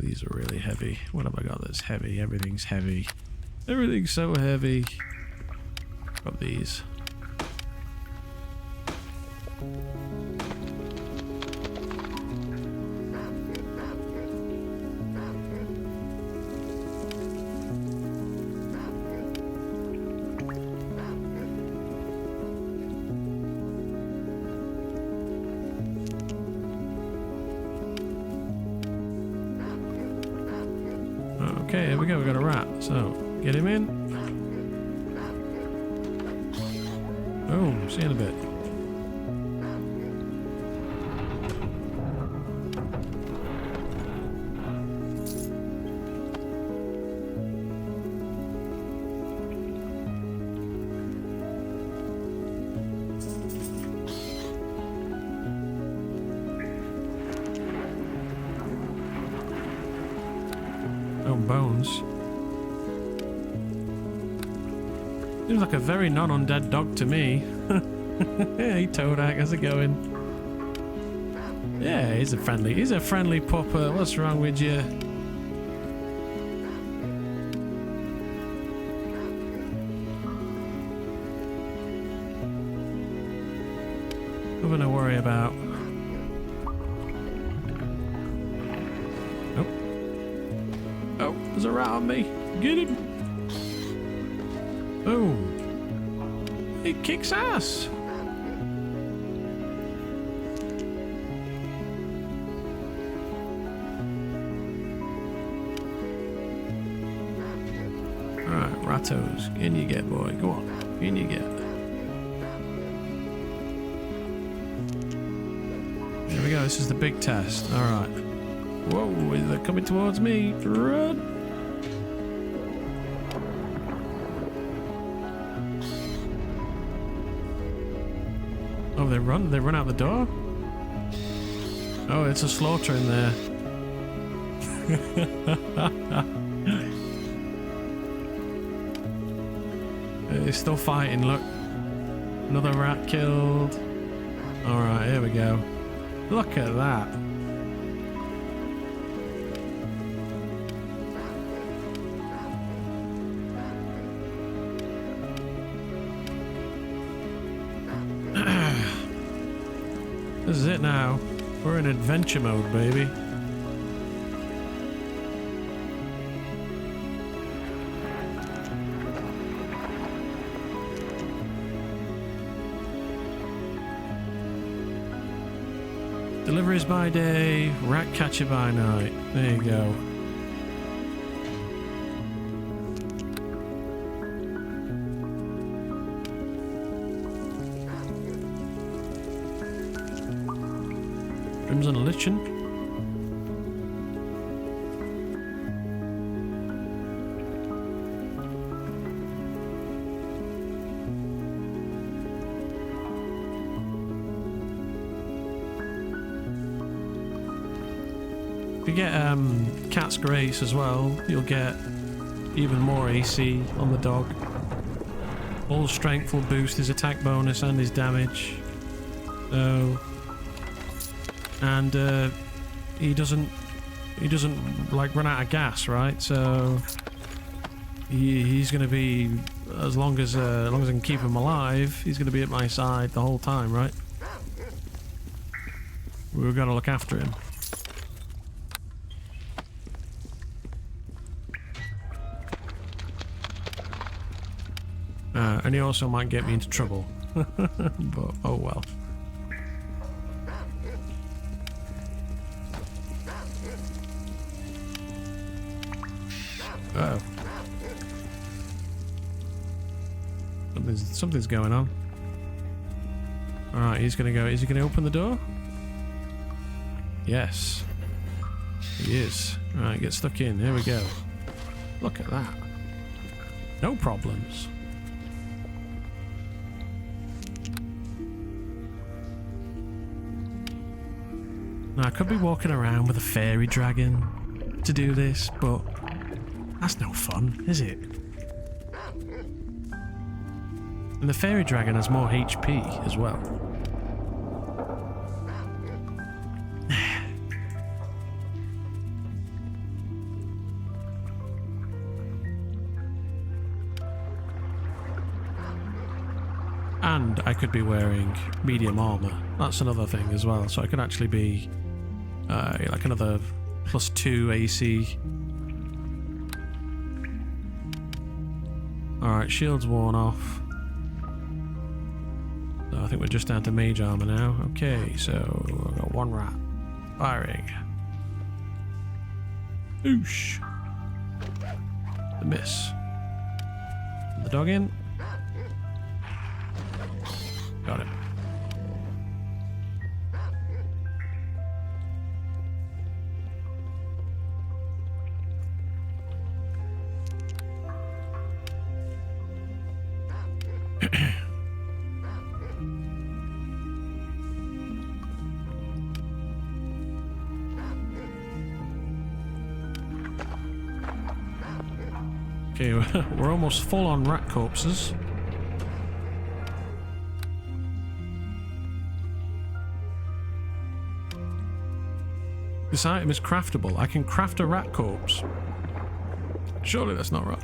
These are really heavy. What have I got that's heavy? Everything's heavy. Everything's so heavy. Got these. Okay, here we go. We got a rat. So, get him in. Boom. See you in a bit. Oh, bones. Seems like a very non-undead dog to me. Hey, Toadak, how's it going? Yeah, he's a friendly pupper. What's wrong with you? Nothing to worry about. Oh, there's a rat on me. Get him. Boom. He kicks ass. Alright, rattos. In you get, boy. Go on. In you get. There we go. This is the big test. Alright. Whoa, they're coming towards me. Run! Oh, they run out the door? Oh, it's a slaughter in there. They're still fighting, look. Another rat killed. Alright, here we go. Look at that. This is it now. We're in adventure mode, baby. Deliveries by day, rat catcher by night. There you go. Crimson Lichen. If you get Cat's Grace as well, you'll get even more AC on the dog. All strength will boost his attack bonus and his damage. So, and he doesn't like run out of gas, right? So he's going to be, as long as I can keep him alive, he's going to be at my side the whole time, right? We've got to look after him. And he also might get me into trouble. But oh well. Uh-oh. Something's going on. Alright, he's gonna go. Is he gonna open the door? Yes. He is. Alright, get stuck in. Here we go. Look at that. No problems. Now, I could be walking around with a fairy dragon to do this, but that's no fun, is it? And the fairy dragon has more HP as well. And I could be wearing medium armor. That's another thing as well. So I could actually be like another +2 AC. Alright, shield's worn off. So I think we're just down to mage armor now. Okay, so I've got one rat. Firing. Oosh. The miss. The dog in. Got him. Okay, we're almost full on rat corpses. This item is craftable. I can craft a rat corpse. Surely that's not right.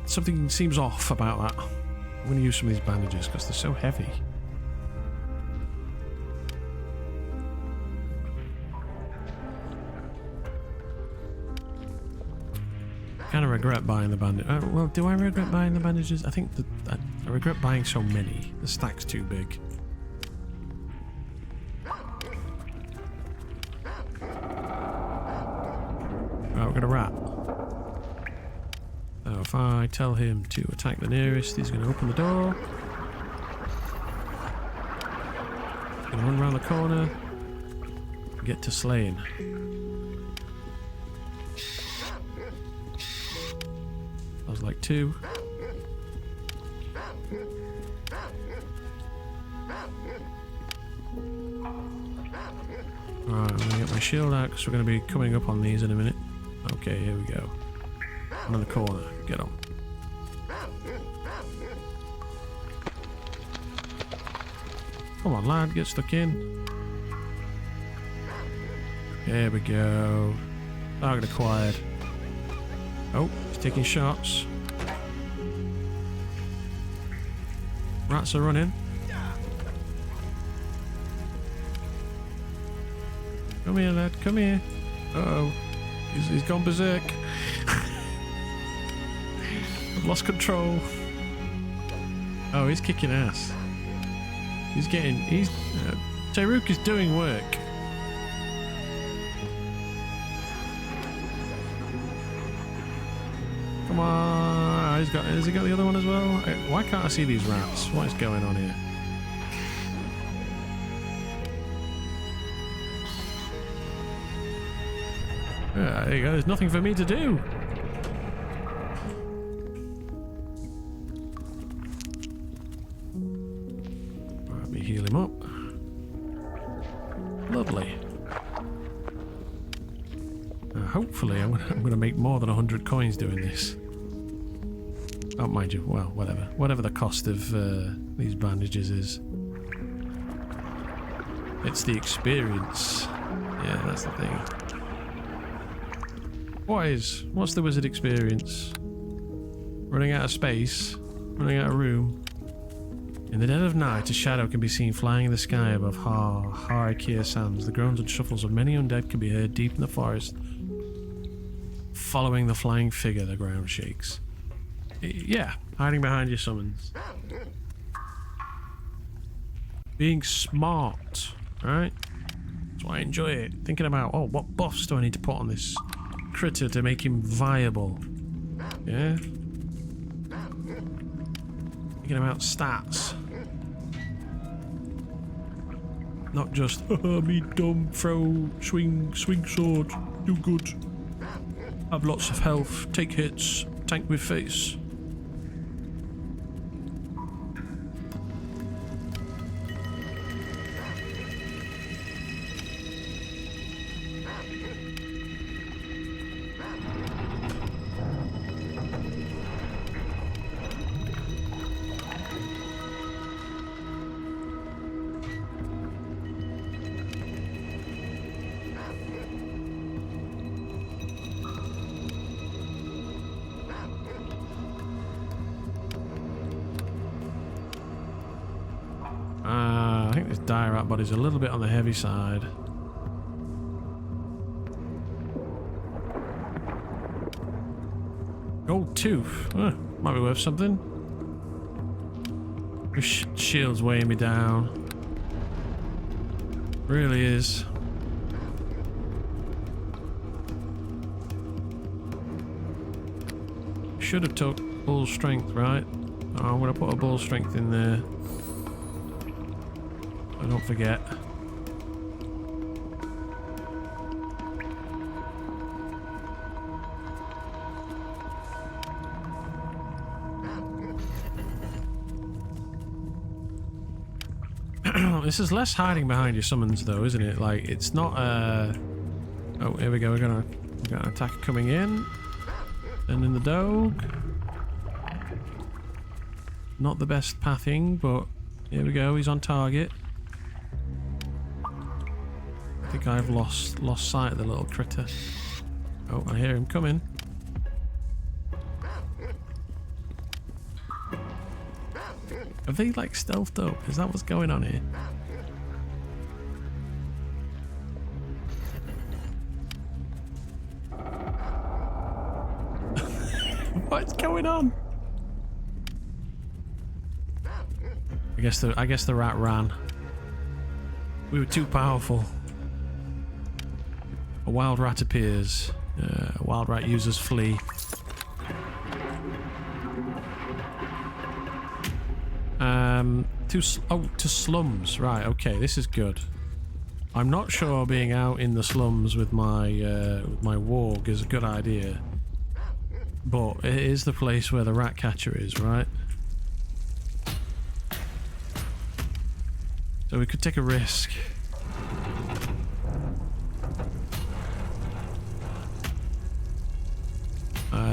Something seems off about that. I'm going to use some of these bandages because they're so heavy. Kind of regret buying the bandage. Well, do I regret buying the bandages? I think that I regret buying so many. The stack's too big. Right, we've got a rat. So if I tell him to attack the nearest, he's going to open the door. He's going to run around the corner. And get to slaying. That was like 2. Alright, I'm gonna get my shield out because we're gonna be coming up on these in a minute. Okay, here we go. I'm in the corner. Get on. Come on, lad, get stuck in. There we go. Target acquired. Oh, he's taking shots. Rats are running. Come here, lad, come here. Uh-oh. He's gone berserk. I've lost control. Oh, he's kicking ass. Tyruk is doing work. Come on. Has he got the other one as well? Why can't I see these rats? What is going on here? There you go, there's nothing for me to do. Let me heal him up. Lovely. Hopefully I'm gonna make more than 100 coins doing this. Oh, mind you, well, whatever. Whatever the cost of these bandages is. It's the experience. Yeah, that's the thing. What's the wizard experience? Running out of space? Running out of room? In the dead of night, a shadow can be seen flying in the sky above Harakir Sands. The groans and shuffles of many undead can be heard deep in the forest. Following the flying figure, the ground shakes. Yeah, hiding behind your summons. Being smart, right? That's why I enjoy it. Thinking about, oh, what buffs do I need to put on this critter to make him viable? Yeah? Thinking about stats. Not just, haha, me dumb, throw, swing sword, do good. Have lots of health, take hits, tank with face. I think this dire rat body's a little bit on the heavy side. Gold tooth. Might be worth something. This shield's weighing me down. Really is. Should have took bull strength, right? Oh, I'm gonna put a bull strength in there. I don't forget. This is less hiding behind your summons though, isn't it? Like, it's not oh, here we go, we got an attacker coming in. And in the dog. Not the best pathing, but here we go, he's on target. I think I've lost sight of the little critter. Oh, I hear him coming. Have they like stealthed up? Is that what's going on here? What's going on? I guess the rat ran. We were too powerful. A wild rat appears. A wild rat users flee. To slums. Right, okay, this is good. I'm not sure being out in the slums with my warg is a good idea. But it is the place where the rat catcher is, right? So we could take a risk.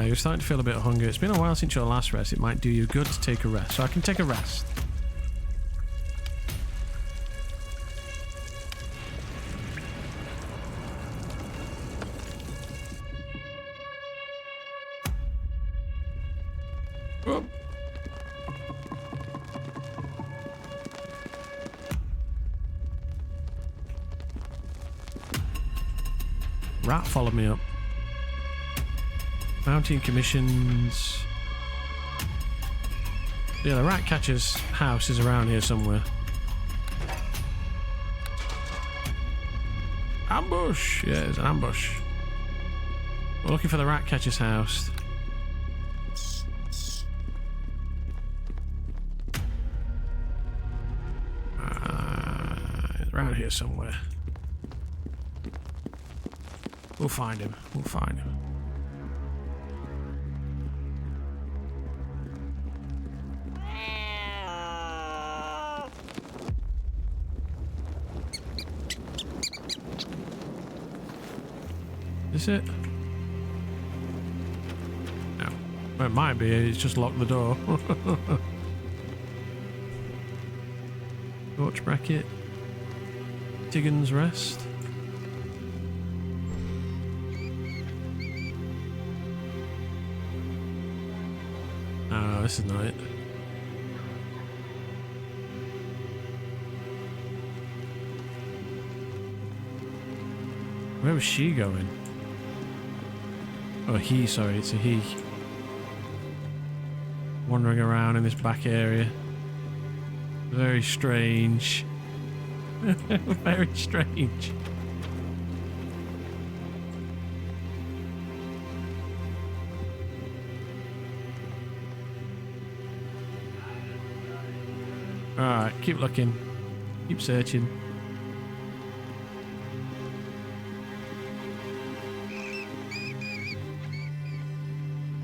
You're starting to feel a bit of hunger. It's been a while since your last rest. It might do you good to take a rest. So I can take a rest. Oh. Rat followed me up. Mounting commissions. Yeah, the rat catcher's house is around here somewhere. Ambush! Yeah, it's an ambush. We're looking for the rat catcher's house. It's around here somewhere. We'll find him. We'll find him. Is it? No. Well, it might be. It's just locked the door. Torch bracket. Tiggin's Rest. Oh, this is not it. Where was she going? Oh, he, sorry, it's a he. Wandering around in this back area. Very strange. Very strange. Alright, keep looking. Keep searching.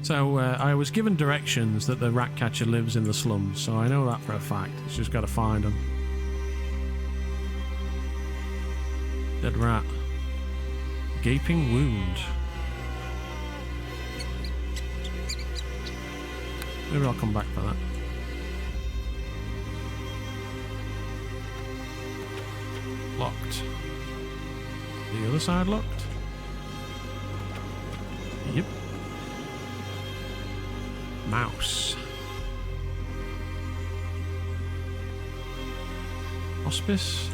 So, I was given directions that the rat catcher lives in the slums, so I know that for a fact. It's just got to find him. Dead rat. Gaping wound. Maybe I'll come back for that. Locked. The other side locked? Yep. Mouse. Hospice.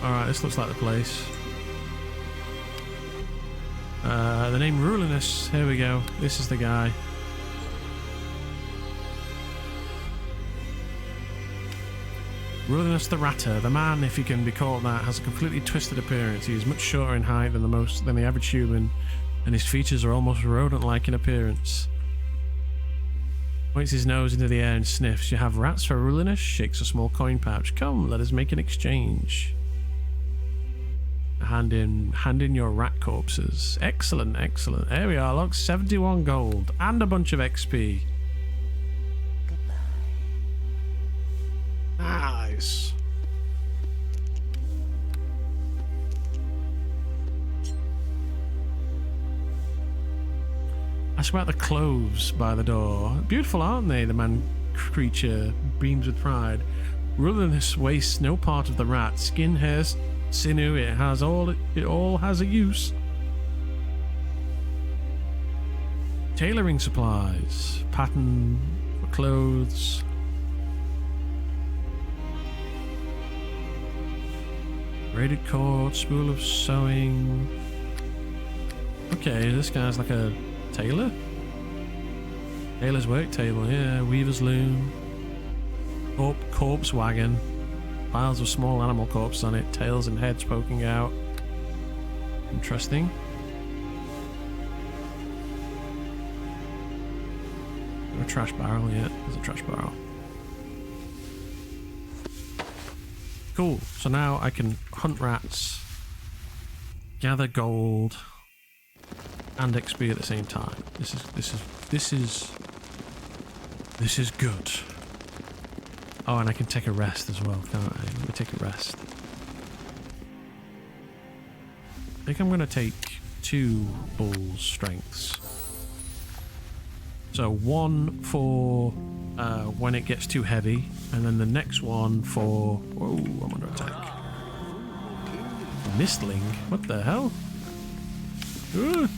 Alright, this looks like the place. The name Rulinous. Here we go. This is the guy. Rulinous the Ratter. The man, if he can be called that, has a completely twisted appearance. He is much shorter in height than the average human, and his features are almost rodent-like in appearance. Points his nose into the air and sniffs. You have rats for Rulinous? Shakes a small coin pouch. Come, let us make an exchange. Hand in your rat corpses. Excellent, excellent. There we are, log 71 gold and a bunch of XP. Nice. Ask about the clothes by the door. Beautiful, aren't they? The man creature beams with pride. Rulinous wastes no part of the rat. Skin, hair, sinew, it all has a use. Tailoring supplies. Pattern for clothes. Braided cord, spool of sewing. Okay, this guy's like a tailor? Tailor's work table, yeah. Weaver's loom. Corpse wagon. Piles of small animal corpses on it. Tails and heads poking out. Interesting. A trash barrel, yeah. There's a trash barrel. Cool. So now I can hunt rats, gather gold, and XP at the same time. This is good. Oh, and I can take a rest as well, can't I? Let me take a rest. think I'm going to take 2 bull's strengths. So 1 for when it gets too heavy, and then the next one for... Whoa, I'm under attack. Mistling? What the hell? Ugh.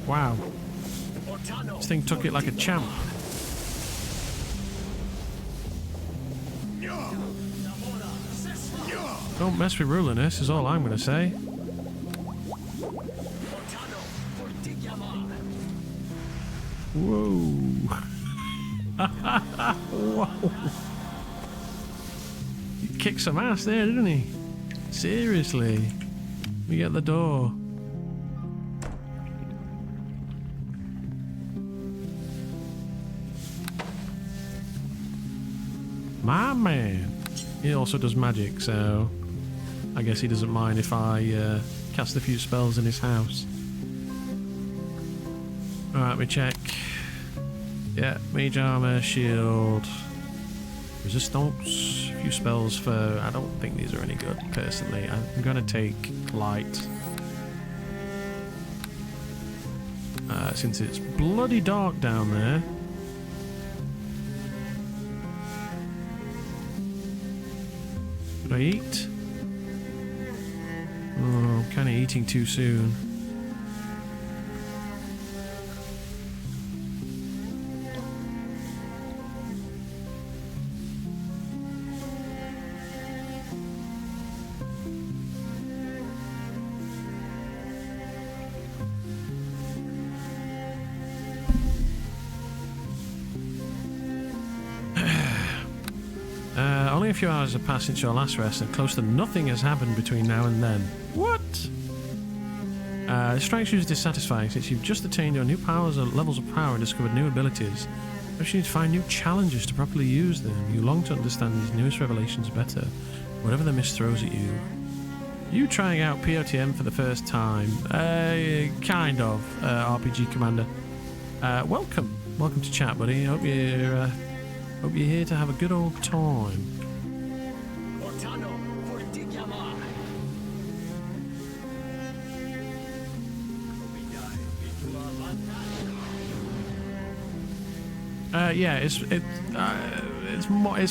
Wow. This thing took it like a champ. Don't mess with Ruliness is all I'm going to say. Whoa. Whoa. He kicked some ass there, didn't he? Seriously. We get the door. My man. He also does magic, so I guess he doesn't mind if I cast a few spells in his house. Alright, we check. Yeah, mage armor, shield, resistance, a few spells for... I don't think these are any good, personally. I'm gonna take light. Since it's bloody dark down there. Should I eat? Oh, I'm kind of eating too soon. Only a few hours have passed since your last rest, and close to nothing has happened between now and then. What? This strikes you as dissatisfying since you've just attained your new powers or levels of power and discovered new abilities. Perhaps you need to find new challenges to properly use them. You long to understand these newest revelations better, whatever the mist throws at you. You trying out POTM for the first time? Kind of, RPG Commander. Welcome. Welcome to chat, buddy. Hope you're here to have a good old time. Yeah, it's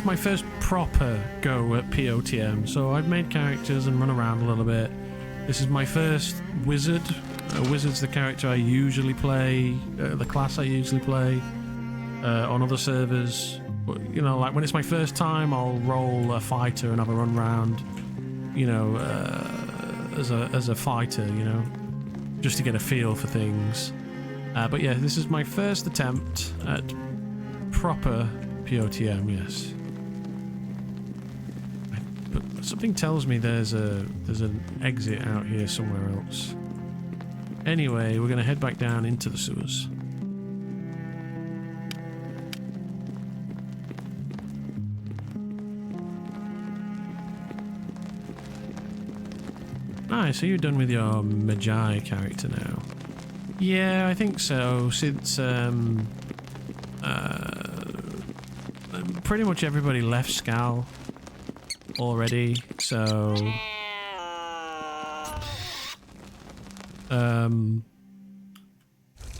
my first proper go at POTM, so I've made characters and run around a little bit. This is my first wizard. Wizard's the character I usually play, the class I usually play on other servers. But, you know, like when it's my first time, I'll roll a fighter and have a run round, you know, as a fighter, you know, just to get a feel for things. But yeah, this is my first attempt at proper POTM, yes. But something tells me there's an exit out here somewhere else. Anyway, we're going to head back down into the sewers. Nice, so you're done with your Magi character now? Yeah, I think so, since pretty much everybody left Scal already, so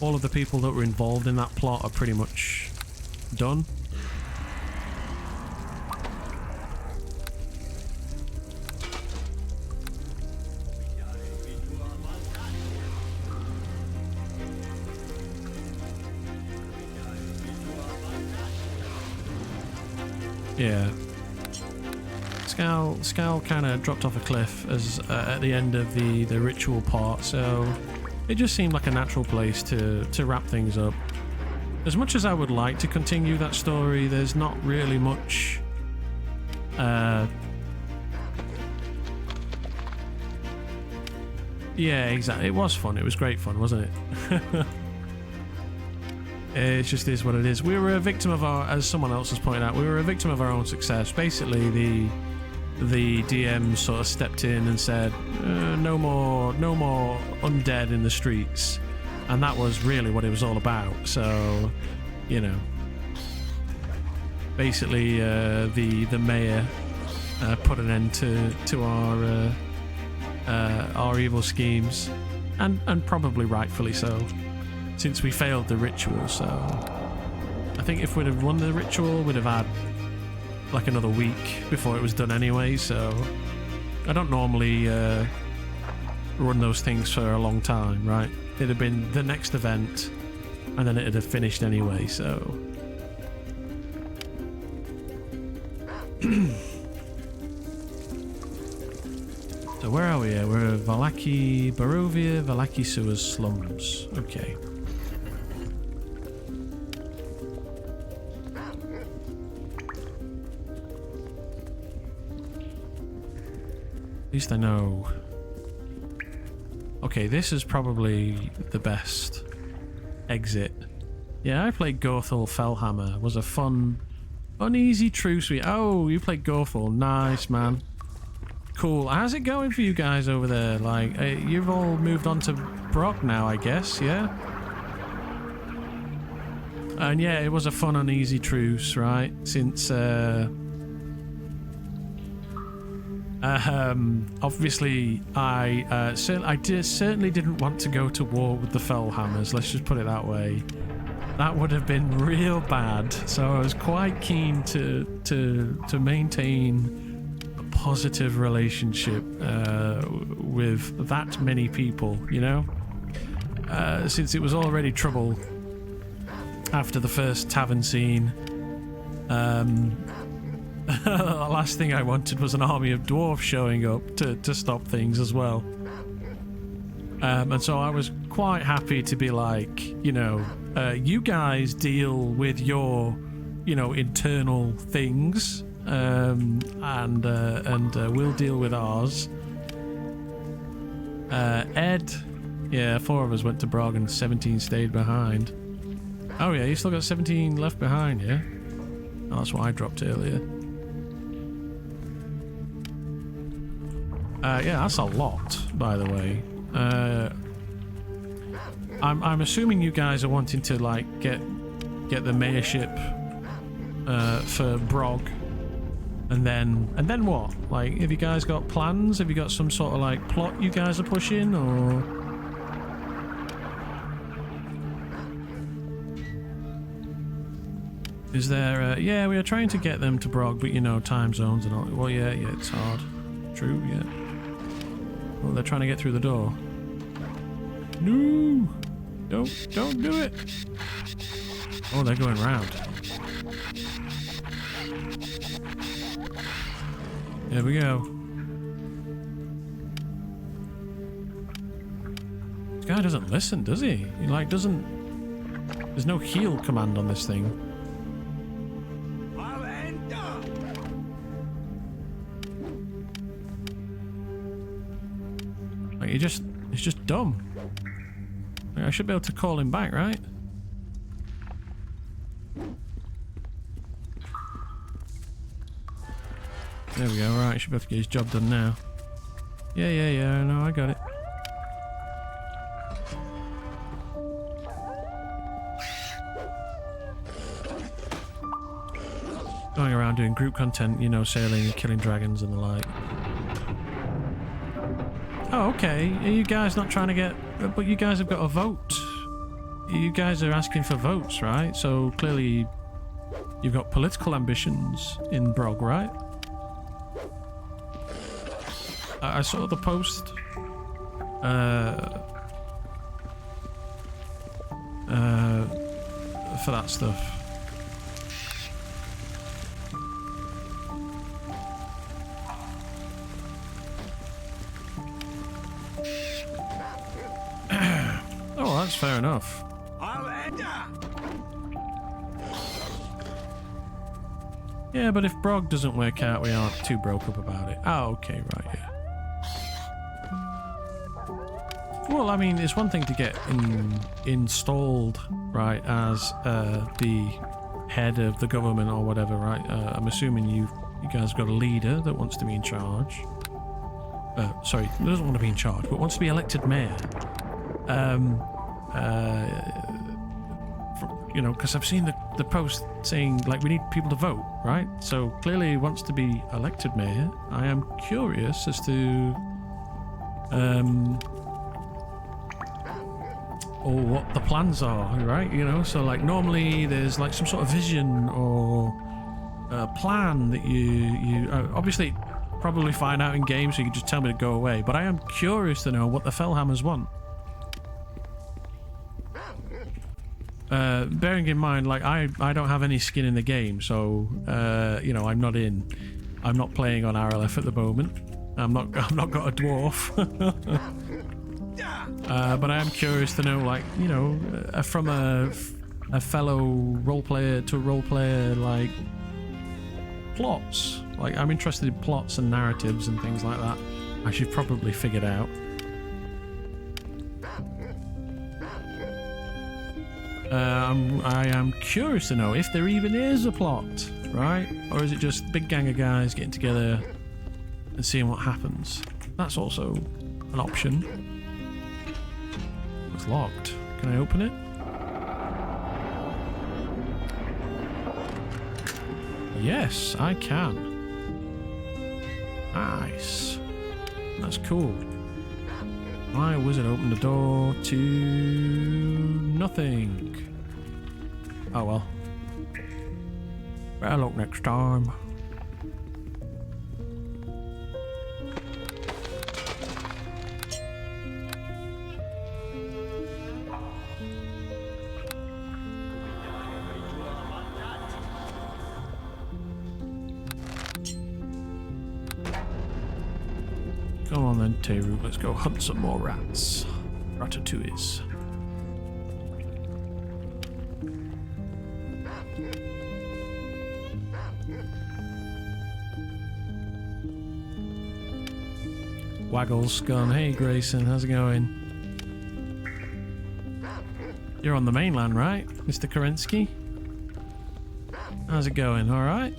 all of the people that were involved in that plot are pretty much done. Yeah. Scal kind of dropped off a cliff as at the end of the ritual part, so it just seemed like a natural place to wrap things up. As much as I would like to continue that story, there's not really much yeah, exactly. It was fun. It was great fun, wasn't it? It just is what it is. We were a victim of our, as someone else has pointed out, we were a victim of our own success. Basically, the DM sort of stepped in and said, no more undead in the streets. And that was really what it was all about. So, you know, basically the mayor put an end to our evil schemes, and probably rightfully so, since we failed the ritual. So I think if we'd have won the ritual, we'd have had like another week before it was done anyway. So I don't normally run those things for a long time, right? It'd have been the next event and then it'd have finished anyway. So so where are we here? We're at Barovia, Valaki Sewers Slums. Okay. At least I know. Okay, this is probably the best exit. Yeah, I played Gothel Fellhammer. It was a fun, uneasy truce. Oh, you played Gothel. Nice, man. Cool. How's it going for you guys over there? Like, you've all moved on to Brock now, I guess, yeah? And yeah, it was a fun, uneasy truce, right? Since, obviously, I certainly didn't want to go to war with the Fellhammers. Let's just put it that way. That would have been real bad. So I was quite keen to maintain a positive relationship with that many people, you know, since it was already trouble after the first tavern scene. The last thing I wanted was an army of dwarves showing up to stop things as well. And so I was quite happy to be like, you know, you guys deal with your, you know, internal things, and we'll deal with ours. Ed, yeah, 4 of us went to Brog and 17 stayed behind. Oh yeah, you still got 17 left behind, yeah? Oh, that's what I dropped earlier. Yeah, that's a lot, by the way. I'm assuming you guys are wanting to like get the mayorship for Brog, and then what? Like, have you guys got plans? Have you got some sort of like plot you guys are pushing, or? Is there? Yeah, we are trying to get them to Brog, but you know, time zones and all. Well, yeah, it's hard. True, yeah. Oh, they're trying to get through the door. No! Don't do it! Oh, they're going round. There we go. This guy doesn't listen, does he? He like doesn't... There's no heal command on this thing. Like, he's just dumb. Like, I should be able to call him back, right? There we go, right, he should be able to get his job done now. Yeah, no, I got it. Going around doing group content, you know, sailing and killing dragons and the like. Oh, okay. Are you guys not trying to get... But you guys have got a vote. You guys are asking for votes, right? So clearly you've got political ambitions in Brog, right? I saw the post. For that stuff. Oh, that's fair enough. Yeah, but if Brog doesn't work out, we aren't too broke up about it. Oh, okay, right, yeah. Well, I mean, it's one thing to get installed, right, as the head of the government or whatever, right? I'm assuming you guys got a leader that wants to be in charge. Sorry, doesn't want to be in charge, but wants to be elected mayor. You know, because I've seen the post saying, like, we need people to vote, right? So clearly he wants to be elected mayor. I am curious as to or what the plans are, right? You know, so like normally there's like some sort of vision or plan that you obviously probably find out in game, so you can just tell me to go away. But I am curious to know what the Fellhammers want. Bearing in mind, like I don't have any skin in the game, so you know, I'm not playing on RLF at the moment. I've not got a dwarf. But I am curious to know, like, you know, from a fellow role player to role player, like plots. Like, I'm interested in plots and narratives and things like that. I should probably figure it out. I am curious to know if there even is a plot, right? Or is it just a big gang of guys getting together and seeing what happens? That's also an option. It's locked. Can I open it? Yes, I can. Nice. That's cool. My wizard opened the door to nothing. Oh well. Better luck next time. Come on then, Tayroot, let's go hunt some more rats. Ratatouilles. Waggle's gone. Hey Grayson, how's it going? You're on the mainland, right, Mr. Kerensky? How's it going? Alright?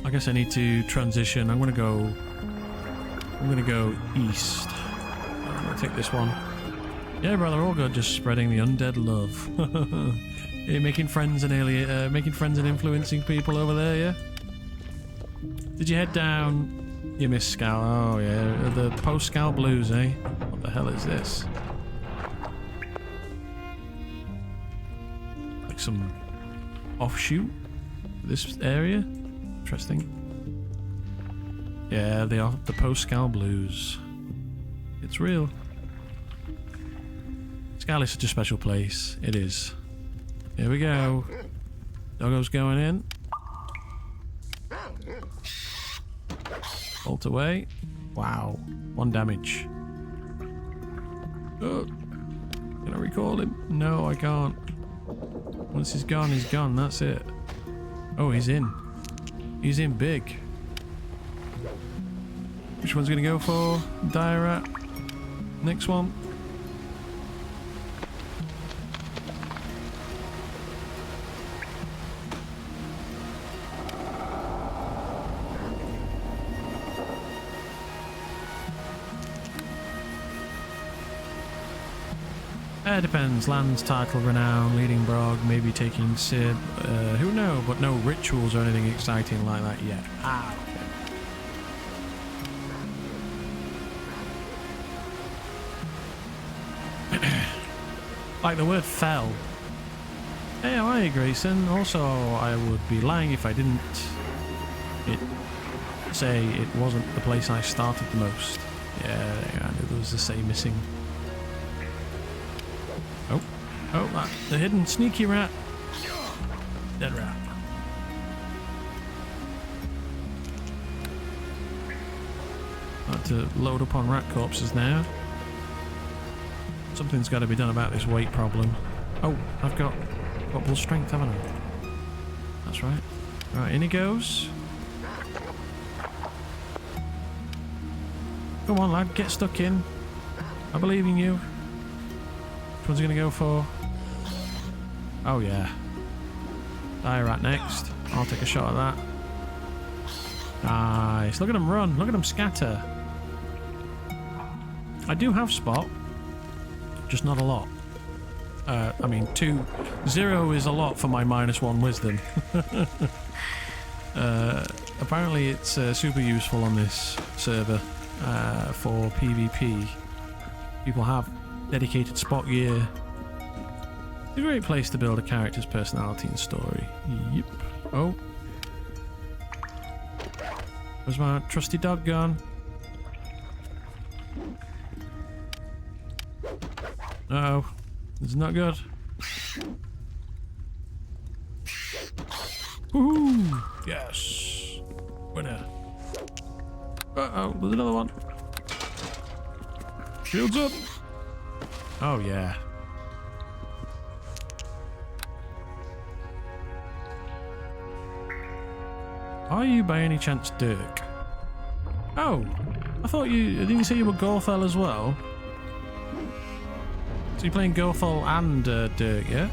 I guess I need to transition. I'm gonna go east. I'm gonna take this one. Yeah, brother, all good. Just spreading the undead love. Yeah, making friends and influencing people over there. Yeah. Did you head down? You missed Scowl. Oh yeah, the post Scowl Blues, eh? What the hell is this? Like some offshoot of this area. Interesting. Yeah, they are the post-Scowl Blues. It's real. Scowl is such a special place. It is. Here we go. Doggo's going in. Bolt away. Wow. 1 damage. Oh. Can I recall him? No, I can't. Once he's gone. That's it. Oh, he's in. He's in big. Which one's gonna go for? Dire Rat. Next one. Depends. Lands, title, renown, leading Brog, maybe taking Sib. Who knows? But no rituals or anything exciting like that yet. Ah, okay. Like the word fell. Hey, how are you, Grayson? Also, I would be lying if I didn't say it wasn't the place I started the most. Yeah, I knew there was a say missing. Oh, the hidden sneaky rat. Dead rat. About to load up on rat corpses now. Something's got to be done about this weight problem. Oh, I've got bull strength, haven't I? That's right. Right, in he goes. Come on, lad, get stuck in. I believe in you. Which one's he going to go for? Oh yeah. Dire rat next. I'll take a shot at that. Nice. Look at him run. Look at him scatter. I do have spot. Just not a lot. I mean, 0 is a lot for my -1 wisdom. Apparently it's super useful on this server for PvP. People have dedicated spot gear. It's a great place to build a character's personality and story. Yep. Oh. Where's my trusty dog gone? Uh-oh. This is not good. Woohoo! Yes! Winner. Uh-oh, there's another one. Shields up! Oh, yeah. Are you by any chance Dirk? Oh! I thought you... Didn't you say you were Gorthel as well? So you're playing Gorthel and Dirk, yeah?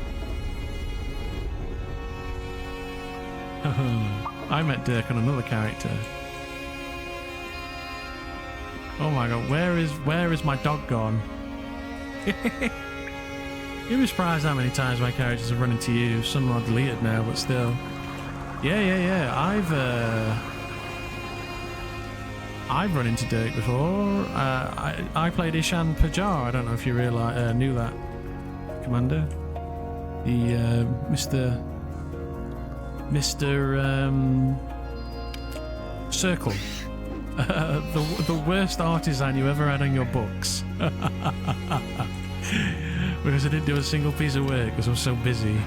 I met Dirk on another character. Oh my god, where is my dog gone? You'd be surprised how many times my characters have run into you. Some are deleted now, but still. Yeah. I've run into Dirk before. I played Ishan Pajar. I don't know if you knew that, Commander. The Mr. Circle. The worst artisan you ever had on your books. Because I didn't do a single piece of work because I was so busy.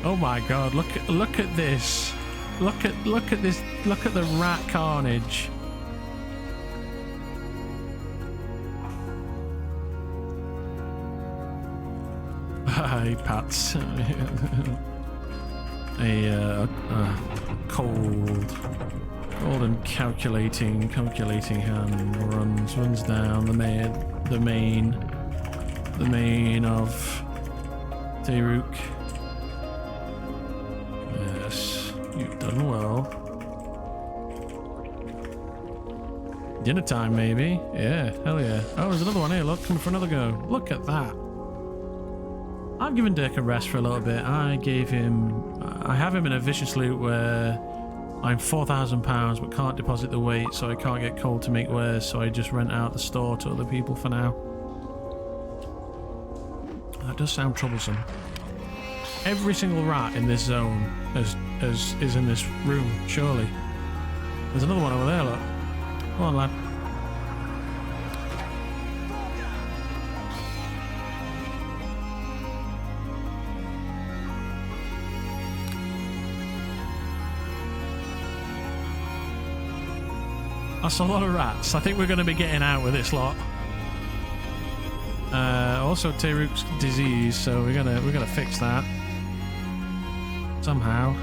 Oh my god, look at this. Look at this. Look at the rat carnage. Hey, Pats. Cold and calculating hand runs down the main of Teyruk. Yes, you've done well. Dinner time, maybe? Yeah, hell yeah. Oh, there's another one here, look, coming for another go. Look at that. I've given Dirk a rest for a little bit. I have him in a vicious loot where I'm £4,000 but can't deposit the weight, so I can't get coal to make wares, so I just rent out the store to other people for now. That does sound troublesome. Every single rat in this zone is in this room, surely. There's another one over there, look. Come on, lad. That's a lot of rats. I think we're going to be getting out with this lot. Also Teyruk's disease, so we're gonna fix that somehow.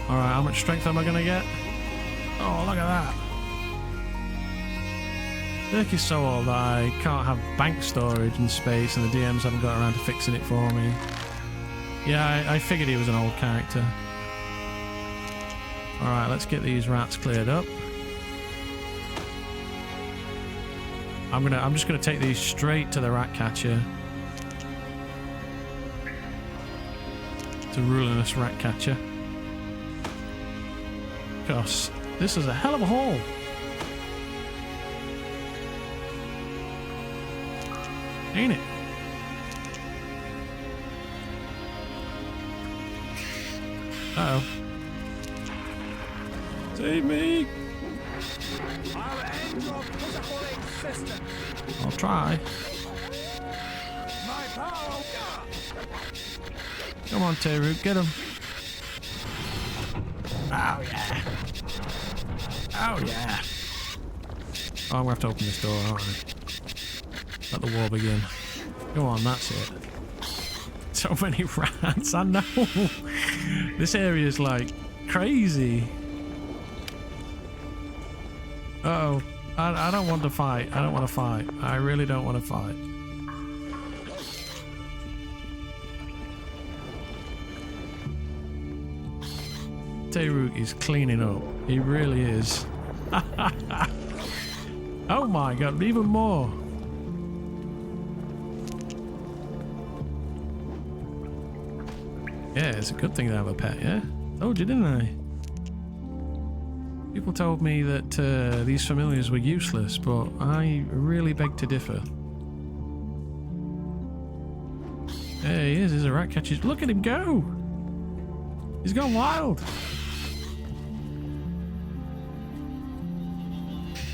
All right, how much strength am I gonna get? Oh, look at that! Dirk is so old that I can't have bank storage and space, and the DMs haven't got around to fixing it for me. Yeah, I figured he was an old character. Alright, let's get these rats cleared up. I'm just gonna take these straight to the rat catcher. To ruinous rat catcher. Gosh, this is a hell of a haul. Ain't it? Uh-oh. Save me! I'll try. Come on, Teyruk, get him. Oh, yeah. Oh, yeah. Oh, I'm going to have to open this door, aren't I? Let the war begin. Go on, that's it. So many rats, I know. This area is like crazy. Uh-oh. I don't want to fight. I don't want to fight. I really don't want to fight. Tayruk is cleaning up. He really is. Oh my god, even more. Yeah, it's a good thing to have a pet, yeah? Told you, didn't I? People told me that these familiars were useless, but I really beg to differ. There he is, there's a rat catcher. Look at him go! He's gone wild!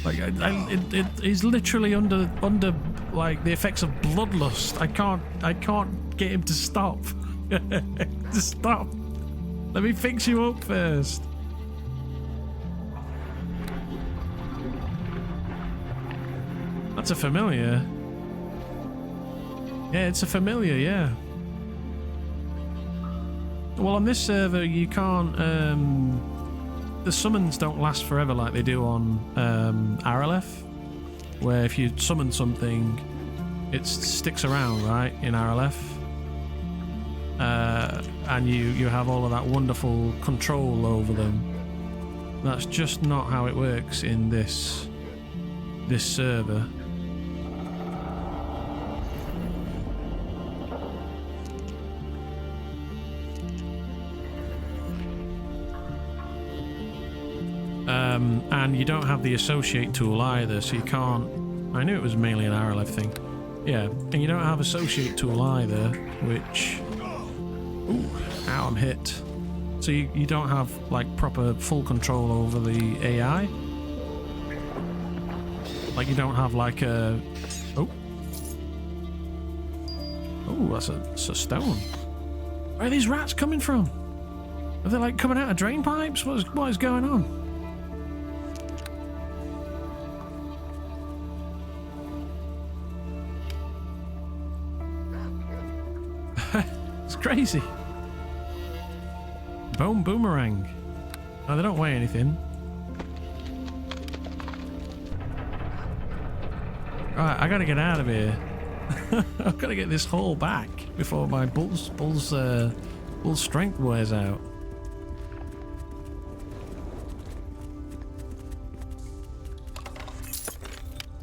Like, he's literally under like the effects of bloodlust. I can't get him to stop. Just stop. Let me fix you up first. That's a familiar. Yeah, it's a familiar, yeah. Well, on this server, you can't... the summons don't last forever like they do on RLF, where if you summon something, it sticks around, right, in RLF. And you have all of that wonderful control over them. That's just not how it works in this server. And you don't have the associate tool either, so you can't... I knew it was mainly an RLF thing. Yeah, and you don't have associate tool either, which... Ooh, ow, I'm hit. So you don't have, like, proper full control over the AI. Like, you don't have, like, a... Oh. Oh, that's a stone. Where are these rats coming from? Are they, like, coming out of drain pipes? What is going on? It's crazy. Bone boomerang. Oh, they don't weigh anything. Right, I gotta get out of here. I've gotta get this haul back before my bull's strength wears out.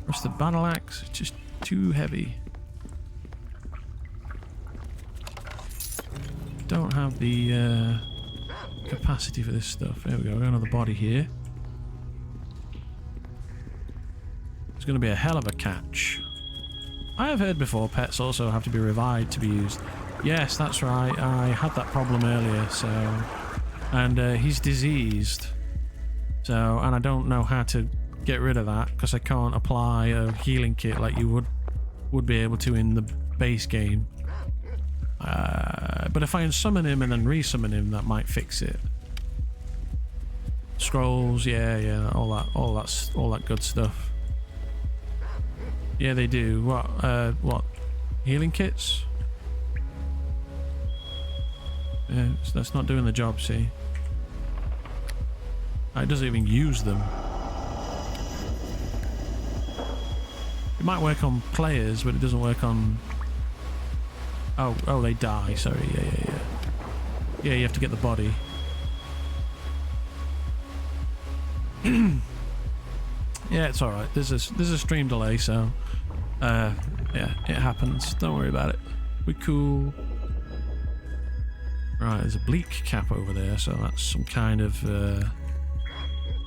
Where's the battle axe? It's just too heavy. Don't have the capacity for this stuff. There we go. We've got another body here. It's going to be a hell of a catch. I have heard before pets also have to be revived to be used. Yes, that's right. I had that problem earlier. So, and he's diseased. So, and I don't know how to get rid of that because I can't apply a healing kit like you would be able to in the base game. But if I unsummon him and then resummon him, that might fix it. Scrolls, yeah, all that good stuff. Yeah, they do. What? Healing kits? Yeah, that's not doing the job, see? It doesn't even use them. It might work on players, but it doesn't work on... Oh, they die, sorry, yeah. Yeah, you have to get the body. Yeah, it's alright. There's a stream delay, so... yeah, it happens. Don't worry about it. We're cool. Right, there's a bleak cap over there, so that's some kind of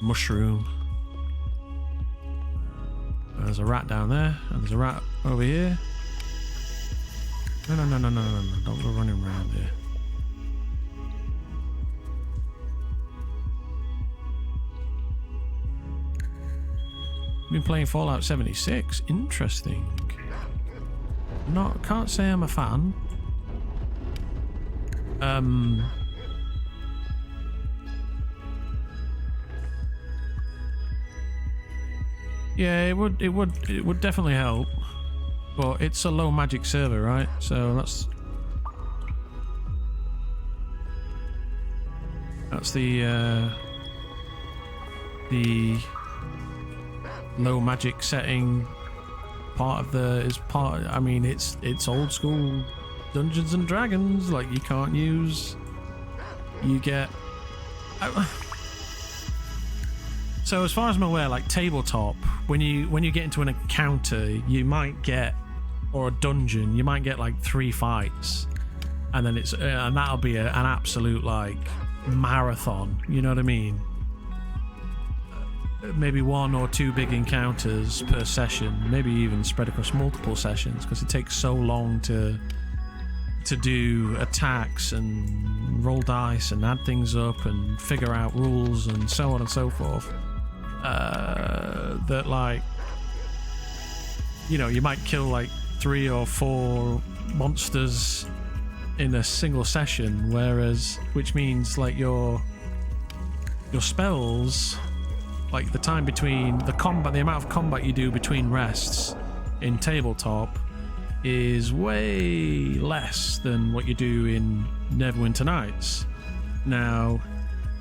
mushroom. There's a rat down there, and there's a rat over here. No, don't go running around here. Been playing Fallout 76. Interesting. Can't say I'm a fan. Yeah, it would definitely help. But it's a low magic server, right? So that's low magic setting. I mean, it's old school Dungeons and Dragons. Like, you can't use. You get. So as far as I'm aware, like tabletop, when you get into an encounter, you might get, or a dungeon, you might get like 3 fights, and then and that'll be an absolute like marathon. You know what I mean? Maybe 1 or 2 big encounters per session, maybe even spread across multiple sessions, because it takes so long to do attacks and roll dice and add things up and figure out rules and so on and so forth. That, like, you know, you might kill like 3 or 4 monsters in a single session, which means like your spells, like the time between the amount of combat you do between rests in tabletop is way less than what you do in Neverwinter Nights. Now,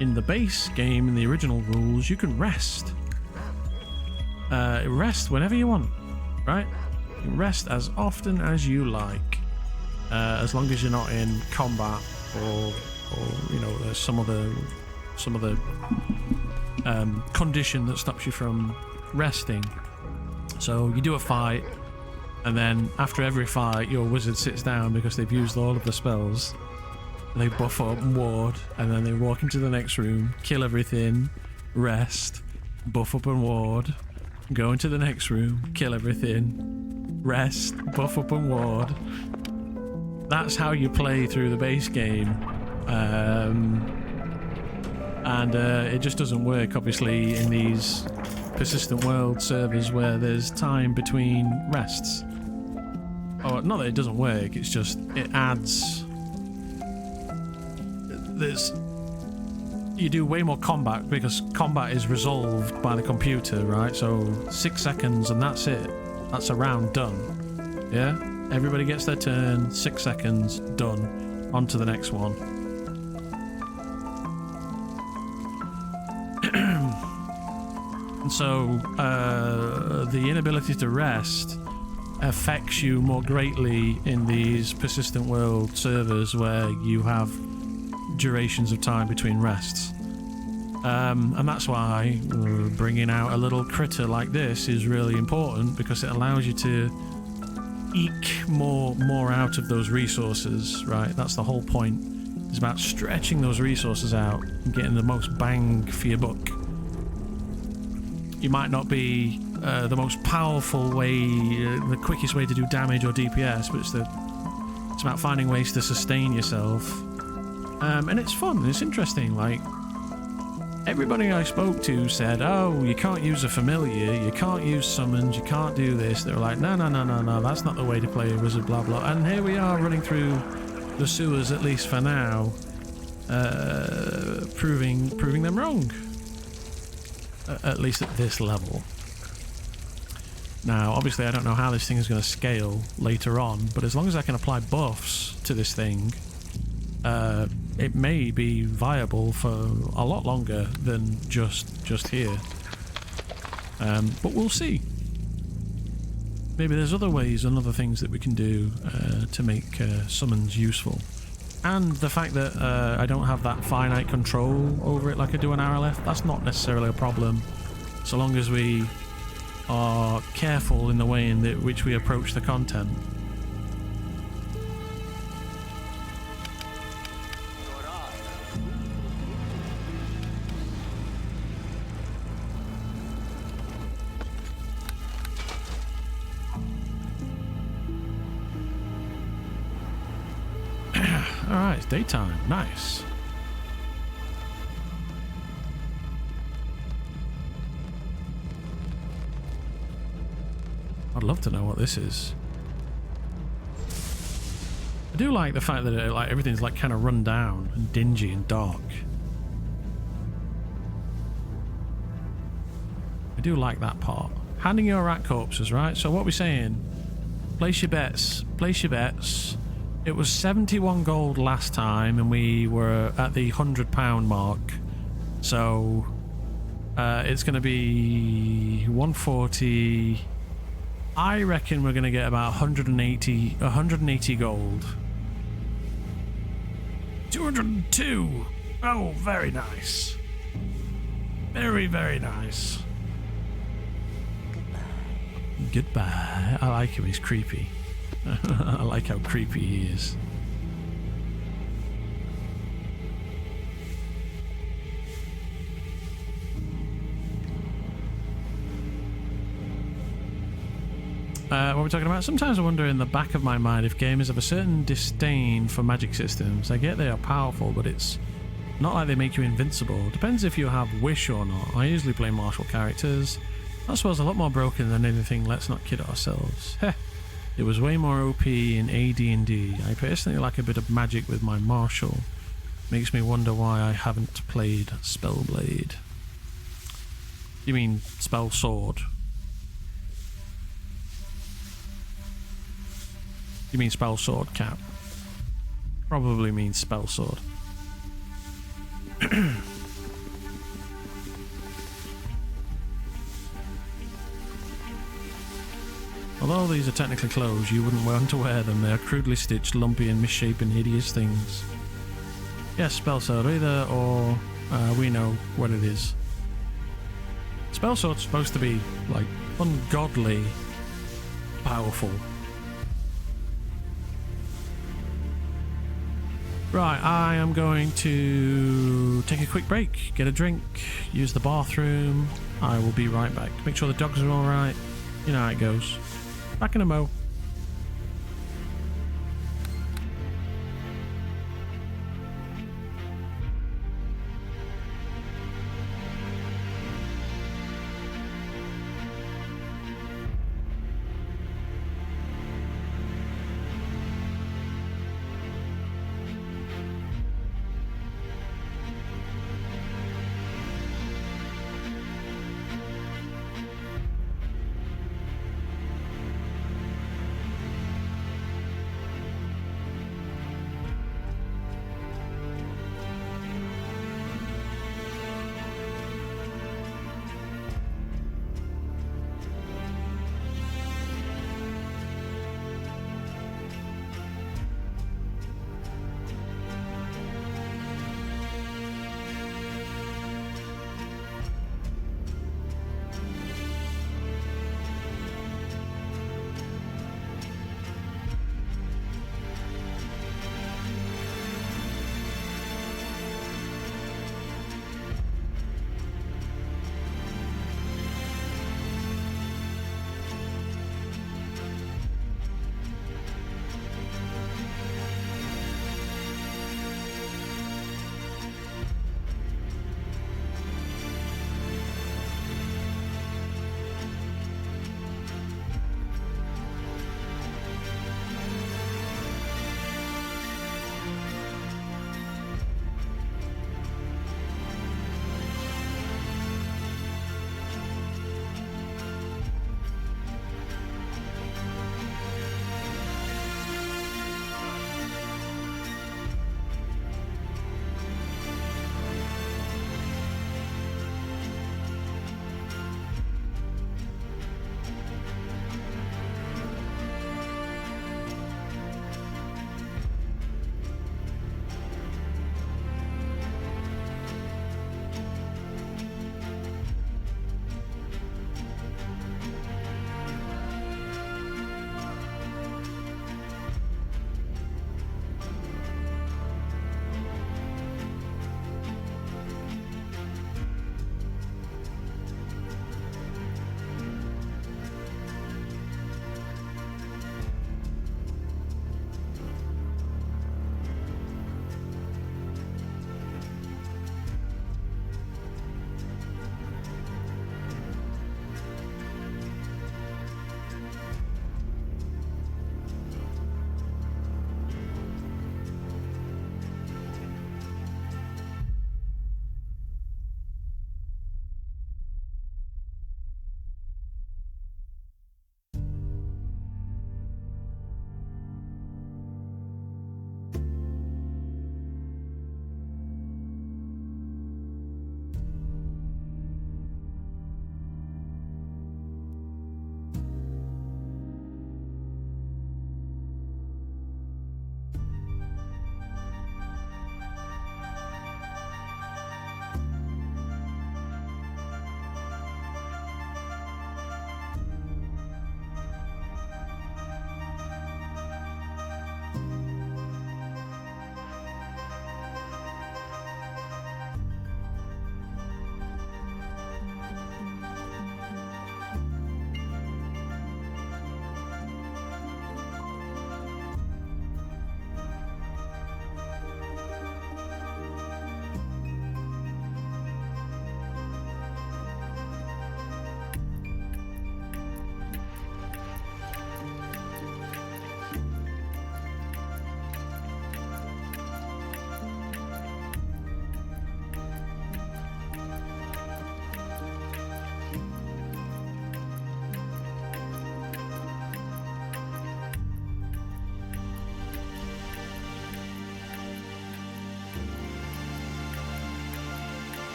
in the base game, in the original rules, you can rest. Rest whenever you want, right? You can rest as often as you like, as long as you're not in combat or you know, there's some other condition that stops you from resting. So you do a fight, and then after every fight, your wizard sits down because they've used all of the spells. They buff up and ward, and then they walk into the next room, kill everything, rest, buff up and ward, go into the next room, kill everything, rest, buff up and ward. That's how you play through the base game. And it just doesn't work, obviously, in these persistent world servers where there's time between rests. Or, not that it doesn't work, it's just, it adds... You do way more combat because combat is resolved by the computer, right? So 6 seconds and that's it. That's a round done. Yeah? Everybody gets their turn, 6 seconds, done. On to the next one. And so the inability to rest affects you more greatly in these persistent world servers where you have durations of time between rests. And that's why bringing out a little critter like this is really important, because it allows you to eke more out of those resources, right? That's the whole point. It's about stretching those resources out and getting the most bang for your buck. You might not be the most powerful way, the quickest way to do damage or DPS, but it's about finding ways to sustain yourself. And it's fun, it's interesting. Like, everybody I spoke to said, oh, you can't use a familiar, you can't use summons, you can't do this. They were like, no, that's not the way to play a wizard, blah, blah. And here we are running through the sewers, at least for now, proving them wrong. At least at this level. Now, obviously I don't know how this thing is going to scale later on, but as long as I can apply buffs to this thing, it may be viable for a lot longer than just here. But we'll see. Maybe there's other ways and other things that we can do to make summons useful. And the fact that I don't have that finite control over it like I do on RLF, that's not necessarily a problem, so long as we are careful in the way in which we approach the content. Alright, it's daytime. Nice. I'd love to know what this is. I do like the fact that everything's like kind of run down and dingy and dark. I do like that part. Handing your rat corpses, right? So what we're saying, place your bets. Place your bets. It was 71 gold last time, and we were at the £100 mark. So It's going to be 140. I reckon we're going to get about 180 gold. 202. Oh, very nice. Very, very nice. Goodbye. I like him. He's creepy. I like how creepy he is. What are we talking about? Sometimes I wonder in the back of my mind if gamers have a certain disdain for magic systems. I get they are powerful, but it's not like they make you invincible. Depends if you have wish or not. I usually play martial characters. I suppose a lot more broken than anything, let's not kid ourselves. Heh. It was way more OP in AD&D. I personally like a bit of magic with my martial. Makes me wonder why I haven't played Spellblade. You mean Spell Sword? You mean Spell Sword, Cap? Probably means Spell Sword. Although these are technically clothes, you wouldn't want to wear them. They are crudely stitched, lumpy and misshapen, hideous things. Yes, Spell Sword, either or we know what it is. Spell Sword's supposed to be, like, ungodly powerful. Right, I am going to take a quick break, get a drink, use the bathroom. I will be right back. Make sure the dogs are alright. You know how it goes. Back in a mo.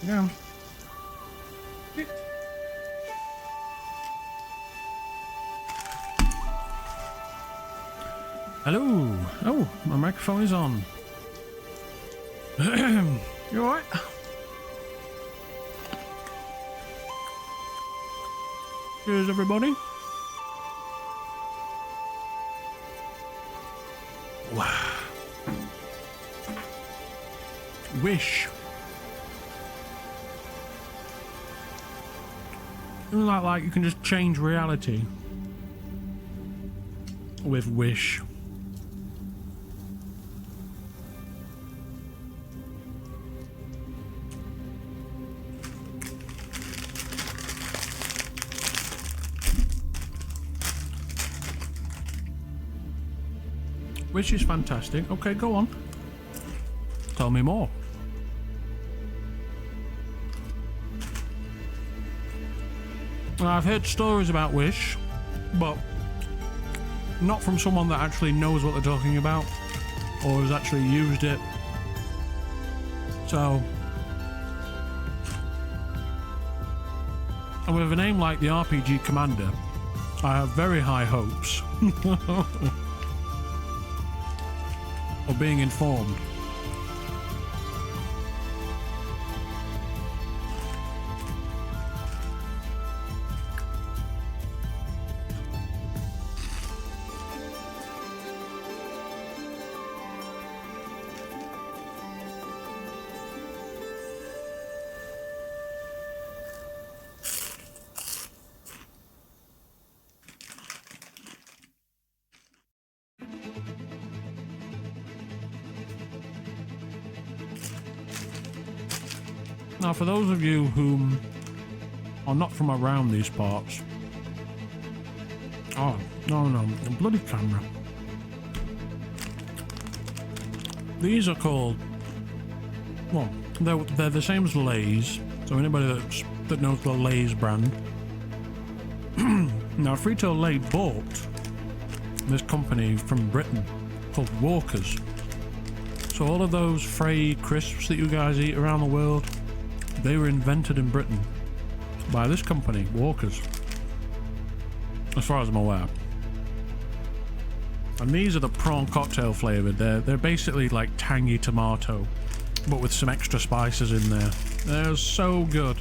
Yeah. Hello. Oh, my microphone is on. You alright? Cheers, everybody. Wow. Wish. Isn't that like you can just change reality with Wish? Which is fantastic. Okay, go on. Tell me more. I've heard stories about Wish, but not from someone that actually knows what they're talking about or has actually used it. So, and with a name like the RPG Commander, I have very high hopes of being informed. Now, for those of you who are not from around these parts... Oh, no, the bloody camera. These are called... Well, they're the same as Lay's. So anybody that knows the Lay's brand. Now, Frito-Lay bought this company from Britain called Walkers. So all of those Frey crisps that you guys eat around the world, they were invented in Britain by this company, Walkers, as far as I'm aware. And these are the prawn cocktail flavored. They're basically like tangy tomato, but with some extra spices in there. They're so good.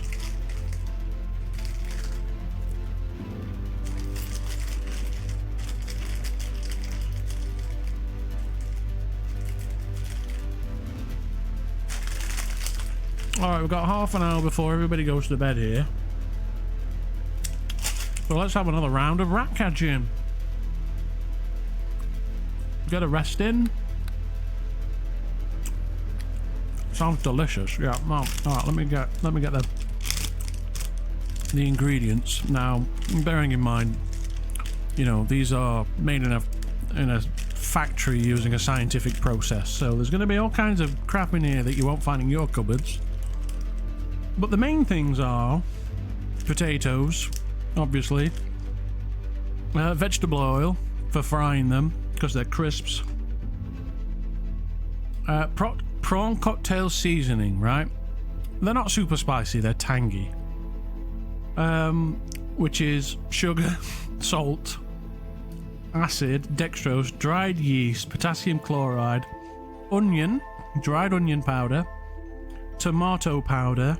Alright, we've got half an hour before everybody goes to bed here. So let's have another round of rat catching. Get a rest in. Sounds delicious. Yeah, well, alright, let me get the ingredients. Now, bearing in mind, you know, these are made in a factory using a scientific process. So there's going to be all kinds of crap in here that you won't find in your cupboards. But the main things are potatoes, obviously, vegetable oil for frying them because they're crisps, prawn cocktail seasoning, right? They're not super spicy, they're tangy, which is sugar, salt, acid, dextrose, dried yeast, potassium chloride, onion, dried onion powder, tomato powder,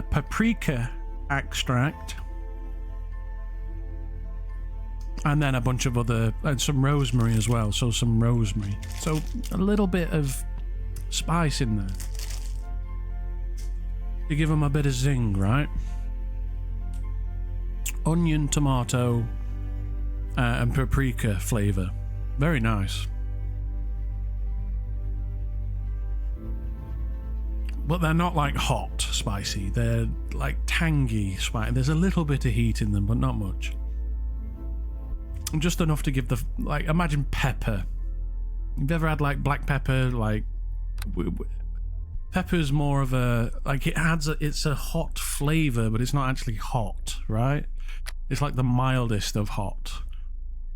paprika extract, and then a bunch of other, and some rosemary as well. So some rosemary, so a little bit of spice in there to give them a bit of zing, right? Onion, tomato, and paprika flavor, very nice. But they're not like hot spicy, they're like tangy spicy. There's a little bit of heat in them, but not much. And just enough to give the, like, imagine pepper. You've ever had like black pepper? Like, pepper's more of a, like, it's a hot flavor, but it's not actually hot, right? It's like the mildest of hot.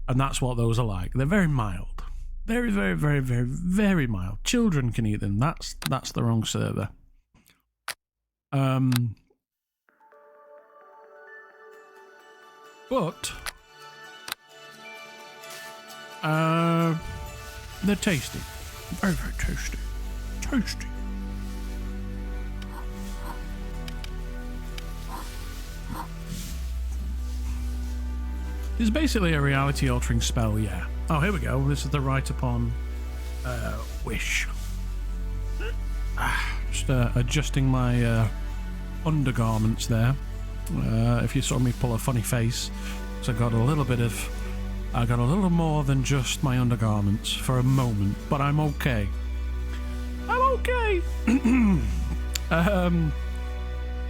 And that's what those are like. They're very mild. Very, very, very, very, very mild. Children can eat them. That's the wrong server. But they're tasty. Very, very tasty. Tasty. It's basically a reality-altering spell, yeah. Oh, here we go. This is the right upon wish. Just adjusting my undergarments there. If you saw me pull a funny face, so I got a little more than just my undergarments for a moment, but I'm okay. I'm okay.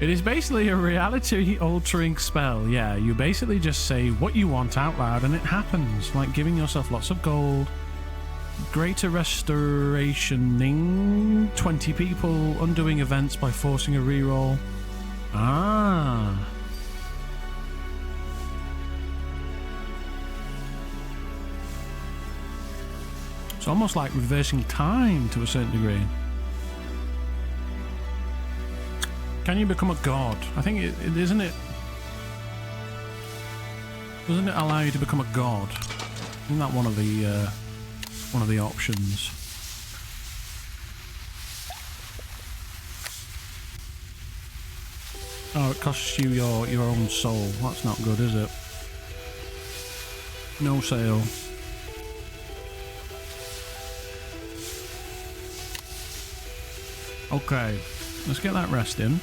It is basically a reality-altering spell. Yeah, you basically just say what you want out loud and it happens, like giving yourself lots of gold, greater restorationing 20 people, undoing events by forcing a reroll. Ah. It's almost like reversing time to a certain degree. Can you become a god? I think it isn't it. Doesn't it allow you to become a god? Isn't that one of the options? Oh, it costs you your own soul. That's not good, is it? No sale. Okay, let's get that rest in.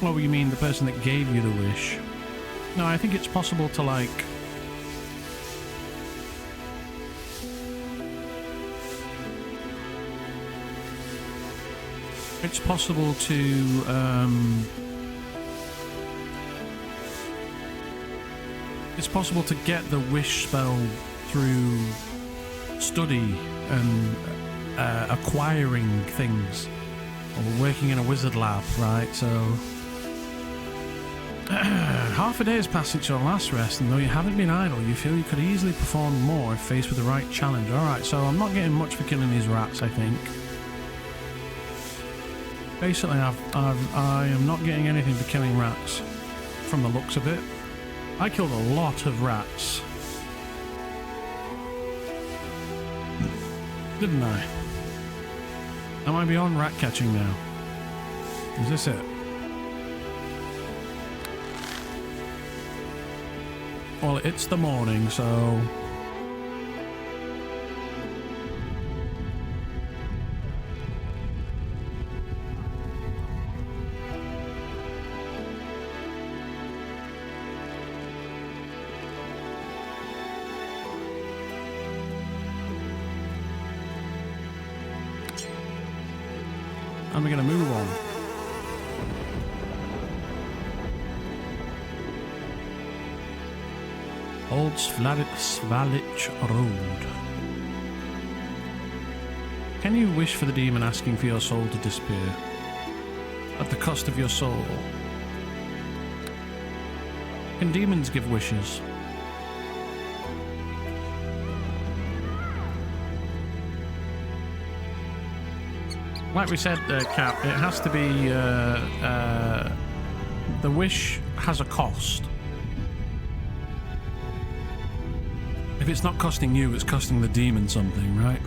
Oh, you mean the person that gave you the wish? No, I think it's possible to, like... It's possible to, it's possible to get the wish spell through study and acquiring things, or working in a wizard lab, right? So half a day has passed since your last rest, and though you haven't been idle, you feel you could easily perform more if faced with the right challenge. Alright, so I'm not getting much for killing these rats, I think. Basically, I am not getting anything for killing rats, from the looks of it. I killed a lot of rats. Didn't I? Am I beyond rat catching now? Is this it? Well, it's the morning, so... And we're going to move on. Old Svalich Road. Can you wish for the demon asking for your soul to disappear? At the cost of your soul? Can demons give wishes? Like we said, Cap, it has to be... the wish has a cost. If it's not costing you, it's costing the demon something, right?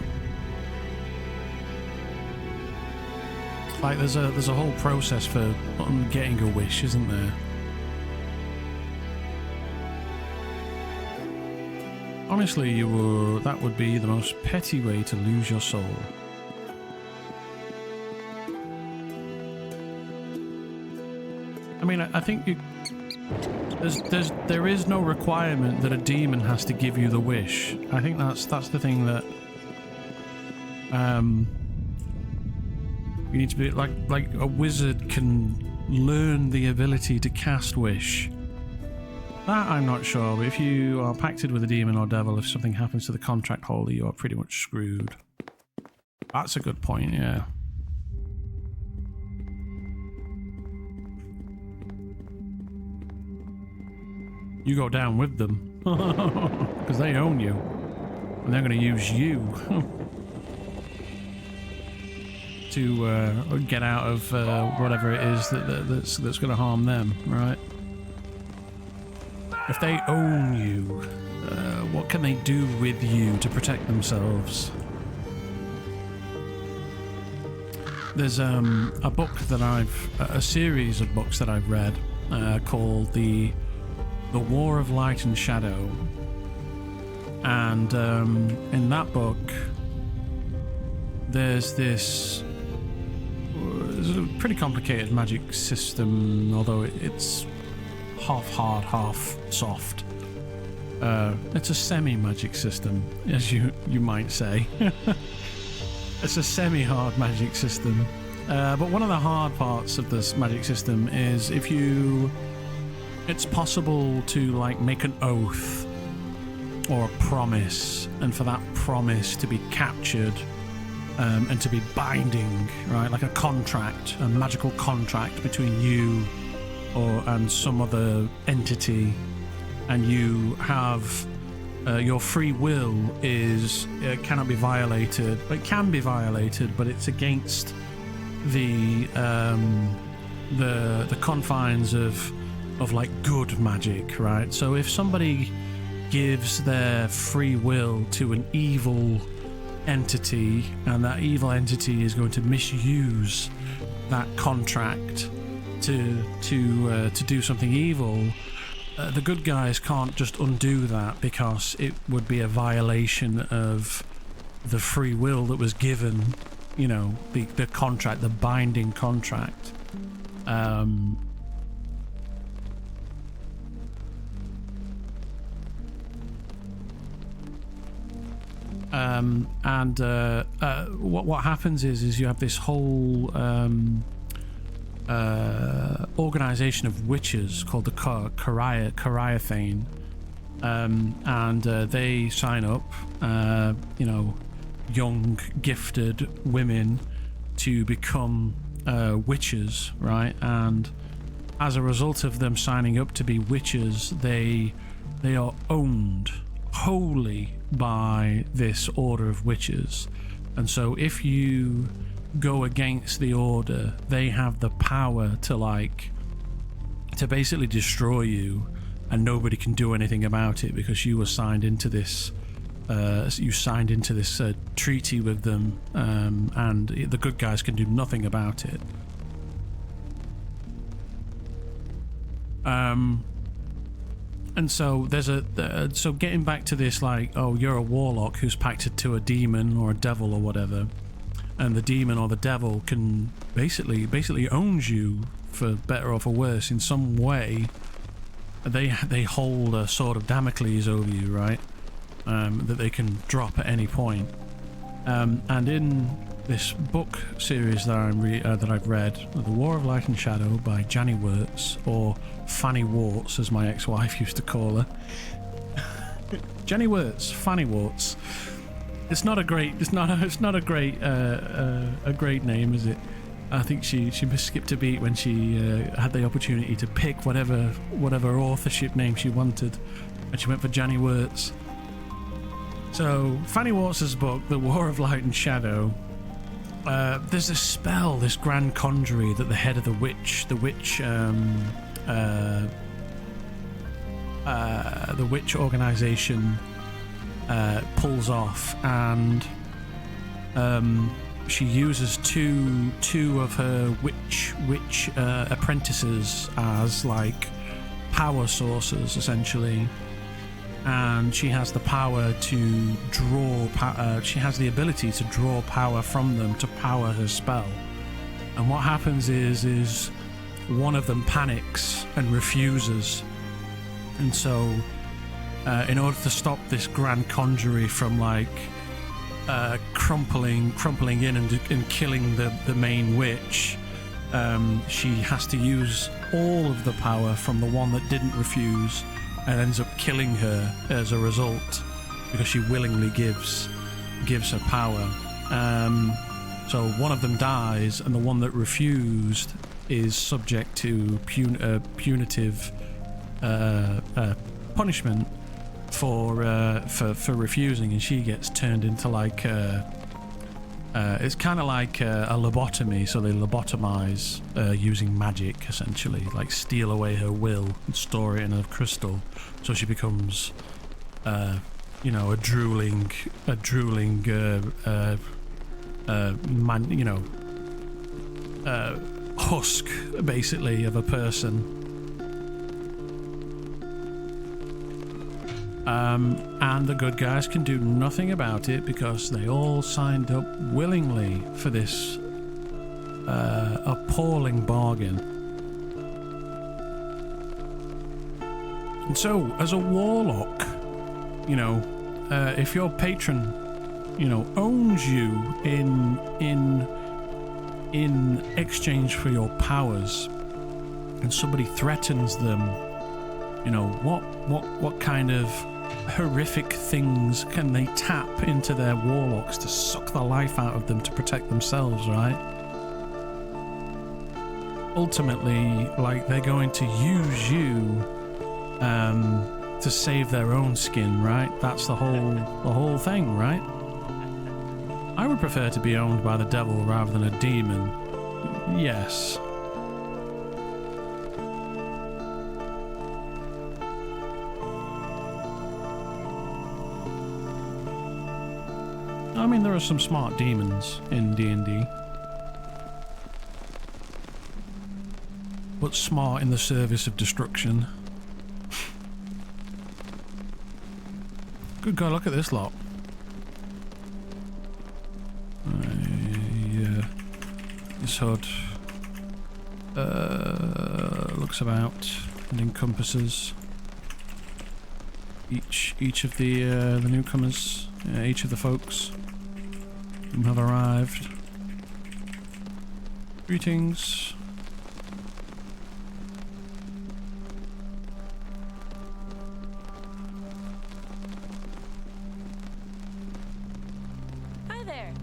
Like there's a whole process for getting a wish, isn't there? Honestly, that would be the most petty way to lose your soul. I mean, I think there is no requirement that a demon has to give you the wish. I think that's the thing that you need to be like a wizard can learn the ability to cast wish. That I'm not sure, but if you are pacted with a demon or devil, if something happens to the contract holder, you are pretty much screwed. That's a good point, yeah. You go down with them because they own you. And they're going to use you to get out of whatever it is that's going to harm them, right? If they own you, what can they do with you to protect themselves? There's a book that a series of books that I've read called The War of Light and Shadow, and in that book there's this a pretty complicated magic system, although it's half hard, half soft. It's a semi-magic system, as you might say. It's a semi-hard magic system. But one of the hard parts of this magic system is it's possible to like make an oath or a promise, and for that promise to be captured and to be binding, right? Like a contract, a magical contract between you and some other entity, and you have your free will cannot be violated. It can be violated, but it's against the confines of like good magic, right? So if somebody gives their free will to an evil entity, and that evil entity is going to misuse that contract to do something evil, the good guys can't just undo that, because it would be a violation of the free will that was given, you know, the contract, the binding contract. What happens is you have this whole organization of witches called the Cariathane, and they sign up, you know, young gifted women to become witches, right? And as a result of them signing up to be witches, they are owned wholly by this order of witches. And so if you go against the order, they have the power to basically destroy you, and nobody can do anything about it, because you were signed into this treaty with them, and the good guys can do nothing about it. And so so getting back to this, like, oh, you're a warlock who's pacted to a demon or a devil or whatever, and the demon or the devil can basically owns you, for better or for worse, in some way. They hold a sword of Damocles over you, right? That they can drop at any point. And in this book series that I've read, The War of Light and Shadow by Janny Wirtz, or Fanny Warts, as my ex-wife used to call her. Janny Wirtz, Fanny Warts. It's not a great name, is it? I think she skipped a beat when she had the opportunity to pick whatever authorship name she wanted, and she went for Janny Wirtz. So Fanny Warts' book, The War of Light and Shadow, there's a spell, this grand conjury, that the head of the witch organization pulls off, and she uses two of her witch apprentices as like power sources, essentially. And she has the power to draw she has the ability to draw power from them to power her spell. And what happens is one of them panics and refuses, and so in order to stop this grand conjury from like crumpling in and killing the main witch, she has to use all of the power from the one that didn't refuse, and ends up killing her as a result, because she willingly gives her power. So one of them dies, and the one that refused is subject to punitive punishment. for refusing, and she gets turned into like it's kind of like a lobotomy. So they lobotomize using magic, essentially, like steal away her will and store it in a crystal, so she becomes you know, a drooling man, you know, husk basically of a person. And the good guys can do nothing about it because they all signed up willingly for this appalling bargain. And so, as a warlock, you know, if your patron, you know, owns you in exchange for your powers, and somebody threatens them, you know, what kind of horrific things can they tap into their warlocks to suck the life out of them to protect themselves, right? Ultimately, like, they're going to use you to save their own skin, right? That's the whole thing, right? I would prefer to be owned by the devil rather than a demon. Yes. I mean, there are some smart demons in D&D, but smart in the service of destruction. Good God, look at this lot. Yeah, this HUD looks about and encompasses each of the newcomers, each of the folks who have arrived. Greetings. Hi there.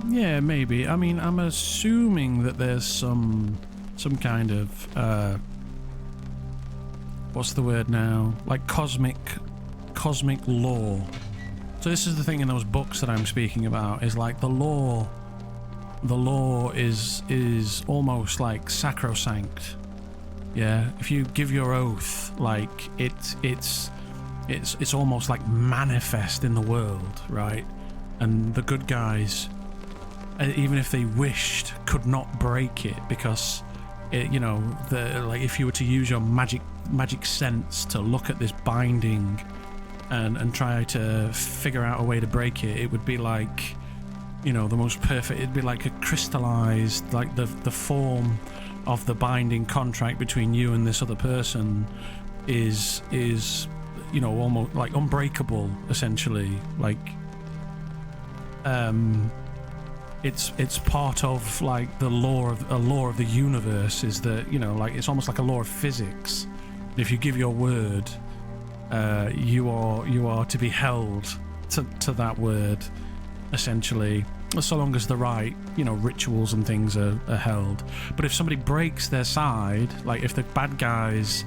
Yeah, maybe. I mean, I'm assuming that there's some kind of what's the word now? Like cosmic law. So this is the thing in those books that I'm speaking about, is like the law is almost like sacrosanct. Yeah, if you give your oath, like it's almost like manifest in the world, right? And the good guys, even if they wished, could not break it, because it, you know, like if you were to use your magic sense to look at this binding and try to figure out a way to break it, it would be like, you know, the most perfect. It'd be like a crystallized, like the form of the binding contract between you and this other person is you know, almost like unbreakable, essentially. Like it's part of like the law of the universe, is that, you know, like it's almost like a law of physics. If you give your word, you are to be held to that word, essentially, so long as the right, you know, rituals and things are held. But if somebody breaks their side, like if the bad guys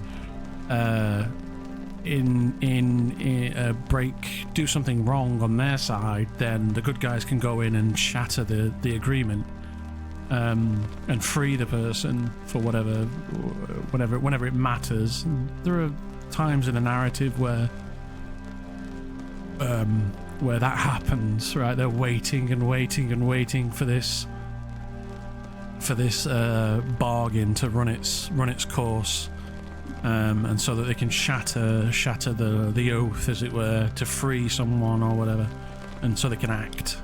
do something wrong on their side, then the good guys can go in and shatter the agreement, and free the person for whenever it matters. And there are times in a narrative where that happens, right? They're waiting and waiting and waiting for this bargain to run its course. And so that they can shatter the oath, as it were, to free someone or whatever, and so they can act.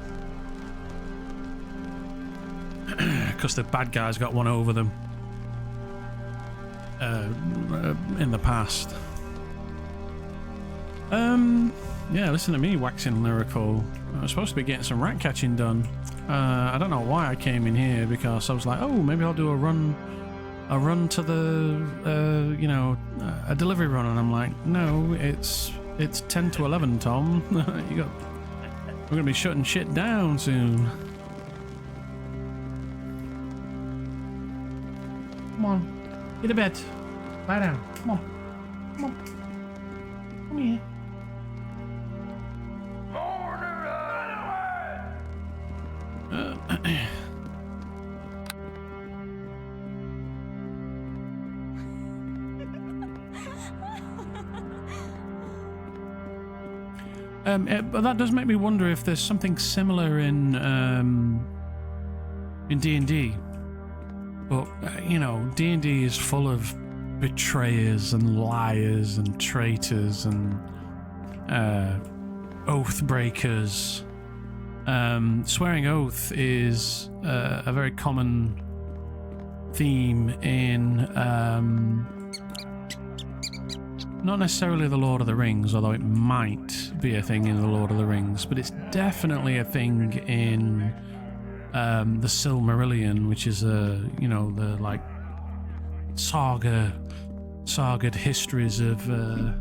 Because the bad guys got one over them in the past. Yeah, listen to me waxing lyrical. I was supposed to be getting some rat catching done. I don't know why I came in here, because I was like, oh, maybe I'll do a run to the you know, a delivery run, and I'm like, no, it's 10 to 11, Tom. We're gonna be shutting shit down soon. Come on. Get to bed. Lie down. Come on. Come on. Come here. But that does make me wonder if there's something similar in D&D. But you know, D&D is full of betrayers and liars and traitors and oath breakers. Swearing oath is a very common theme in not necessarily the Lord of the Rings, although it might be a thing in the Lord of the Rings, but it's definitely a thing in the Silmarillion, which is the like sagaed histories of the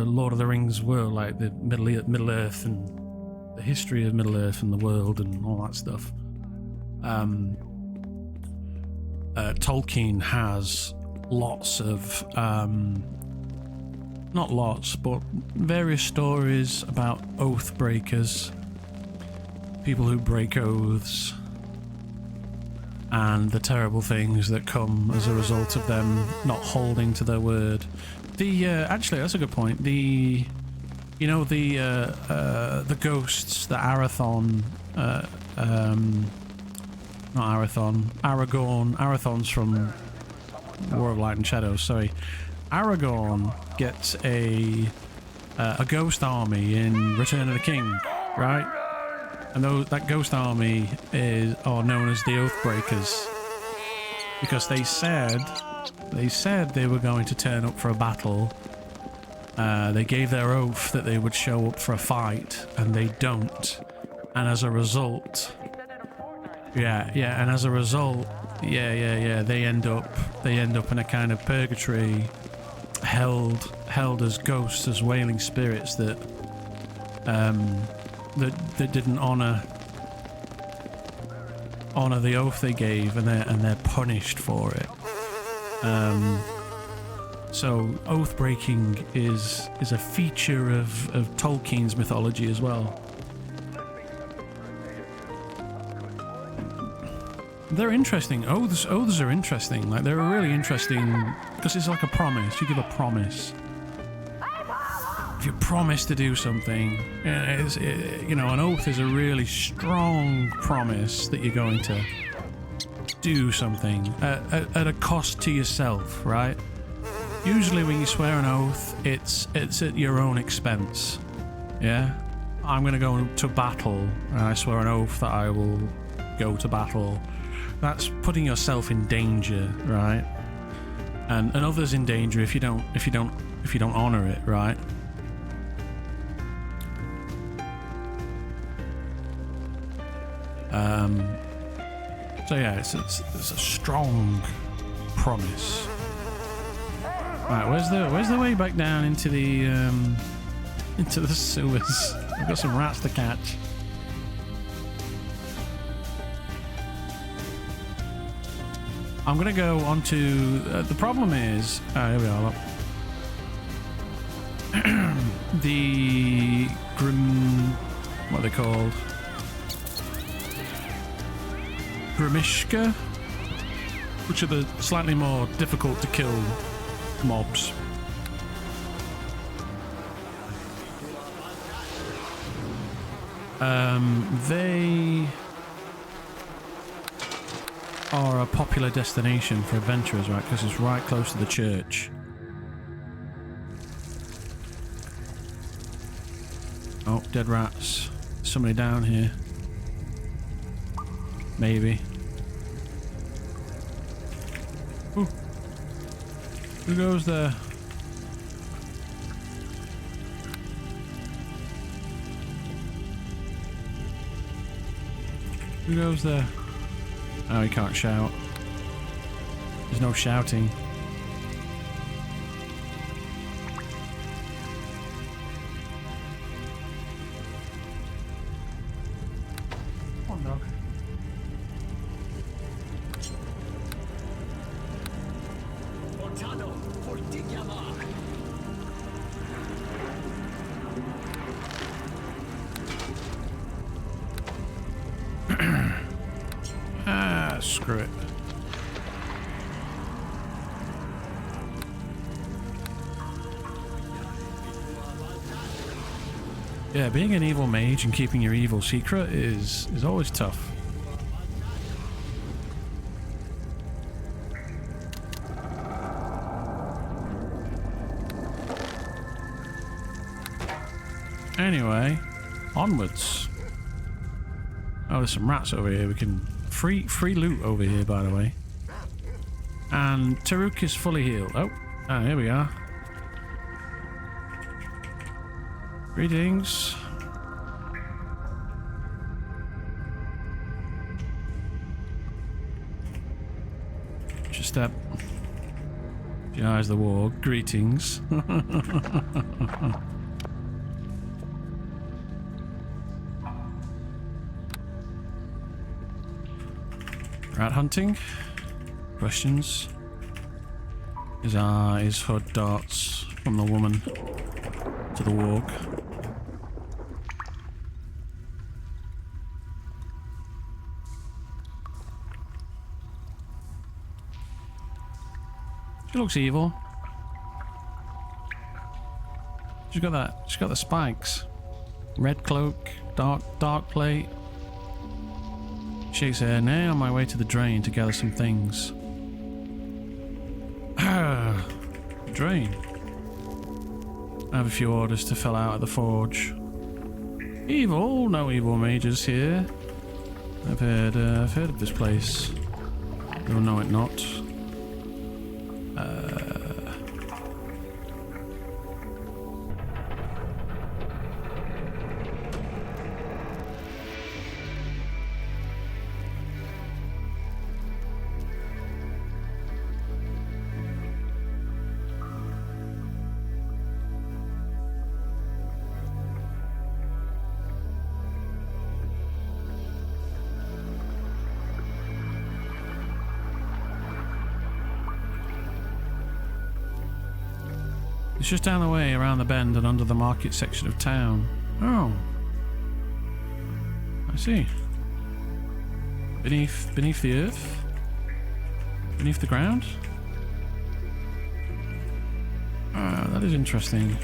Lord of the Rings world, like the Middle Earth and the history of Middle Earth and the world and all that stuff. Tolkien has lots of not lots, but various stories about oath breakers, people who break oaths, and the terrible things that come as a result of them not holding to their word. Actually, that's a good point. The ghosts, the Arathon, not Arathon, Aragorn. Arathon's from War of Light and Shadows. Sorry, Aragorn gets a ghost army in Return of the King, right? And that ghost army are known as the Oathbreakers because they said they were going to turn up for a battle. They gave their oath that they would show up for a fight, and they don't. And as a result, they end up in a kind of purgatory, held as ghosts, as wailing spirits that didn't honor the oath they gave, and they're punished for it. So oath breaking is a feature of Tolkien's mythology as well. They're interesting. Oaths are interesting. Like, they're really interesting because it's like a promise. You give a promise. If you promise to do something, an oath is a really strong promise that you're going to do something at a cost to yourself, right? Usually when you swear an oath, it's at your own expense. Yeah? I'm going to go to battle, and I swear an oath that I will go to battle. That's putting yourself in danger, right? And others in danger if you don't honor it, right? So yeah, it's a strong promise. Right, where's the way back down into the sewers? I've got some rats to catch. I'm gonna go onto the problem is here we are. The what are they called? Grimishka, which are the slightly more difficult to kill mobs. They are a popular destination for adventurers, right? Because it's right close to the church. Oh, dead rats. Somebody down here. Maybe. Ooh. Who goes there? Who goes there? Oh, he can't shout. There's no shouting. Come on, dog. screw it. Yeah, being an evil mage and keeping your evil secret is always tough. Anyway, onwards. Oh, there's some rats over here. We can free loot over here, by the way. And Taruk is fully healed. Oh, here we are. Greetings. Just step. Eyes the war. Greetings. Rat hunting? Questions? His hood darts from the woman to the walk. She looks evil. She's got that. She's got the spikes. Red cloak, dark plate. Shakes her head. Now on my way to the drain to gather some things. Drain. I have a few orders to fill out at the forge. Evil? No evil mages here. I've heard of this place. You'll know it not. It's just down the way, around the bend and under the market section of town. Oh. I see. Beneath the earth? Beneath the ground? Ah, that is interesting.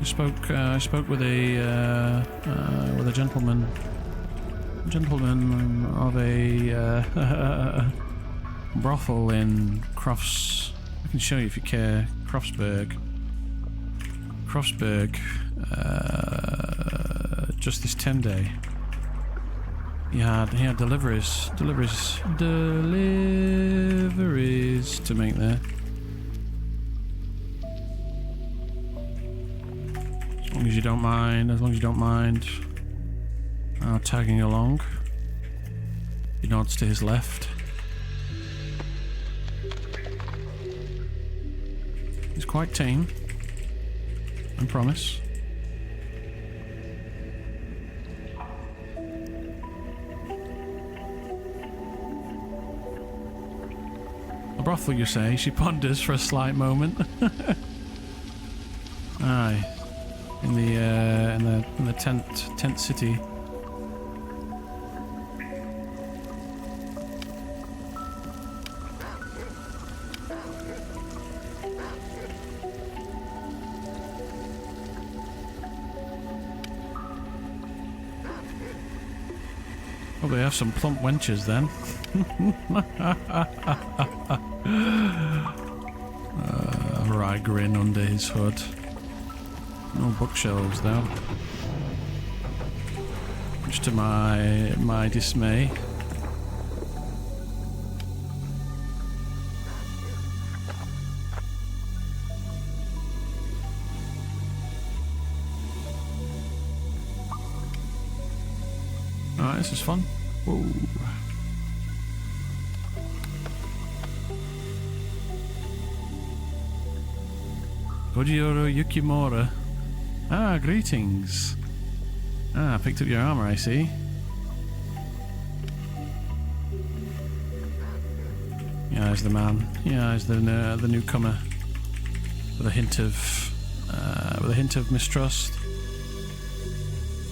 I spoke with a gentleman of a brothel in Crofts. I can show you if you care. Croftsburg, just this 10 day. He had deliveries to make there. As long as you don't mind, tagging along. He nods to his left. He's quite tame, I promise. A brothel, you say? She ponders for a slight moment. Aye, in the tent city. Probably have some plump wenches then. A wry grin under his hood. No bookshelves though. Much to my dismay. Alright, this is fun. Whoa. Kojiro Yukimura. Ah, greetings. Ah, picked up your armor, I see. Yeah, he's the man. Yeah, he's the newcomer. With a hint of mistrust.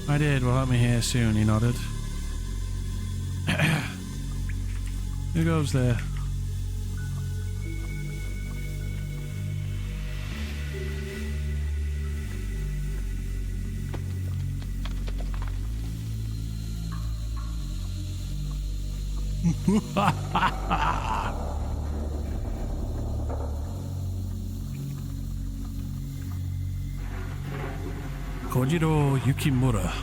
I did. Will help me here soon. He nodded. Who goes there? Kojiro Yukimura.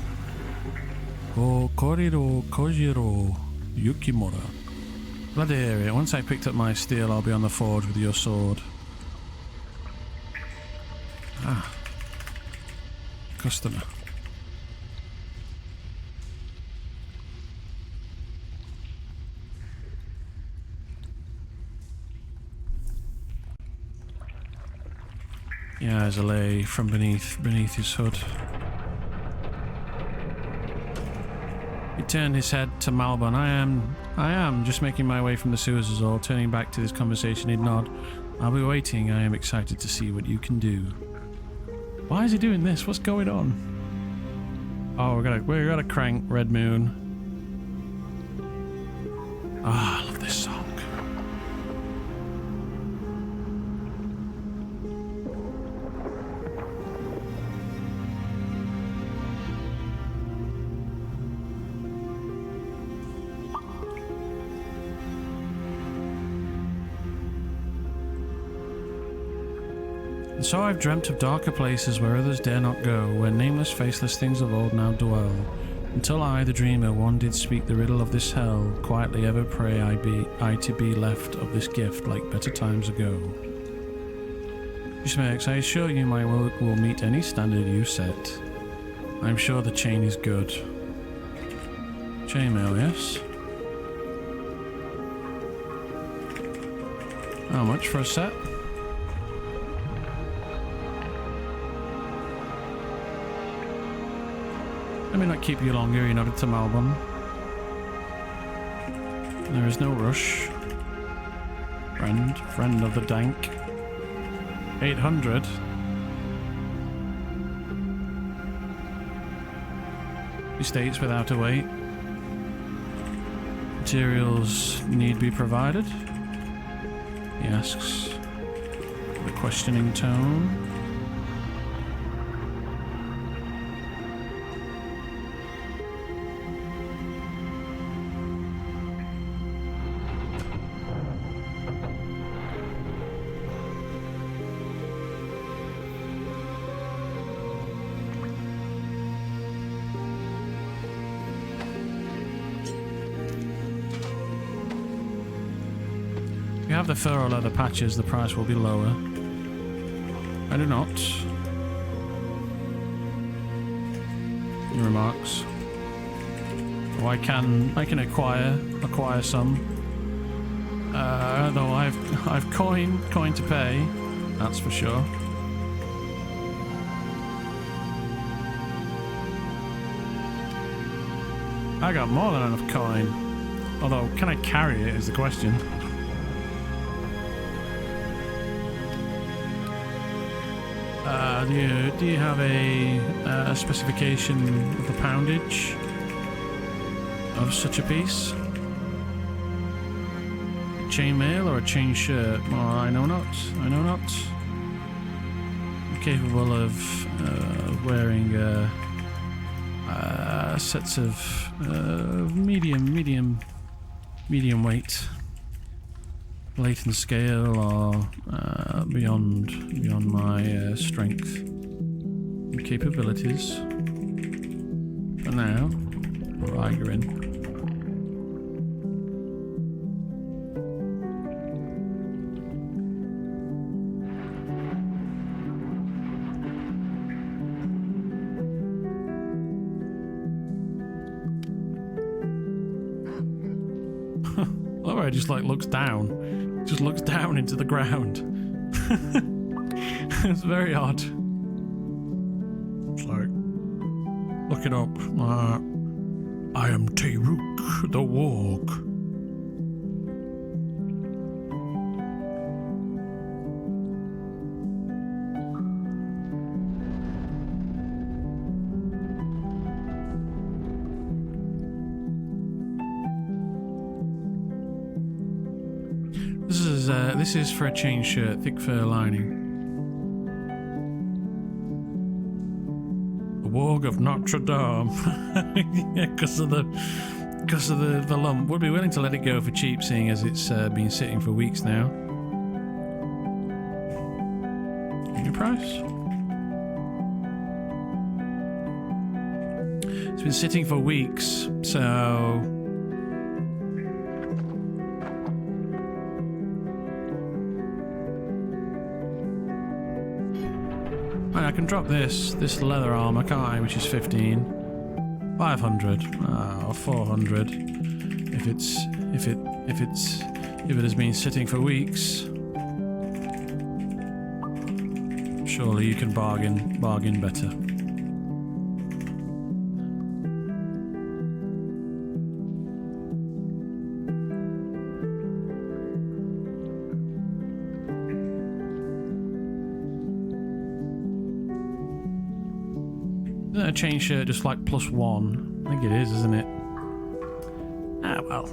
Oh, Kojiro Yukimura. Glad to hear it. Once I picked up my steel, I'll be on the forge with your sword. Ah. Customer. Yeah, there's a lay from beneath his hood. He turned his head to Malbon. I am just making my way from the sewers is all. Turning back to this conversation, he'd nod. I'll be waiting. I am excited to see what you can do. Why is he doing this? What's going on? Oh, we gotta crank Red Moon. Ah, I love this song. And so I've dreamt of darker places where others dare not go, where nameless, faceless things of old now dwell. Until I, the dreamer, one did speak the riddle of this hell, quietly ever pray I to be left of this gift like better times ago. Smirks, I assure you my work will meet any standard you set. I'm sure the chain is good. Chainmail, yes? How much for a set? Let me not keep you longer, he nodded to Malbon. There is no rush. Friend of the dank. 800. He states without a wait. Materials need be provided? He asks with a questioning tone. If you have the fur or leather patches, the price will be lower. I do not. He remarks. Oh, I can acquire some. Though I've coin to pay, that's for sure. I got more than enough coin. Although, can I carry it is the question. Do you have a specification of the poundage of such a piece? A chainmail or a chain shirt? Oh, I know not. I know not. I'm capable of wearing sets of medium weight. Latent scale or beyond my strength and capabilities. For now, I grin. Oh, it just like looks down. Just looks down into the ground. It's very odd. It's like looking up. I am Terook the Warg. is for a chain shirt, thick fur lining. The Warg of Notre Dame. Yeah, because of the lump. Would be willing to let it go for cheap, seeing as it's been sitting for weeks now. New price. It's been sitting for weeks, so. I can drop this leather armor, can't I? Which is 15, 500, or 400. If it has been sitting for weeks, surely you can bargain better. A chain shirt just like +1. I think it is, isn't it? Ah, well.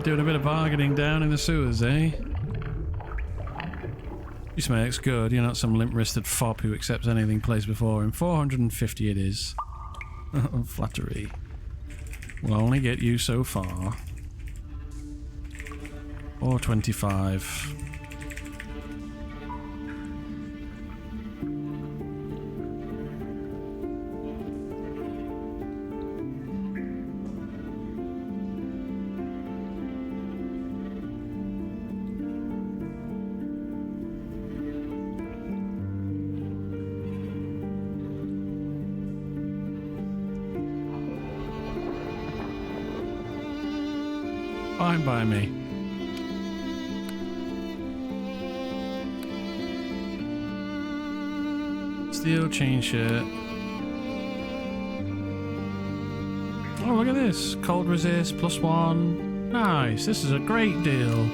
Doing a bit of bargaining down in the sewers, eh? You smakes good. You're not some limp-wristed fop who accepts anything placed before him. 450 it is. Flattery. Will only get you so far. 425. Fine by me. Steel chain shirt. Oh, look at this. Cold resist, +1. Nice. This is a great deal.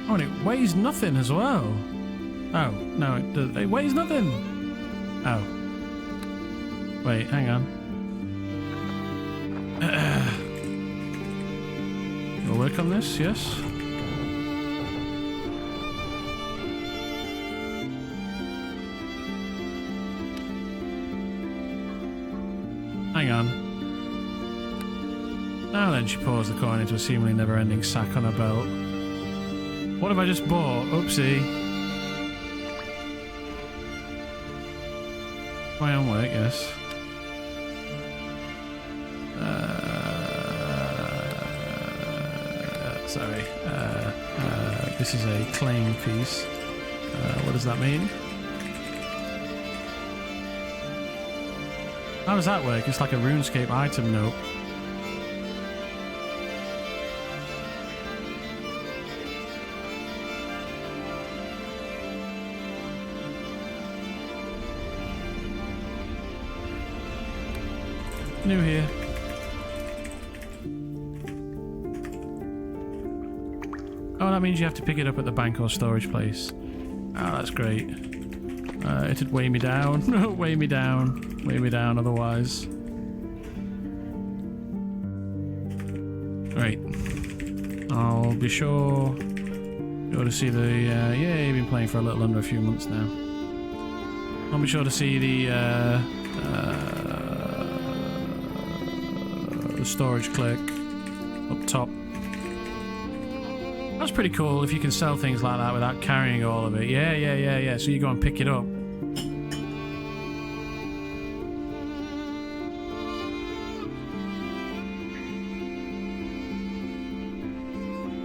Oh, and it weighs nothing as well. Oh, no, it does. It weighs nothing. Oh. Wait, hang on. You'll work on this, yes? Hang on. Now then, she pours the coin into a seemingly never-ending sack on her belt. What have I just bought? Oopsie. My own work, yes. Sorry. This is a claim piece. What does that mean? How does that work? It's like a RuneScape item note. New here. Oh, that means you have to pick it up at the bank or storage place. Oh, that's great. It'd weigh me down. Weigh me down. Weigh me down otherwise. Great. I'll be sure to see the... yeah, you've been playing for a little under a few months now. I'll be sure to see the storage clerk up top. That's pretty cool if you can sell things like that without carrying all of it. Yeah. So you go and pick it up.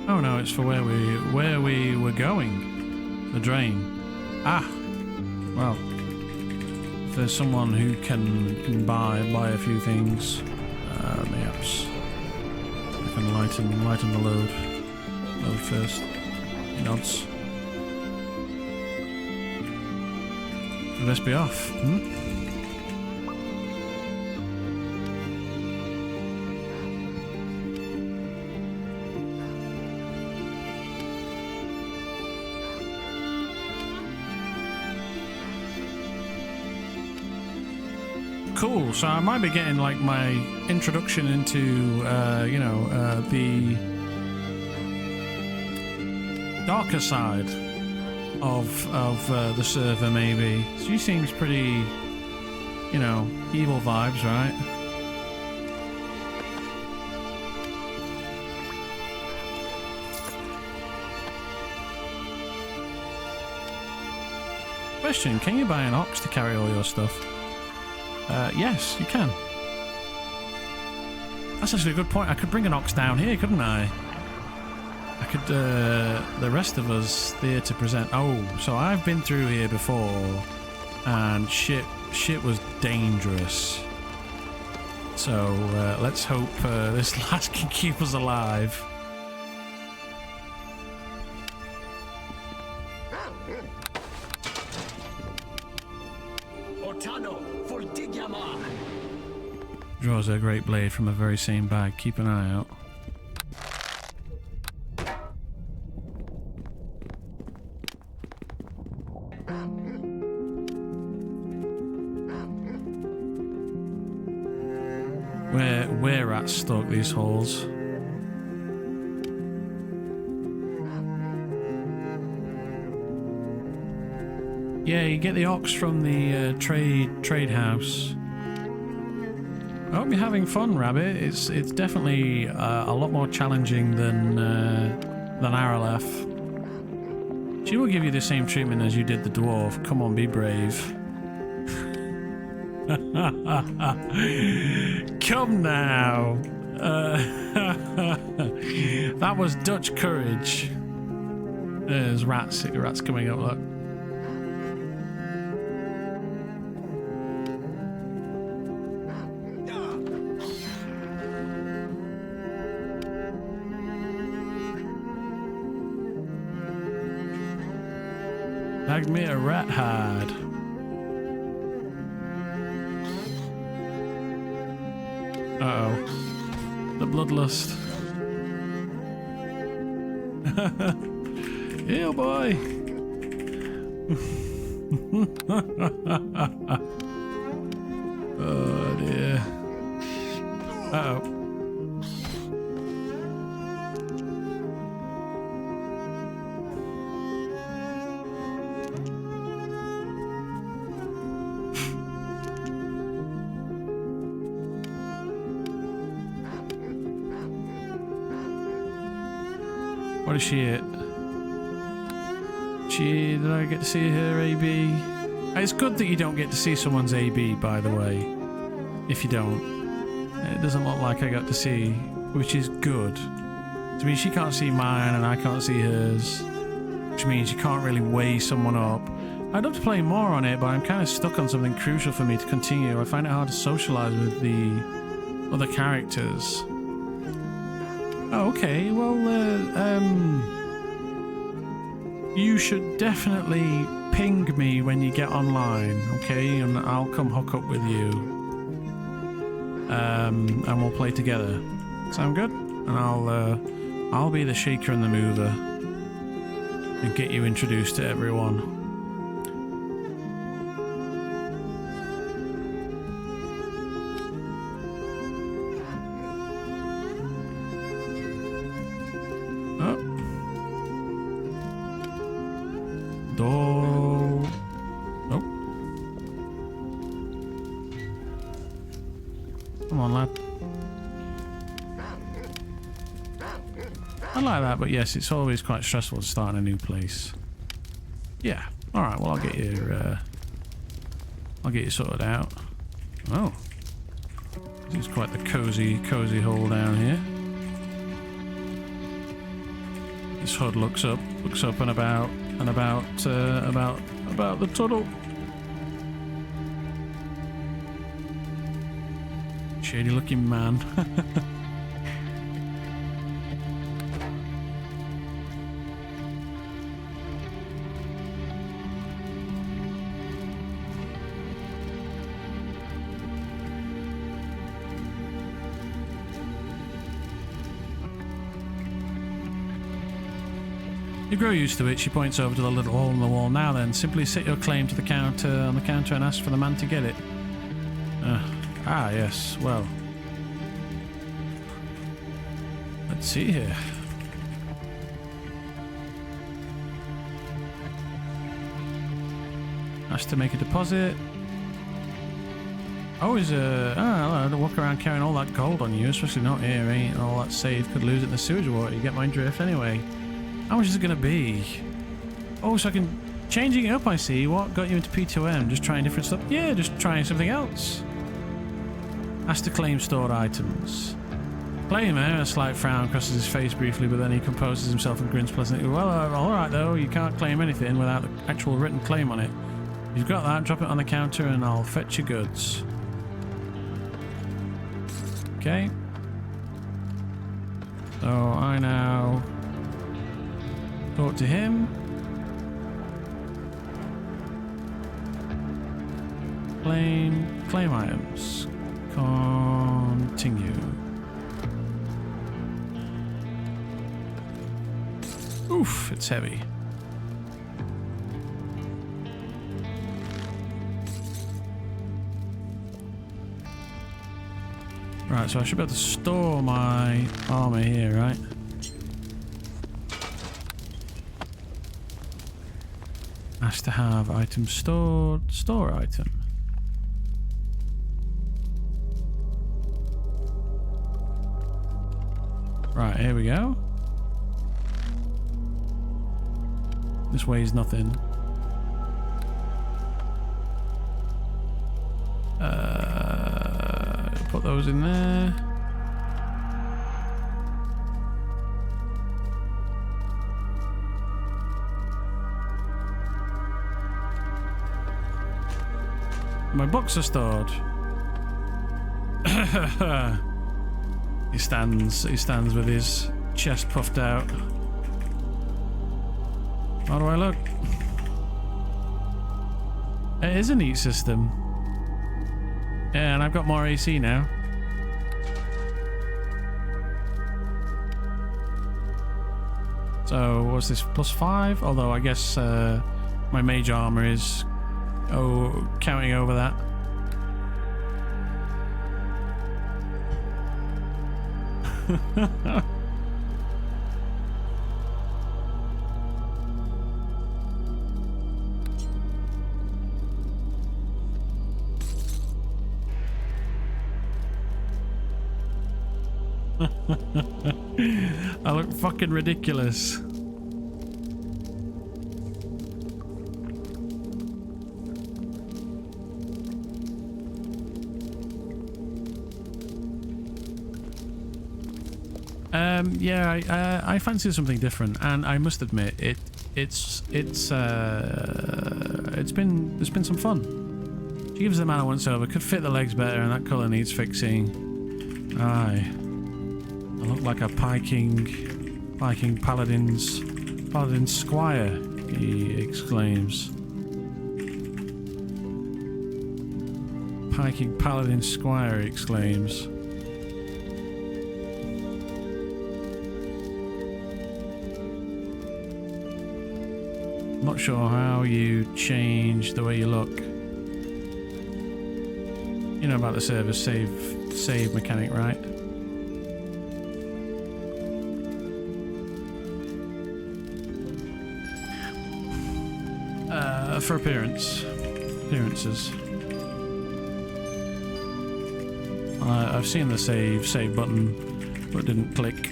Oh no, it's for where we were going. The drain. Ah. Well. If there's someone who can buy a few things, perhaps I can lighten the load. Load first. He nods. Let's be off. Hmm? Cool, so I might be getting like my introduction into, you know, the darker side of the server, maybe. She seems pretty, you know, evil vibes, right? Question, can you buy an ox to carry all your stuff? Yes, you can. That's actually a good point. I could bring an ox down here, couldn't I? I could, the rest of us there to present. Oh, so I've been through here before, and shit was dangerous. So, let's hope, this last can keep us alive. Draws a great blade from a very same bag. Keep an eye out. Where rats stalk these halls. Yeah, you get the ox from the trade house. I hope you're having fun, Rabbit. It's definitely a lot more challenging than Aralef. She will give you the same treatment as you did the dwarf. Come on, be brave. Come now. That was Dutch courage. There's rats coming up. Look. Bagged me a rat hide. Uh-oh. The bloodlust. Ew, boy. Oh, dear. Uh-oh. What is she at? Did I get to see her AB? It's good that you don't get to see someone's AB, by the way. If you don't. It doesn't look like I got to see, which is good. I mean, she can't see mine and I can't see hers. Which means you can't really weigh someone up. I'd love to play more on it, but I'm kind of stuck on something crucial for me to continue. I find it hard to socialize with the other characters. Oh, okay, well, you should definitely ping me when you get online, okay? And I'll come hook up with you. And we'll play together. Sound good? And I'll be the shaker and the mover. And get you introduced to everyone. But yes, it's always quite stressful to start in a new place. Yeah. All right. Well, I'll get you sorted out. Oh, this is quite the cozy hole down here. This HUD looks up and about the tunnel. Shady looking man. You grow used to it. She points over to the little hole in the wall. Now then, simply set your claim to the counter on the counter and ask for the man to get it. Yes. Well, let's see here. Ask to make a deposit. Always, walk around carrying all that gold on you, especially not here, ain't all that saved. Could lose it in the sewage water. You get my drift anyway. How much is it gonna be? Oh, so I can... Changing it up, I see. What got you into P2M? Just trying different stuff? Yeah, just trying something else. Ask to claim stored items. Claimer, a slight frown crosses his face briefly, but then he composes himself and grins pleasantly. Well, alright though, you can't claim anything without the actual written claim on it. If you've got that, drop it on the counter and I'll fetch your goods. Okay. So I now talk to him. Claim items. Continue. Oof, it's heavy. Right, so I should be able to store my armor here, right? Ask to have items stored. Store item. Right, here we go. This weighs nothing. Put those in there. My books are stored. He stands with his chest puffed out. How do I look? It is a neat system. Yeah, and I've got more AC now. So, what's this? +5? Although, I guess my mage armor is... counting over that. I look fucking ridiculous. Yeah, I fancy something different, and I must admit, there's been some fun. She gives the man a once over, could fit the legs better, and that colour needs fixing. Aye, I look like a piking paladin squire. He exclaims. Piking paladin squire, he exclaims. Not sure how you change the way you look. You know about the server save mechanic, right? For appearances. I've seen the save button, but it didn't click.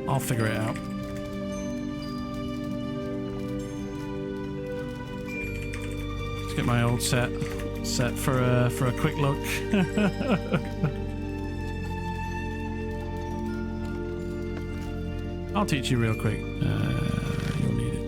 I'll figure it out. Let's get my old set for a quick look. I'll teach you real quick. You'll need it.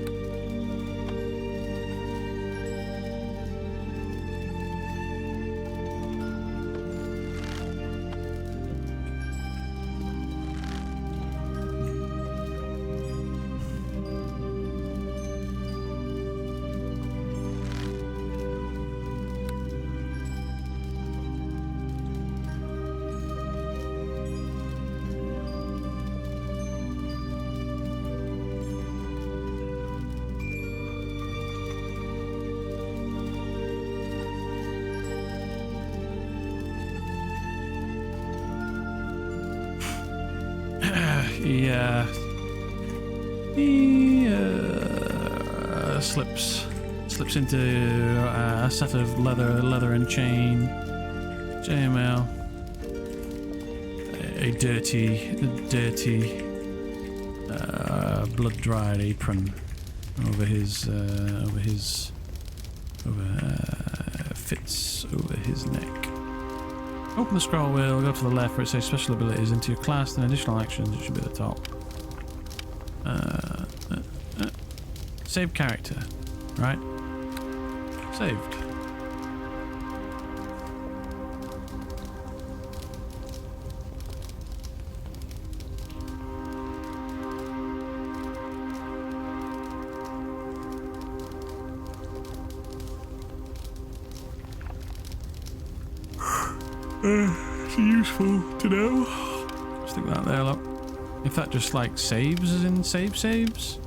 he slips into a set of leather and chainmail. A dirty, blood-dried apron fits over his neck. Open the scroll wheel, go to the left where it says special abilities, into your class, then additional actions, it should be at the top. Save character, right? Saved. It's useful to know. Stick that there, look. If that just like saves as in saves.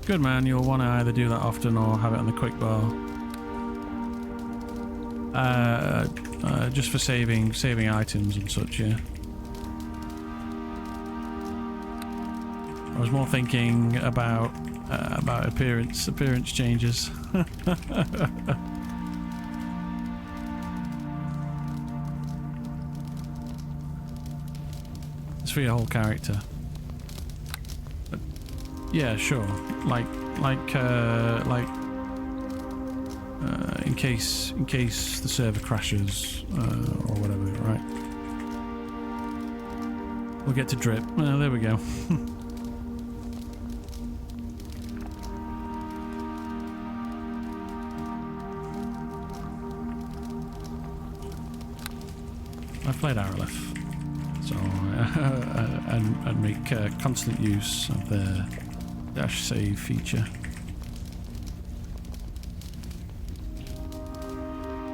Good man, you'll want to either do that often or have it on the quick bar. Just for saving items and such, yeah. I was more thinking about appearance changes. It's for your whole character. But yeah, sure. Like in case the server crashes or whatever, right? We'll get to drip. Well, there we go. I've played Aralith, so and make constant use of the dash save feature.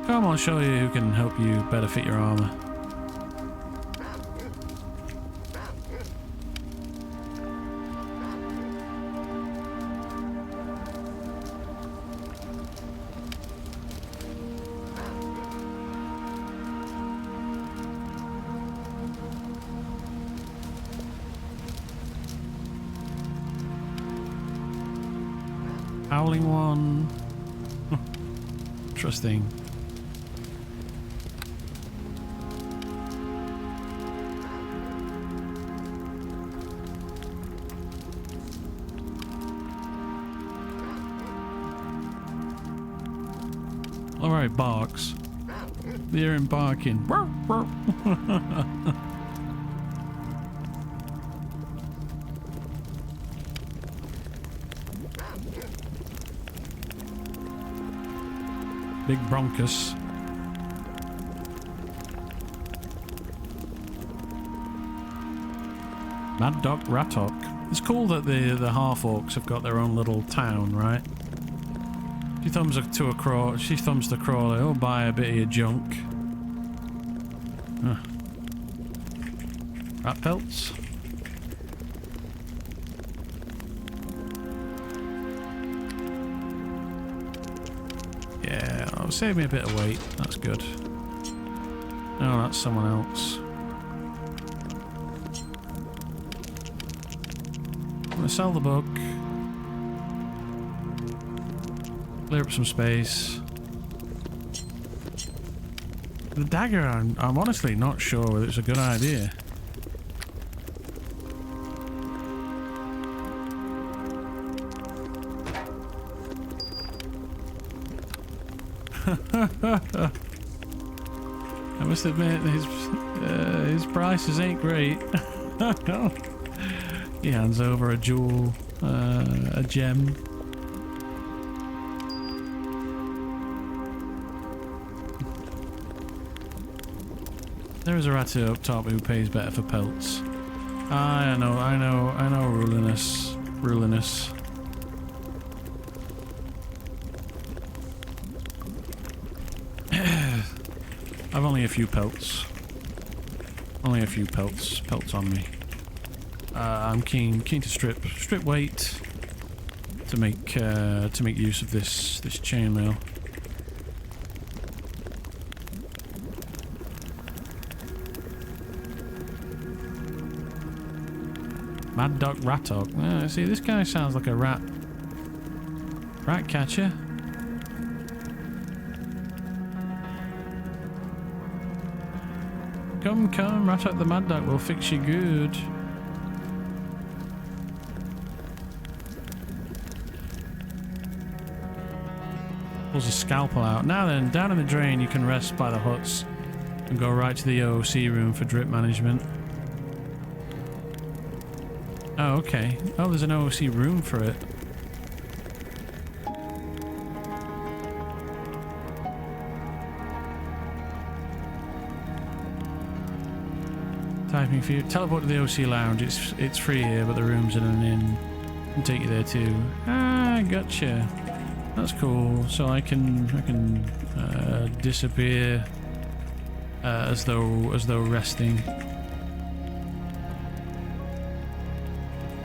Come on, I'll show you who can help you better fit your armor. Howling one. Interesting. Alright, barks. They're embarking. Big Bronchus. Mad Dog Ratok. It's cool that the half-orcs have got their own little town, right? She thumbs to a crawl. She thumbs the crawler. He'll buy a bit of your junk. Rat pelts. Yeah, that'll save me a bit of weight. That's good. No, that's someone else. I'm gonna sell the book. Clear up some space. The dagger, I'm honestly not sure whether it's a good idea. I must admit, his prices ain't great. He hands over a jewel, a gem. There is a Ratu up top who pays better for pelts. I know, ruliness. I've only a few pelts. Pelts on me. I'm keen to strip weight to make use of this chainmail. Mad Dog Ratok. See, this guy sounds like a rat catcher. Come, Ratok the Mad Dog will fix you good. Pulls a scalpel out. Now then, down in the drain you can rest by the huts and go right to the OOC room for drip management. Oh, okay. Oh, there's an OOC room for it. Typing for you. Teleport to the OC lounge. It's free here, but the room's in an inn. Can take you there too. Ah, gotcha. That's cool. So I can disappear as though resting.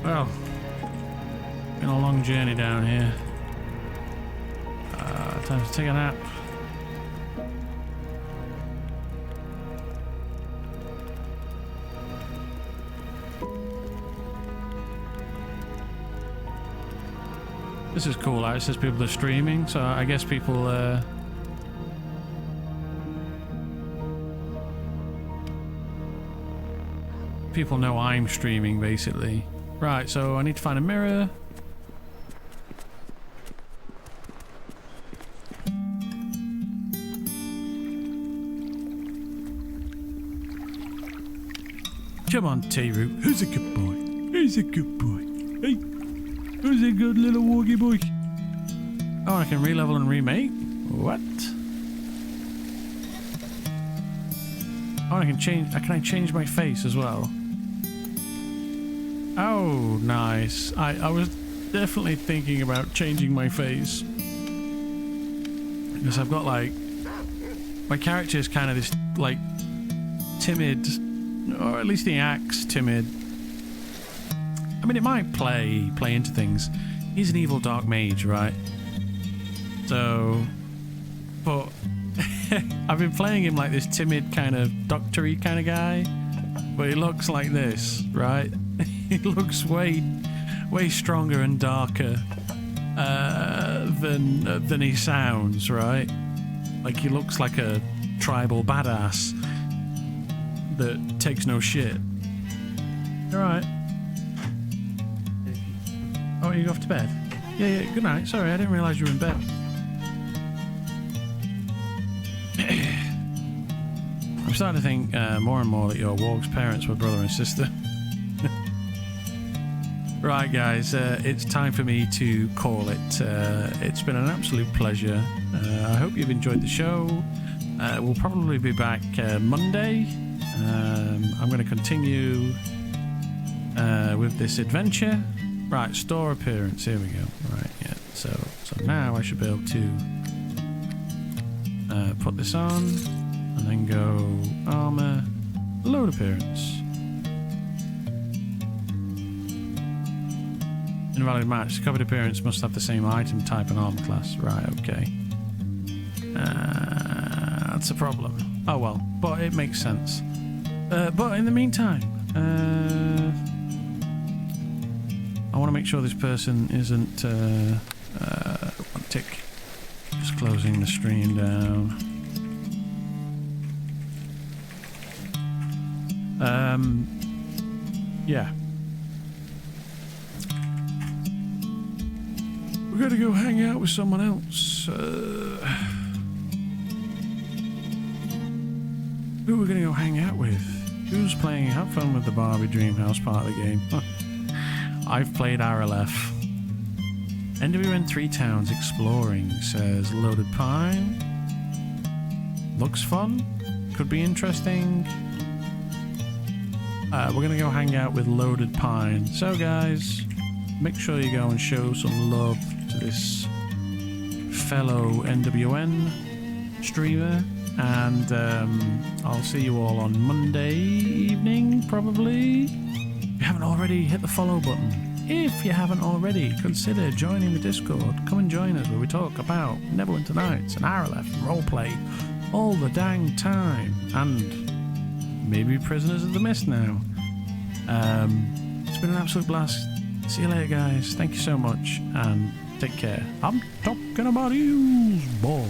Well, been a long journey down here. Time to take a nap. This is cool. It says people are streaming, so I guess people people know I'm streaming, basically. Right, so I need to find a mirror. Come on, T-Root. Who's a good boy? Who's a good boy? Hey, who's a good little woggy boy? Oh, I can re-level and remake? What? Oh, can I change my face as well? Oh, nice. I was definitely thinking about changing my face. Because I've got like... My character is kind of this, like, timid... Or at least he acts timid. I mean, it might play into things. He's an evil dark mage, right? So... But... I've been playing him like this timid kind of doctory kind of guy. But he looks like this, right? He looks way stronger and darker than he sounds, right? Like he looks like a tribal badass that takes no shit. Alright. Oh, you go off to bed? Yeah, good night. Sorry, I didn't realise you were in bed. I'm starting to think more and more that your Warg's parents were brother and sister. Right, guys, it's time for me to call it. It's been an absolute pleasure. I hope you've enjoyed the show. We'll probably be back Monday. I'm going to continue with this adventure. Right, store appearance. Here we go. Right, yeah. So now I should be able to put this on and then go armor, load appearance. Invalid match. Covered appearance must have the same item type and armor class. Right, okay. That's a problem. Oh well, but it makes sense. But in the meantime, I want to make sure this person isn't... one tick. Just closing the stream down. Yeah. We're gonna go hang out with someone else. Who are we gonna go hang out with? Who's playing? Have fun with the Barbie Dreamhouse part of the game. I've played RLF. NWN 3 Towns Exploring, says Loaded Pine. Looks fun. Could be interesting. We're gonna go hang out with Loaded Pine. So guys, make sure you go and show some love to this fellow NWN streamer. And I'll see you all on Monday evening, probably. If you haven't already, hit the follow button. If you haven't already, consider joining the Discord. Come and join us where we talk about Neverwinter Nights and RLF and roleplay all the dang time. And maybe Prisoners of the Mist now. It's been an absolute blast. See you later, guys. Thank you so much, and take care. I'm talking about you, boy.